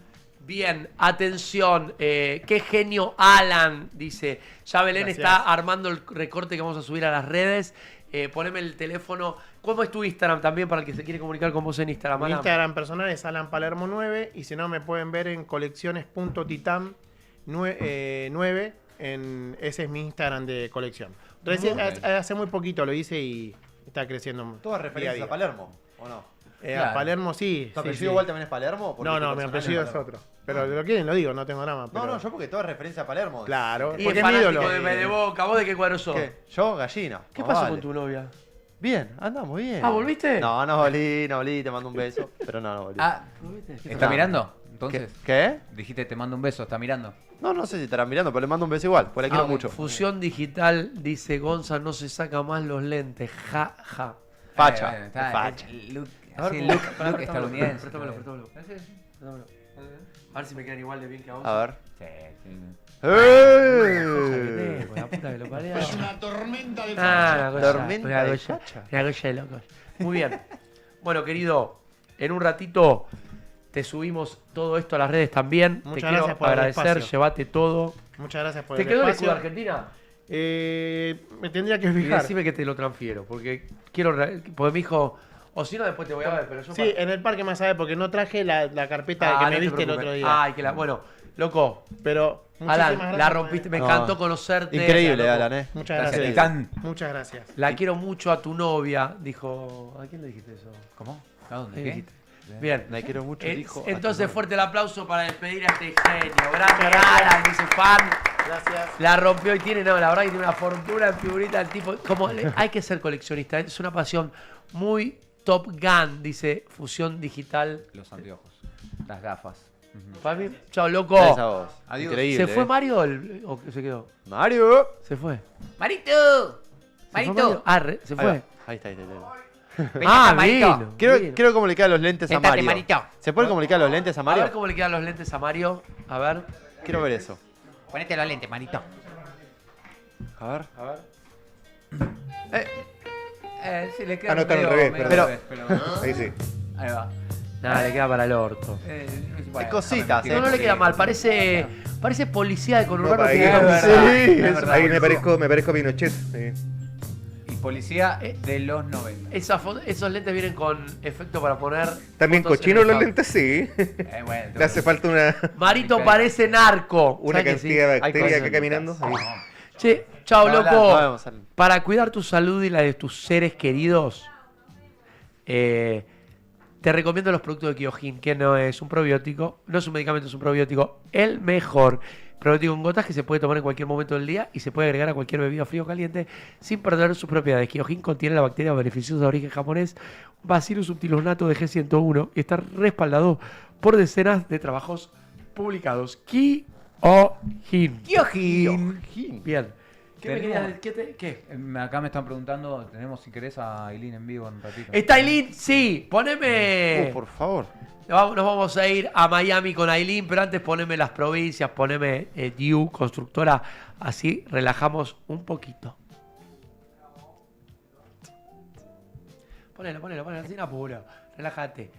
Bien, atención, qué genio Alan, dice. Ya Belén Gracias. está armando el recorte que vamos a subir a las redes. Poneme el teléfono. ¿Cómo es tu Instagram también para el que se quiere comunicar con vos en Instagram? Mi Alan? Instagram personal es Alan Palermo 9 y si no me pueden ver en colecciones.titam 9 ese es mi Instagram de colección. Entonces hace muy poquito lo hice y está creciendo. ¿Todas referencias a Palermo o no? A Palermo sí. ¿Tu apellido igual también es Palermo? No, mi apellido es otro. Pero lo quieren, lo digo, no tengo drama. No, yo porque todo es referencia a Palermo. Claro, Y porque es es mi fanático ídolo. de Boca. ¿Vos de qué cuadro sos? ¿Qué? Yo, Gallina. ¿Qué Más pasó vale. con tu novia? Bien, andamos bien. ¿Volviste? No volví, te mando un beso. Pero no volví. ¿Está mirando? Entonces, ¿Qué? dijiste te mando un beso, ¿está mirando? No sé si estarán mirando, pero le mando un beso igual. Por la quiero mucho. Fusión digital, dice Gonza, no se saca más los lentes. Ja. Facha. Está, Facha. Look Préstamelo, estadounidense. préstamelo. A ver si me quedan igual de bien que a vos. A ver. Sí. La puta que lo parió. Es una tormenta de Tormenta de facha. Una cosa de locos. Muy bien. Bueno, querido, en un ratito te subimos todo esto a las redes también. Muchas te quiero gracias por el agradecer, espacio. llévate todo. Muchas gracias por ¿Te el quedó el espacio. escudo de Argentina? Me tendría que Y fijar. decime que te lo transfiero, porque quiero... Porque me dijo... O si no, después te voy a ver, pero yo... Sí, en el parque más sabe porque no traje la carpeta que no me te diste el preocupes. otro día. Ay, bueno, loco. Pero Alan, muchísimas la gracias rompiste, me No. encantó conocerte. Increíble, loco. Alan, Muchas Gracias, gracias. Titán. Muchas gracias. La quiero mucho a tu novia, dijo... ¿A quién le dijiste eso? ¿Cómo? ¿A dónde? ¿Qué ¿Qué? dijiste? Bien. La quiero mucho, dijo. Entonces, fuerte el aplauso para despedir a este genio. Grande Alan, dice fan. Gracias. La rompió y tiene, no, la verdad que tiene una fortuna en figurita. El tipo, hay que ser coleccionista. Es una pasión muy Top Gun, dice Fusión Digital. Los anteojos, las gafas. Papi, chao, loco. Gracias a vos. Adiós. Increíble. ¿Se fue Mario o se quedó? Mario. Se fue. ¡Marito! ¿Se fue Mario? Ah, se fue. Ahí está. Vino. Quiero cómo le quedan los lentes a Séntate, Mario. Marito. ¿Se puede comunicar los lentes a A Mario? ver cómo le quedan los lentes a Mario. A ver. Quiero ver eso. Ponete los lentes, Marito. A ver. Sí, le queda Ah, no, está al medio- revés, medio pero- revés, pero- Ahí sí. Ahí va. Nada, le queda para el orto. Bueno, Hay cositas, No, no le queda mal. Parece policía de No, conurbano. ahí, que- es verdad, Sí, es verdad. ahí me parezco a Pinochet. Sí. Y policía de los 90. Esos lentes vienen con efecto para poner. También fotos cochinos en los el lentes, sí. Bueno, Le hace falta una Marito parece narco. cantidad ¿Sabes que sí? de Hay bacterias cosas acá caminando. Ahí. Che, chao, No, loco. Nos vemos, Alan. Para cuidar tu salud y la de tus seres queridos, te recomiendo los productos de Kyojin, que no es un probiótico, no es un medicamento, es un probiótico, el mejor probiótico en gotas que se puede tomar en cualquier momento del día y se puede agregar a cualquier bebida fría o caliente sin perder sus propiedades. Kyojin contiene la bacteria beneficiosa de origen japonés Bacillus subtilis de G101 y está respaldado por decenas de trabajos publicados. Kyojin. Bien. ¿Qué me querías decir? ¿Qué? Acá me están preguntando, tenemos si querés a Aileen en vivo en un ratito. ¿Está Aileen? Sí, poneme. Por favor. Nos vamos a ir a Miami con Aileen, pero antes poneme las provincias, poneme Diu, constructora, así relajamos un poquito. Ponelo, sin apuro, relájate.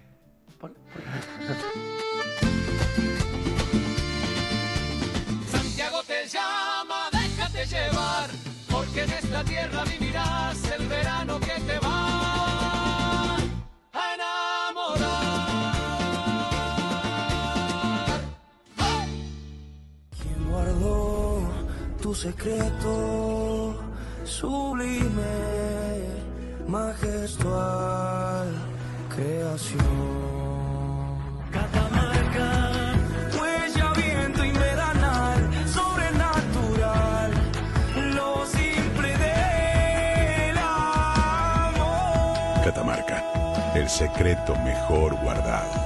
Santiago te llama, déjate llevar, porque en esta tierra vivirás el verano que te va a enamorar. ¿Quién guardó tu secreto sublime, majestual creación? Catamarca, huella, viento invernal, sobrenatural, lo simple del amor. Catamarca, el secreto mejor guardado.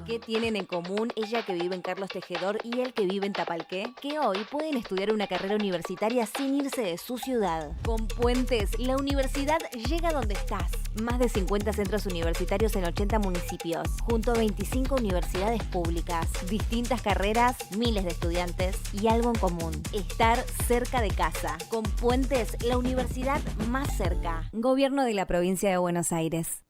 ¿Qué tienen en común ella que vive en Carlos Tejedor y él que vive en Tapalqué? Que hoy pueden estudiar una carrera universitaria sin irse de su ciudad. Con Puentes, la universidad llega donde estás. Más de 50 centros universitarios en 80 municipios, junto a 25 universidades públicas, distintas carreras, miles de estudiantes y algo en común: estar cerca de casa. Con Puentes, la universidad más cerca. Gobierno de la Provincia de Buenos Aires.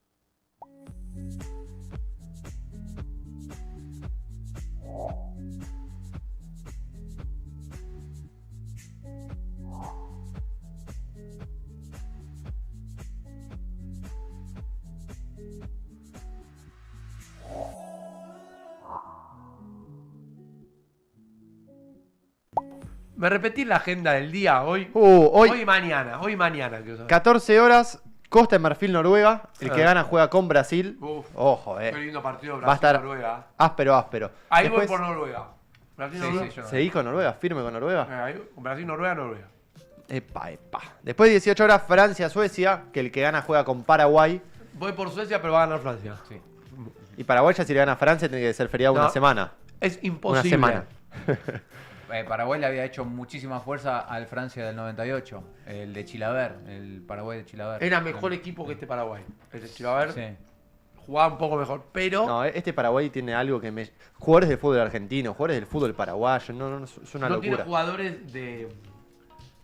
Me repetí la agenda del día hoy. Hoy y mañana. Hoy y mañana. quiero saber. 14 horas, Costa de Marfil, Noruega. El que Ah. gana juega con Brasil. Uf, Ojo, Qué lindo partido Va a estar Brasil-Noruega. áspero. Ahí Después, voy por Noruega. Brasil-Noruega. ¿Seguí con Noruega? ¿Firme con Noruega? Brasil-Noruega. Epa. Después 18 horas, Francia-Suecia. Que el que gana juega con Paraguay. Voy por Suecia, pero va a ganar Francia. Sí. Y Paraguay ya si le gana a Francia tiene que ser feriado No, una semana. Es imposible. Una semana. Paraguay le había hecho muchísima fuerza al Francia del 98, el de Chilaver, el Paraguay de Chilaver. Era mejor equipo que este Paraguay. El de Chilaver Sí. jugaba un poco mejor, pero... No, este Paraguay tiene algo que me... Jugadores del fútbol argentino, jugadores del fútbol paraguayo, no, es una no tiene locura. jugadores de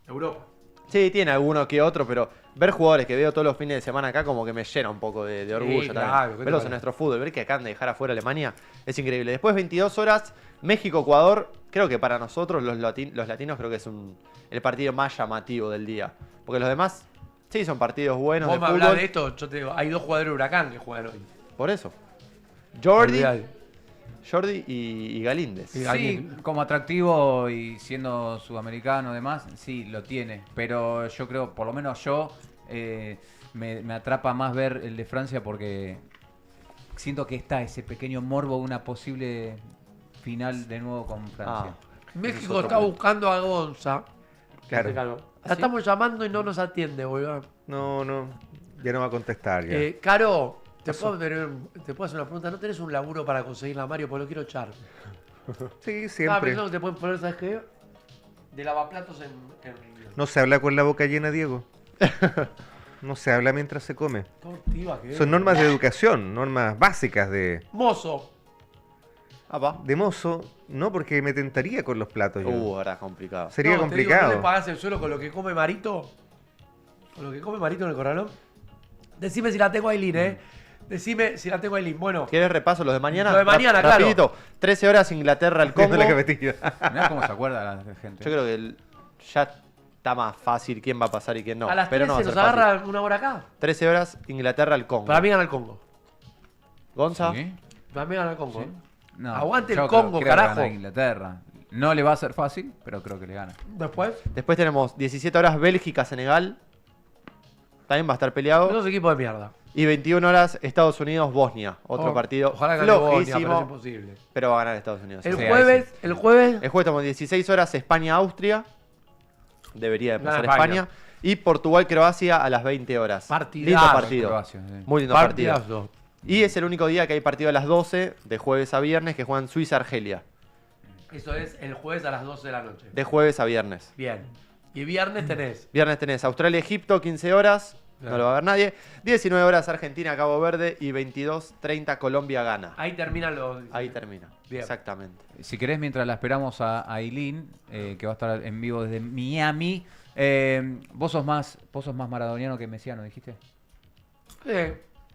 Europa. Sí, tiene alguno que otro, pero ver jugadores que veo todos los fines de semana acá como que me llena un poco de orgullo claro, también. ¿qué te Verlos parece? en nuestro fútbol, ver que acaban de dejar afuera a Alemania es increíble. Después 22 horas, México-Ecuador. Creo que para nosotros los latinos creo que es el partido más llamativo del día. Porque los demás, sí, son partidos buenos Vos de me fútbol. hablás de esto, yo te digo, hay dos jugadores de Huracán que juegan hoy. Por eso. Jordi Olvidate. y Galíndez. Sí, como atractivo y siendo sudamericano además, sí, lo tiene. Pero yo creo, por lo menos yo, me atrapa más ver el de Francia porque siento que está ese pequeño morbo de una posible final de nuevo con Francia. México está buscando a Gonza. Claro. La estamos llamando y no nos atiende, boludo. No, ya no va a contestar. Ya. Caro, ¿te puedo hacer una pregunta? ¿No tenés un laburo para conseguirla a Mario? Porque lo quiero echar. Sí, siempre. Pensando que te pueden poner, ¿sabes qué? De lavaplatos en... No se habla con la boca llena, Diego. No se habla mientras se come. Son normas de educación, normas básicas de... Mozo. De mozo, no, porque me tentaría con los platos. Yo. Ahora es complicado. Sería complicado. ¿No le pagás el suelo con lo que come Marito? ¿Con lo que come Marito en el corralón? Decime si la tengo Aileen, ¿eh? Decime si la tengo Aileen. Bueno. ¿Quieres repaso los de mañana? Lo de mañana, claro. Rapidito. 13 horas Inglaterra al Congo. Mirá cómo se acuerda la gente. Yo creo que ya está más fácil quién va a pasar y quién no. A las pero 13 no va a ser nos agarra fácil. una hora acá. 13 horas Inglaterra al Congo. Para mí gana el Congo. ¿Gonza? ¿Sí? Para mí gana el Congo. Sí. No, Aguante el yo Congo, creo que carajo. gana Inglaterra. No le va a ser fácil, pero creo que le gana. Después tenemos 17 horas Bélgica-Senegal. También va a estar peleado. Dos equipos de mierda. Y 21 horas Estados Unidos-Bosnia. Otro partido Ojalá gane Bosnia, flojísimo. pero es imposible. Pero va a ganar Estados Unidos. El jueves tenemos 16 horas España-Austria. Debería de Gana pasar España. España. Y Portugal-Croacia a las 20 horas. Partidazo. Lindo partido. Croacia, sí. Muy lindo Partidazo. partido. Y es el único día que hay partido a las 12, de jueves a viernes, que juegan Suiza-Argelia. Eso es el jueves a las 12 de la noche. De jueves a viernes. Bien. Y viernes tenés. Viernes tenés Australia-Egipto, 15 horas. No lo va a ver nadie. 19 horas Argentina-Cabo Verde. Y 22:30 Colombia-Ghana. Ahí terminan los... Ahí termina. Bien. Exactamente. Si querés, mientras la esperamos a Aileen, que va a estar en vivo desde Miami, vos sos más maradoniano que mesiano, ¿dijiste?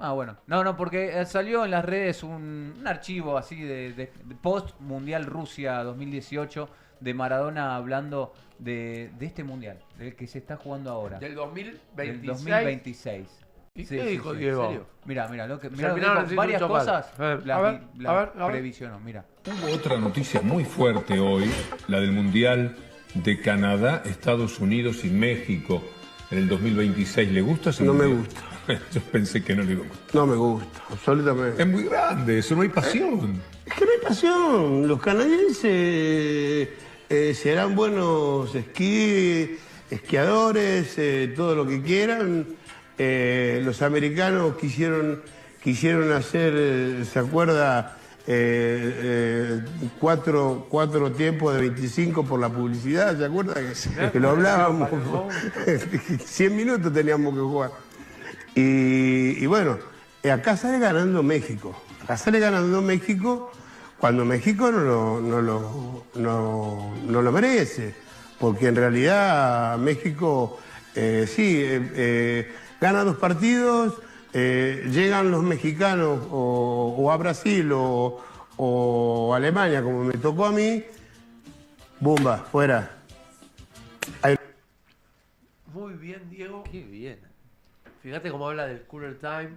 Ah, bueno. No, porque salió en las redes un archivo así de post-Mundial Rusia 2018 de Maradona hablando de este Mundial, del que se está jugando ahora. Del 2026. Del 2026. ¿Y qué dijo Diego? ¿En serio? Mira, lo que terminaron dijo, varias el cosas a ver. previsionó, mira. Hubo otra noticia muy fuerte hoy, la del Mundial de Canadá, Estados Unidos y México en el 2026. ¿Le gusta ese mundial? me gusta. Yo pensé que no le gusta. No me gusta, absolutamente. Es muy grande, eso no hay pasión. Es que no hay pasión. Los canadienses serán buenos esquiadores, todo lo que quieran. Los americanos quisieron hacer, ¿se acuerda? 4 tiempos de 25 por la publicidad, ¿se acuerda? Que lo hablábamos. 100 minutos teníamos que jugar. Y bueno, acá sale ganando México. Acá sale ganando México cuando México no lo merece. Porque en realidad México gana 2 partidos, llegan los mexicanos o a Brasil o a Alemania, como me tocó a mí, ¡bumba! Fuera. Muy bien, Diego. Qué bien. Fíjate cómo habla del Cooler Time.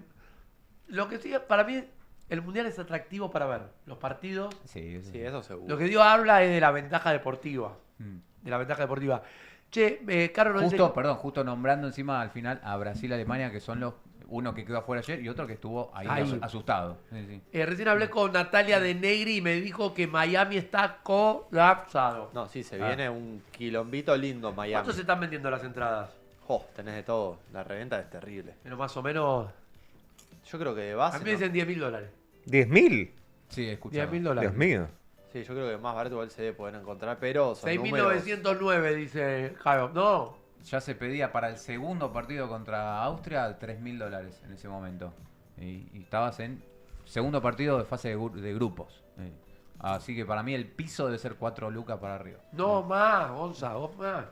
Lo que sí, para mí, el Mundial es atractivo para ver. Los partidos. Sí, eso seguro. Lo que Diego habla es de la ventaja deportiva. De la ventaja deportiva. Che, Caro nos dice... Justo nombrando encima al final a Brasil y Alemania, que son uno que quedó afuera ayer y otro que estuvo ahí. Asustado. Sí. Recién hablé con Natalia de Negri y me dijo que Miami está colapsado. No, sí, se viene un quilombito lindo en Miami. ¿Cuánto se están vendiendo las entradas? Tenés de todo. La reventa es terrible. Pero más o menos... Yo creo que de base... A mí me dicen $10.000. ¿10.000? Sí, escuchado. $10.000. Dios mío. Sí, yo creo que más barato igual se debe poder encontrar, pero son 6.909, dice Jaro. No. Ya se pedía para el segundo partido contra Austria $3.000 en ese momento. Y estabas en segundo partido de fase de grupos. Así que para mí el piso debe ser 4 lucas para arriba. No, más, Gonza, vos más.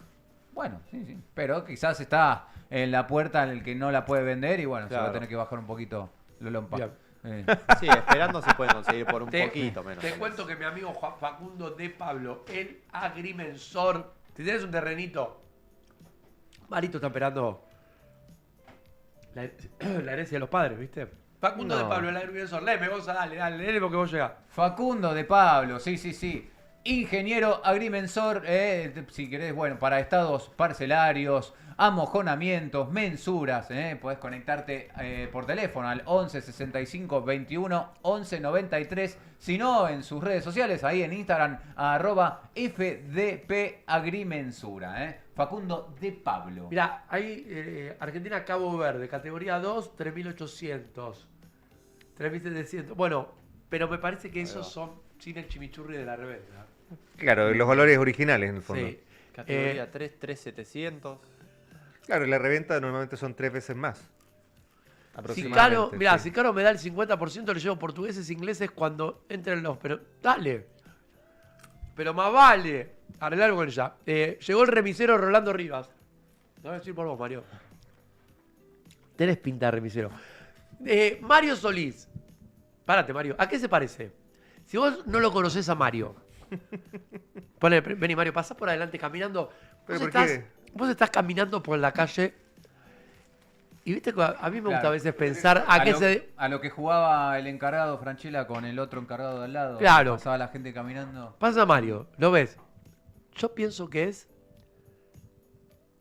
Bueno, sí. Pero quizás está en la puerta en el que no la puede vender y bueno, se va a tener que bajar un poquito lo lompa. Sí, esperando se pueden conseguir por un poquito menos. Te cuento que mi amigo Facundo de Pablo, el agrimensor, si tienes un terrenito, Marito está esperando la herencia de los padres, ¿viste? Facundo de Pablo, el agrimensor. Léeme, Gonza, dale, léeme porque vos llegás. Facundo de Pablo, sí. Ingeniero agrimensor, si querés, bueno, para estados parcelarios, amojonamientos, mensuras, podés conectarte por teléfono al 11 65 21 11 93, si no en sus redes sociales, ahí en Instagram, @FDP Agrimensura, Facundo de Pablo. Mirá, hay Argentina Cabo Verde, categoría 2, 3.800, 3.700. Bueno, pero me parece que esos son sin el chimichurri de la reventa. Claro, los valores originales en el fondo. Sí. Categoría 3, 3.700. Claro, la reventa normalmente son 3 veces más. Si Aproximadamente. Caro, mirá, sí. si Caro me da el 50%, le llevo portugueses e ingleses cuando entren los... Pero dale. Pero más vale. Arreglar con ella. Llegó el remisero Rolando Rivas. No voy a decir por vos, Mario. Tenés pinta de remisero. Mario Solís. Párate, Mario. ¿A qué se parece? Si vos no lo conocés a Mario. Vení, Mario, pasás por adelante caminando. Vos estás caminando por la calle. Y viste que a mí me gusta a veces pensar a lo que jugaba el encargado Franchella con el otro encargado de al lado. Claro. Pasaba la gente caminando. Pasa Mario, ¿lo ves? Yo pienso que es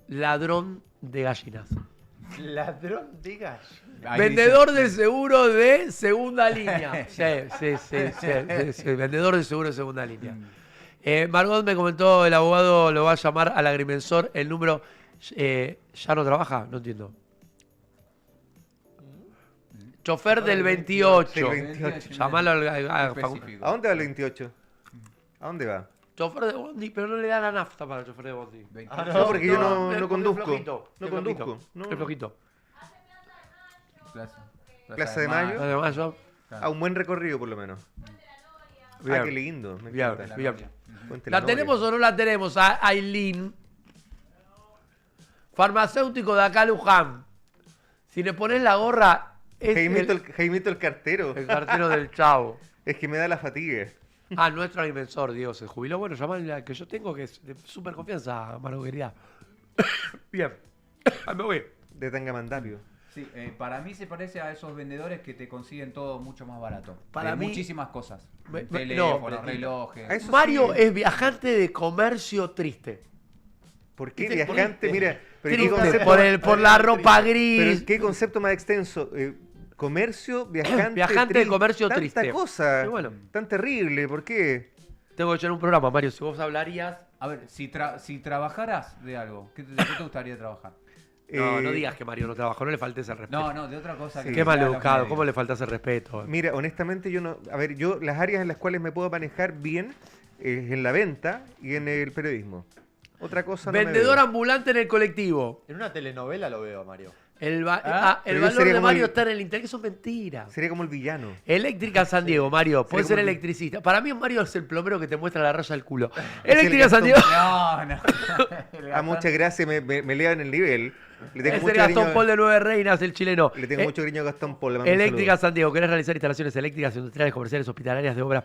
ladrón de gallinas. Ladrón de gallinas. Vendedor de seguro de segunda línea. Sí. Vendedor de seguro de segunda línea. Margot me comentó, el abogado lo va a llamar al agrimensor. El número ya no trabaja, no entiendo. Chofer del 28. Sí, 28. Llamalo ¿A dónde va el 28? ¿A dónde va? Chofer de Bondi, pero no le da la nafta para el chofer de Bondi. No, porque yo no conduzco. No conduzco. Es flojito. Plaza de Mayo. A un buen recorrido, por lo menos. Bien. Qué lindo. Me Bien, encanta. bien. Puente ¿La La tenemos Noria. o no la tenemos? A Aileen. Farmacéutico de acá, Luján. Si le pones la gorra... Es Jaimito el cartero. El cartero del Chavo. Es que me da la fatiga. Ah, nuestro agrimensor, Diego, se jubiló. Bueno, llamale al que yo tengo, que es de súper confianza, Manu, querida. Bien. Me voy. De Tangamandapio. Sí, para mí se parece a esos vendedores que te consiguen todo mucho más barato. Para mí- muchísimas cosas. No, Teléfonos, relojes. Mario es viajante de comercio triste. ¿Por qué ¿Viste? viajante? Mira, pero Triste, qué concepto- por la ropa gris. Pero qué concepto más extenso. Comercio, viajante. Viajante de comercio Tanta triste. cosa. Y bueno. Tan terrible. ¿Por qué? Tengo que echar un programa, Mario. Si vos hablarías... A ver, si trabajaras de algo, ¿de qué te gustaría trabajar? No digas que Mario no trabajó, no le faltes el respeto. No, de otra cosa. Sí. Qué maleducado, ¿cómo le faltas el respeto? Mira, honestamente yo no... A ver, yo las áreas en las cuales me puedo manejar bien es en la venta y en el periodismo. Otra cosa no me Vendedor veo. ambulante en el colectivo. En una telenovela lo veo, Mario. El Pero yo valor sería de como Mario el- está en el interés, que son mentiras. Sería como el villano. Eléctrica San Diego, Mario. Puede Sería ser como el- electricista. Para mí Mario es el plomero que te muestra la raya del culo. el Eléctrica San Gastón. Diego. A muchas gracias, me elevan el nivel. Le tengo Es el mucho Gastón cariño- Paul de Nueve Reinas, el chileno. Le tengo mucho cariño a Gastón Paul. le mando un Eléctrica saludo. San Diego. ¿Querés realizar instalaciones eléctricas, industriales, comerciales, hospitalarias, de obras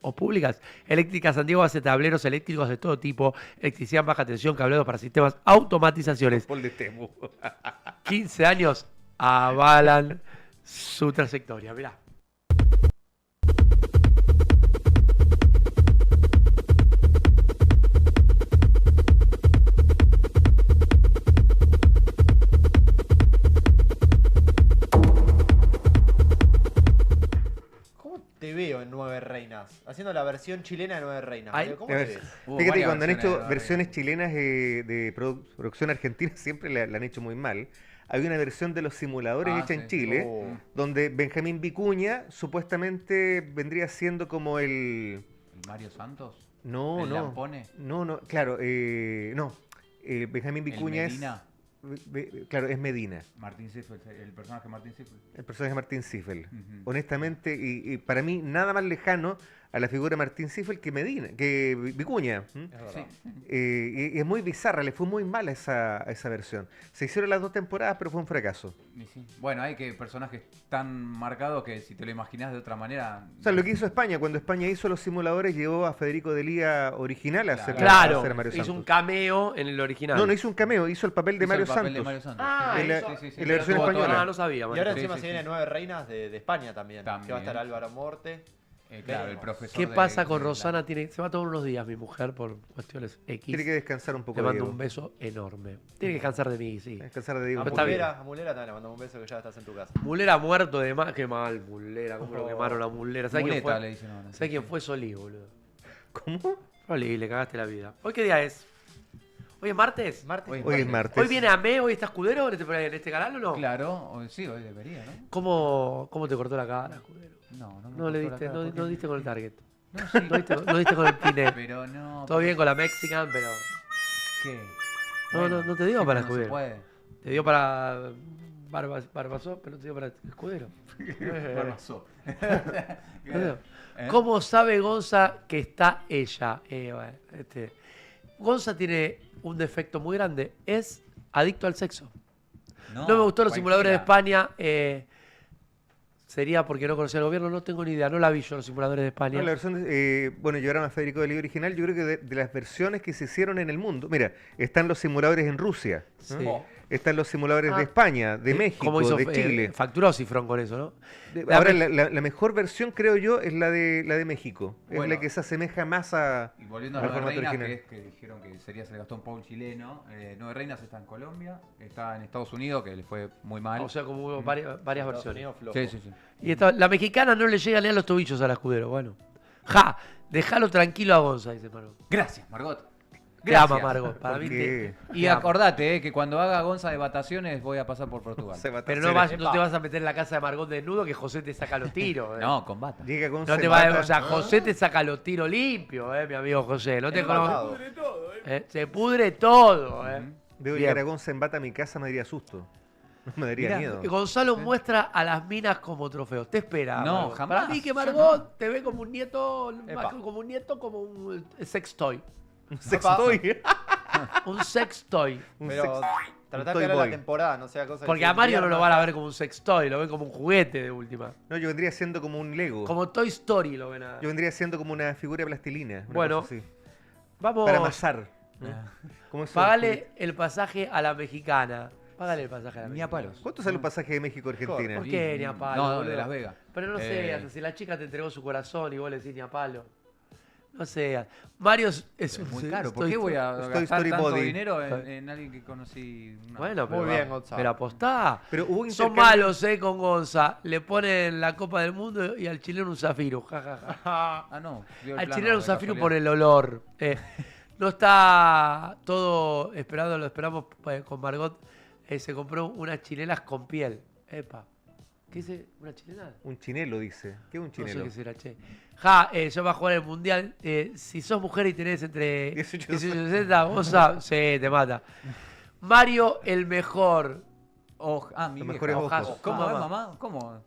o públicas? Eléctrica San Diego hace tableros eléctricos de todo tipo, electricidad, baja tensión, cableado para sistemas, automatizaciones. Paul de Temu. 15 años avalan su trayectoria. Mirá. ¿Cómo te veo en Nueve Reinas? Haciendo la versión chilena de Nueve Reinas. Ay, Mario, ¿cómo A te ver, ves? Fíjate que cuando han versiones hecho de versiones chilenas de producción argentina siempre la han hecho muy mal. Hay una versión de los simuladores hecha en Chile, Oh. donde Benjamín Vicuña supuestamente vendría siendo como el... ¿Mario Santos? No, ¿El no. Lampone? No, claro, no. Benjamín ¿El Vicuña es... Medina? Claro, es Medina. Martín Ziffel, el personaje Martín Ziffel. El personaje de Martín Ziffel. Ujú. Honestamente, y para mí nada más lejano a la figura de Martín Ziffel que Medina, que Vicuña. Sí. Y es muy bizarra, le fue muy mal a esa versión. Se hicieron las 2 temporadas, pero fue un fracaso. Y sí. Bueno, hay que personajes tan marcados que si te lo imaginas de otra manera. O sea, lo que hizo España, cuando España hizo los simuladores, llevó a Federico Delía original a hacer, a Claro, hacer a Mario hizo Santos. un cameo en el original. No hizo un cameo, hizo el papel de Hizo Mario el papel Santos. de Mario Santos. Ah, en la, hizo- en la versión Tuvo española. Ah, no sabía. Y Mario. ahora Sí, encima sí, se sí. viene Nueve Reinas de España también. Que va a estar También. Álvaro Morte. Claro, el profesor. ¿Qué pasa con Rosana? Se va a tomar unos días mi mujer por cuestiones X. Tiene que descansar un poco. Le mando Diego. un beso enorme. Tiene que descansar de mí, sí. Descansar de Diego. A Está bien. Mulera también le mandamos un beso que ya estás en tu casa. Mulera muerto de más. Qué mal, Mulera. ¿Cómo lo quemaron a Mulera? ¿Sabes quién Muleta, fue? le dicen ahora. ¿Sabes quién fue? Solí, boludo. ¿Cómo? Solí, le cagaste la vida. ¿Hoy qué día es? ¿Hoy es martes? Hoy es martes. ¿Hoy viene Amé? ¿Hoy está Escudero en este canal o no? Claro, sí, hoy debería, ¿no? ¿Cómo te cortó la cara, Escudero? No No le diste, no diste con el target. No, sí. No diste con el piné. Pero no. Todo bien con la Mexican, pero. ¿Qué? No te dio sí, para pero no se Escudero. puede. Te dio para Barbasó, pero no te dio para Escudero. Barbasó. ¿Cómo sabe Gonza que está ella? Gonza tiene un defecto muy grande. Es adicto al sexo. No me gustó los simuladores de España. Sería porque no conocía el gobierno, no tengo ni idea, no la vi yo los simuladores de España. No, la versión, bueno, llevaron a Federico del Liga original, yo creo que de las versiones que se hicieron en el mundo, mira, están los simuladores en Rusia, ¿no? Sí. Están los simuladores de España, de México, ¿Cómo hizo, de Chile. facturó Cifrón con eso, ¿no? Ahora, la mejor versión, creo yo, es la de México. Bueno. Es la que se asemeja más a Y volviendo a al Nueve formato Reinas, original. que dijeron que sería el Gastón Paul chileno. Nueve Reinas está en Colombia, está en Estados Unidos, que le fue muy mal. O sea, como hubo varias versiones. Sí. Y la mexicana no le llega ni a los tobillos al Escudero. Bueno. Déjalo tranquilo a Gonza, dice Margot. Gracias, Margot. Te ama, Margot. Para mí Y acordate que cuando haga Gonza de Bataciones voy a pasar por Portugal. Pero no te vas a meter en la casa de Margot desnudo que José te saca los tiros. No, con bata. Llega con No te va, o sea, José te saca los tiros limpios, mi amigo José. No te conozco. Se pudre todo, Veo Bien. llegar a Gonza en bata a mi casa, me daría susto. Me daría miedo. Gonzalo muestra a las minas como trofeos. Te espera. No, Margot. jamás. Para mí que Margot te ve como un nieto, como un sex toy. Un sextoy. Un sex toy. Pero tratá de ver la temporada, no sea cosa Porque que a Mario no lo invierno- van a ver como un sex toy, lo ven como un juguete de última. No, yo vendría siendo como un Lego. Como Toy Story lo ven a... Yo vendría siendo como una figura de plastilina. una Bueno, cosa así. Vamos. Para amasar. ¿Cómo es eso? Pagale el pasaje a la mexicana. Págale el pasaje a la Ni a mexicana. palos. ¿Cuánto sale un pasaje de México a Argentina? ¿Por qué ni a palo? No, de boludo? Las Vegas. Pero no seas, si la chica te entregó su corazón y vos le decís ni a palo. No seas. Mario es Muy caro. ¿Por qué voy a Toy gastar Story tanto Body. dinero en alguien que conocí? Bueno, pero, Muy bien, Gonzalo. pero apostá. Pero hubo Son intercambio- malos, con Gonza. Le ponen la Copa del Mundo y al chileno un zafiro. Ja, ja, ja. Ah, no. dio el Al plano chileno un de zafiro casualidad. por el olor. No está todo esperado, lo esperamos con Margot. Se compró unas chinelas con piel. Epa. ¿Qué dice? ¿Una chilena? Un chinelo, dice. ¿Qué es un No chinelo? sé qué será, che. Yo voy a jugar el mundial. Si sos mujer y tenés entre 18 18 y 60, Gonza, sí, te mata. Mario, el mejor. Mi Los vieja. mejores ojos. Ojazo. ¿Cómo, Mamá. mamá? ¿Cómo?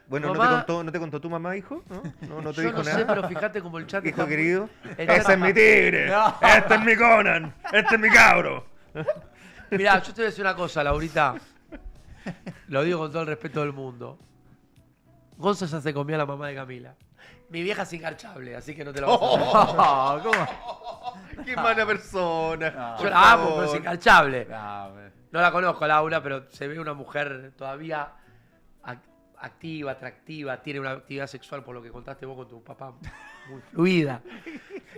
Bueno, Mamá- ¿no te contó tu mamá, hijo? ¿No te Yo dijo no nada? sé, pero fíjate como el chat Hijo está muy- querido, el ese chat- es mi tigre, No. este es mi Conan, este es mi cabro. Mirá, yo te voy a decir una cosa, Laurita. Lo digo con todo el respeto del mundo. Gonza ya se comió a la mamá de Camila. Mi vieja es ingarchable, así que no te lo vas a hacer. ¿Cómo? Qué mala persona. Yo la amo, pero es ingarchable. Ah, No la conozco, Laura, pero se ve una mujer todavía activa, atractiva, tiene una actividad sexual por lo que contaste vos con tu papá muy fluida.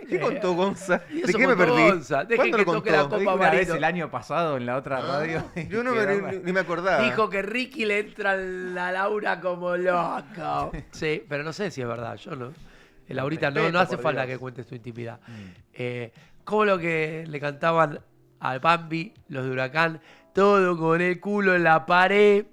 ¿Qué contó Gonza? Y ¿De eso qué me contó perdí? Gonza. Dejen ¿Cuándo que lo toque la contó? copa. Dijo una Marino. vez el año pasado en la otra radio. Yo ni me acordaba. Dijo que Ricky le entra a la Laura como loco. Sí, pero no sé si es verdad. Yo no. Laurita, no Respeto, hace por falta Dios. que cuentes tu intimidad. Como lo que le cantaban al Bambi, los de Huracán, todo con el culo en la pared.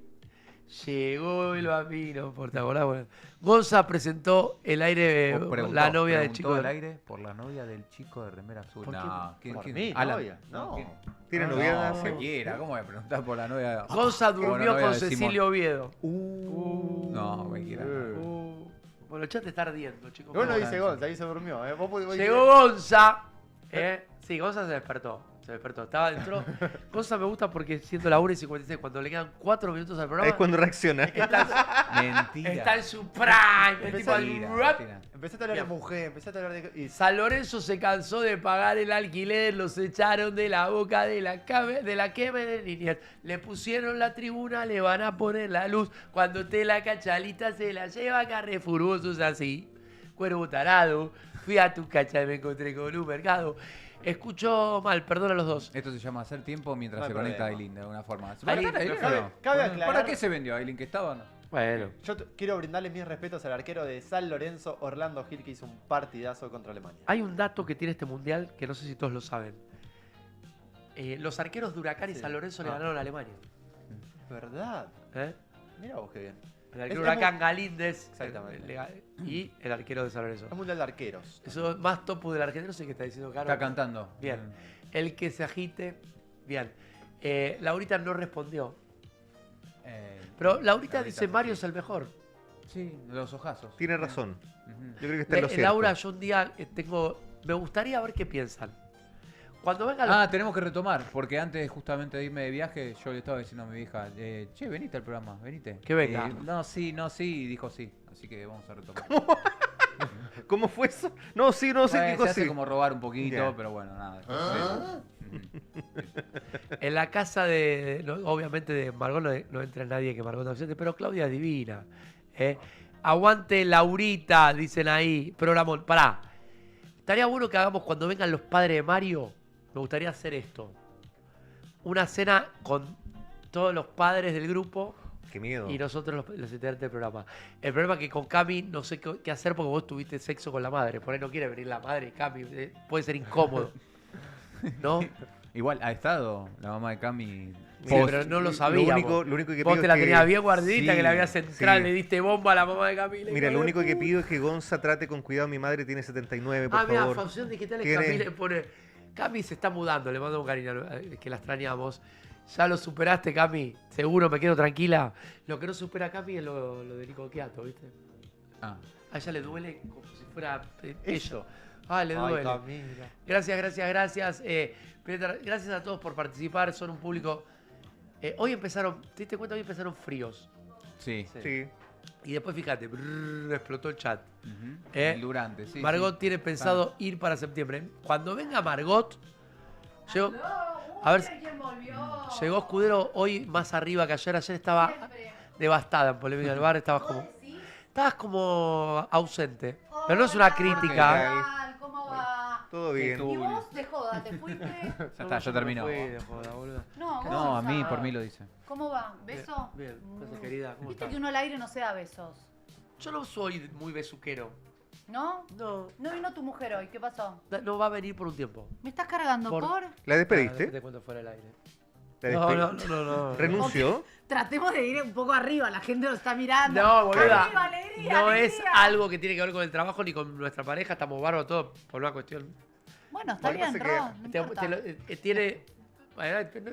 Llegó el bambino, ¿te acordás? Bueno, Gonza presentó el aire, la novia del chico. al aire por la novia del chico de remera azul. ¿Por qué? No, ¿quién? ¿Por quién? mí? Alan. ¿Novia? No. ¿quién? ¿Tiene No, novia? no, cualquiera. ¿Cómo voy a preguntar por la novia? Gonza por la durmió novia con de Simón? Cecilio Oviedo. No, cualquiera. Bueno, el chat está ardiendo, chicos. Uno dice Gonza, ahí se durmió. Vos Llegó Gonza. Sí, Gonza se despertó. Entró. Gonza me gusta porque siendo la 1:56, cuando le quedan 4 minutos al programa. Es cuando reacciona. Mentira. Está en su prime. El tipo Mentira, al- mentira. Empezaste a hablar de mujer, empezaste a hablar de... y- San Lorenzo se cansó de pagar el alquiler, los echaron de la boca de la quema de Liniers. Le pusieron la tribuna, le van a poner la luz. Cuando usted la cachalita se la lleva a Carrefour, vos sos así. cuervo tarado, fui a tu cacha y me encontré con un mercado. Escucho mal, perdón a los dos. Esto se llama hacer tiempo mientras No hay se conecta problema. Aileen de alguna forma. Aileen, ¿Para, pero cabe aclarar- ¿Para qué se vendió Aileen que estaba? No? Bueno. Yo quiero brindarle mis respetos al arquero de San Lorenzo, Orlando Gil, que hizo un partidazo contra Alemania. Hay un dato que tiene este mundial que no sé si todos lo saben. Los arqueros de Huracán y Sí. San Lorenzo le ganaron a Alemania. ¿Verdad? ¿Eh? Mira vos qué bien. El arquero Es- Huracán es Galíndez Exactamente. y el arquero de San Lorenzo. Es mundial de arqueros. Eso más topo del argentino, no sé qué está diciendo Caro. Está cantando. Bien. El que se agite. Bien. Laurita no respondió. Pero Laurita dice Mario es el mejor. Sí, los ojazos. Tiene razón. Yo creo que está en lo cierto. Laura, yo un día me gustaría ver qué piensan. Cuando venga los... Tenemos que retomar, porque antes justamente de irme de viaje, yo le estaba diciendo a mi hija, che, venite al programa, venite. Que venga. No, sí, y dijo sí. Así que vamos a retomar. ¿Cómo fue eso? No, sí, no sé qué Se cosa. hace como robar un poquito, Ya. pero bueno, nada. En la casa de, obviamente de Margot no entra nadie que Margot no ausente, pero Claudia es divina. Aguante Laurita, dicen ahí. Programón, pará. Estaría bueno que hagamos cuando vengan los padres de Mario. Me gustaría hacer esto. Una cena con todos los padres del grupo. Qué miedo. Y nosotros los integrantes del programa. El problema es que con Cami no sé qué hacer porque vos tuviste sexo con la madre. Por ahí no quiere venir la madre, Cami. Puede ser incómodo. ¿No? Igual ha estado la mamá de Cami. Sí, pero no lo sabíamos. Lo único que vos pido te la es que- tenías bien guardadita, Sí, que la habías central, sí. le diste bomba a la mamá de Camila. Mira, hijo lo de único que puta. pido es que Gonza trate con cuidado. Mi madre tiene 79, por Mira, favor. Función Digital ¿Quién Cami es? le pone. Cami se está mudando, le mando un cariño, que la extrañamos. Ya lo superaste, Cami. Seguro, me quedo tranquila. Lo que no supera Cami es lo de Nico Quiato, ¿viste? A ella le duele como si fuera ello. Le Ay, duele. Camila. Gracias. Peter, gracias a todos por participar. Son un público. Hoy empezaron, ¿te diste cuenta? Hoy empezaron fríos. Sí. Sí. Y después, fíjate, explotó el chat. El durante, sí. Margot sí. tiene pensado ir para septiembre. Cuando venga Margot, llegó, a ver, llegó Escudero hoy más arriba que ayer. Ayer estaba devastada en Polémica del Bar. Estabas como ausente. Pero no es una crítica. ¿Cómo va? Todo bien. ¿Y vos de joda? ¿Te fuiste? Ya está, ya terminó. No, No, a Gonza. mí, por mí lo dice. ¿Cómo va? ¿Beso? Bien, gracias, querida. ¿Cómo Viste estás? que uno al aire no se da besos. Yo no soy muy besuquero. ¿No? No. No vino tu mujer hoy. ¿Qué pasó? No va a venir por un tiempo. ¿Me estás cargando por? ¿La despediste? Te cuento fuera del aire. ¿La No. ¿Renunció? Tratemos de ir un poco arriba. La gente lo está mirando. No, boluda. Arriba, alegría, No alegría. es algo que tiene que ver con el trabajo ni con nuestra pareja. Estamos bárbaros todos por una cuestión. Bueno, está bien, Ro. No importa. Tiene.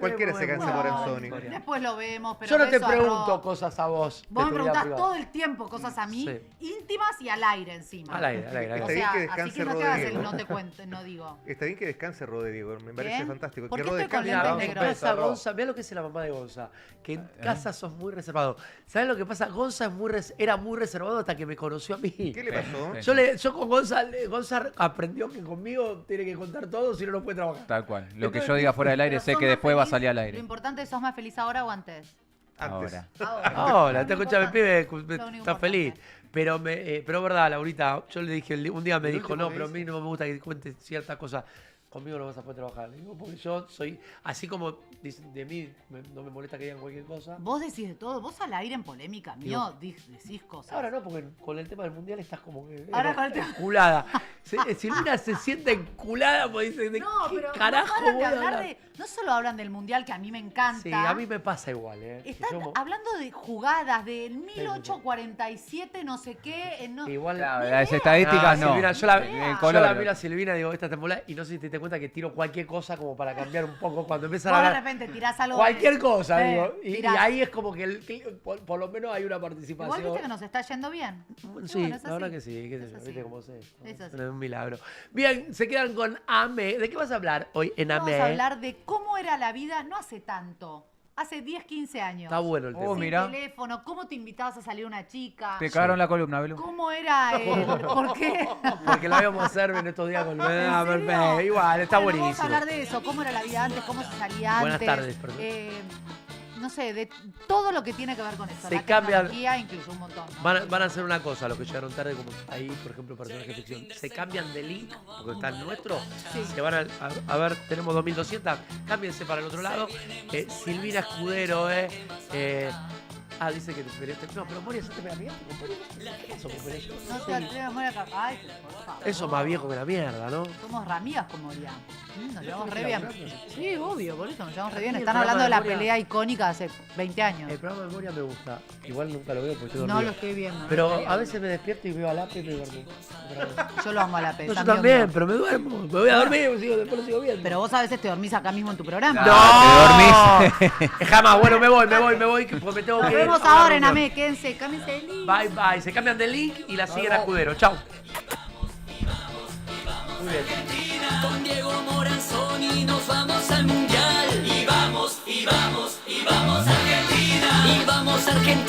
Cualquiera se cansa por Anzoni. Después lo vemos, pero Yo no te beso a Ro. pregunto cosas a vos. Vos de me tu vida preguntás privada. todo el tiempo cosas a mí, Sí. íntimas y al aire encima. Al aire. O Está bien sea, que así descanse que no te Rodrigo. hagas el no te cuento, no digo. Está bien que descanse Rodrigo, me parece fantástico. ¿Por Que qué Rode estoy con descanse. lentes En negros? casa, Gonza, mirá lo que es la mamá de Gonza. Que en casa sos muy reservado. ¿Sabes lo que pasa? Gonza era muy reservado hasta que me conoció a mí. ¿Qué le pasó? Yo con Gonza aprendió que conmigo tiene que contar todo, si no, no puede trabajar. Tal cual. Lo que yo diga fuera del aire, sé que después va a salir al Lo aire. importante es, ¿sos más feliz ahora o antes? Ahora. Hola, te escucha el pibe, Lo único está feliz. Pero verdad, Laurita, yo le dije, un día me El dijo, último no, que pero a dice. mí no me gusta que cuentes ciertas cosas. Conmigo no vas a poder trabajar. Le digo, porque yo soy, así como dicen de mí, no me molesta que digan cualquier cosa. Vos decís de todo, vos al aire en polémica mío decís cosas. Ahora no, porque con el tema del mundial estás como que Ahora con el tema- enculada. Silvina se siente enculada porque dice, ¿de No, qué pero carajo no paran voy de a hablar hablar? no solo hablan del mundial, que a mí me encanta. Sí, a mí me pasa igual, Están Yo- hablando de jugadas del 1847, no sé qué. Igual Claro, las estadísticas no. Silvina, yo El la color. miro a Silvina y digo, esta temporada, y no sé si te das cuenta que tiro cualquier cosa como para cambiar un poco cuando empiezan a Vos de hablar. repente tirás algo. Cualquier de- cosa, Sí, digo. Y tirás. ahí es como que, por lo menos hay una Igual participación. viste que nos está yendo bien. Sí, Bueno, es la verdad así. que sí, qué sé Es yo, así. viste cómo es esto. Es así. Es un milagro. Bien, se quedan con AME. ¿De qué vas a hablar hoy en AME? Vamos a hablar de cómo era la vida no hace tanto. Hace 10, 15 años. Está bueno el tema. Sin mira. teléfono, cómo te invitabas a salir una chica. Te cagaron la columna, Belu. ¿Cómo era ¿Por qué? Porque la íbamos a hacer en estos días con ¿En serio? Igual, está Bueno, buenísimo. Vamos a hablar de eso, cómo era la vida antes, cómo se salía Buenas antes. tardes, perdón. no sé, de todo lo que tiene que ver con eso. Se La cambian- tecnología incluyó un montón. ¿no? Van a hacer una cosa, los que llegaron tarde, como ahí, por ejemplo, personajes de ficción. Se cambian de link, porque está el nuestro. Sí. Se van a ver, tenemos 2200. Cámbiense para el otro lado. Silvina Escudero, dice que te peleaste. No, pero Moria, ¿sí te me la mierda? ¿Qué pasó con Moria? No te atreves a morir acá. Ay, por favor. Eso es más viejo que la mierda, ¿no? Somos ramigas con Moria. Nos llevamos re bien. hablando? Sí, obvio, por eso nos llevamos re bien. El Están programa hablando de la de Moria- pelea icónica de hace 20 años. El programa de Moria me gusta. Igual nunca lo veo porque estoy No dormido. lo estoy viendo. Pero a veces me despierto y veo a Lape y me duermo. Yo lo amo a la No, pesa. yo también, pero me duermo. Me voy a dormir y después lo sigo viendo. Pero vos a veces te dormís acá mismo en tu programa. ¡No! Te dormís. Jamás. Bueno, me voy, porque me tengo Nos que ir vemos a una ahora en reunión. AME. Quédense, cámbiense de link. Bye, bye. Se cambian de link y la siguen a Escudero. Chau. Muy bien. Con Diego Moranzoni nos vamos al mundial. Y vamos, y vamos, y vamos a Argentina. Y vamos a Argentina.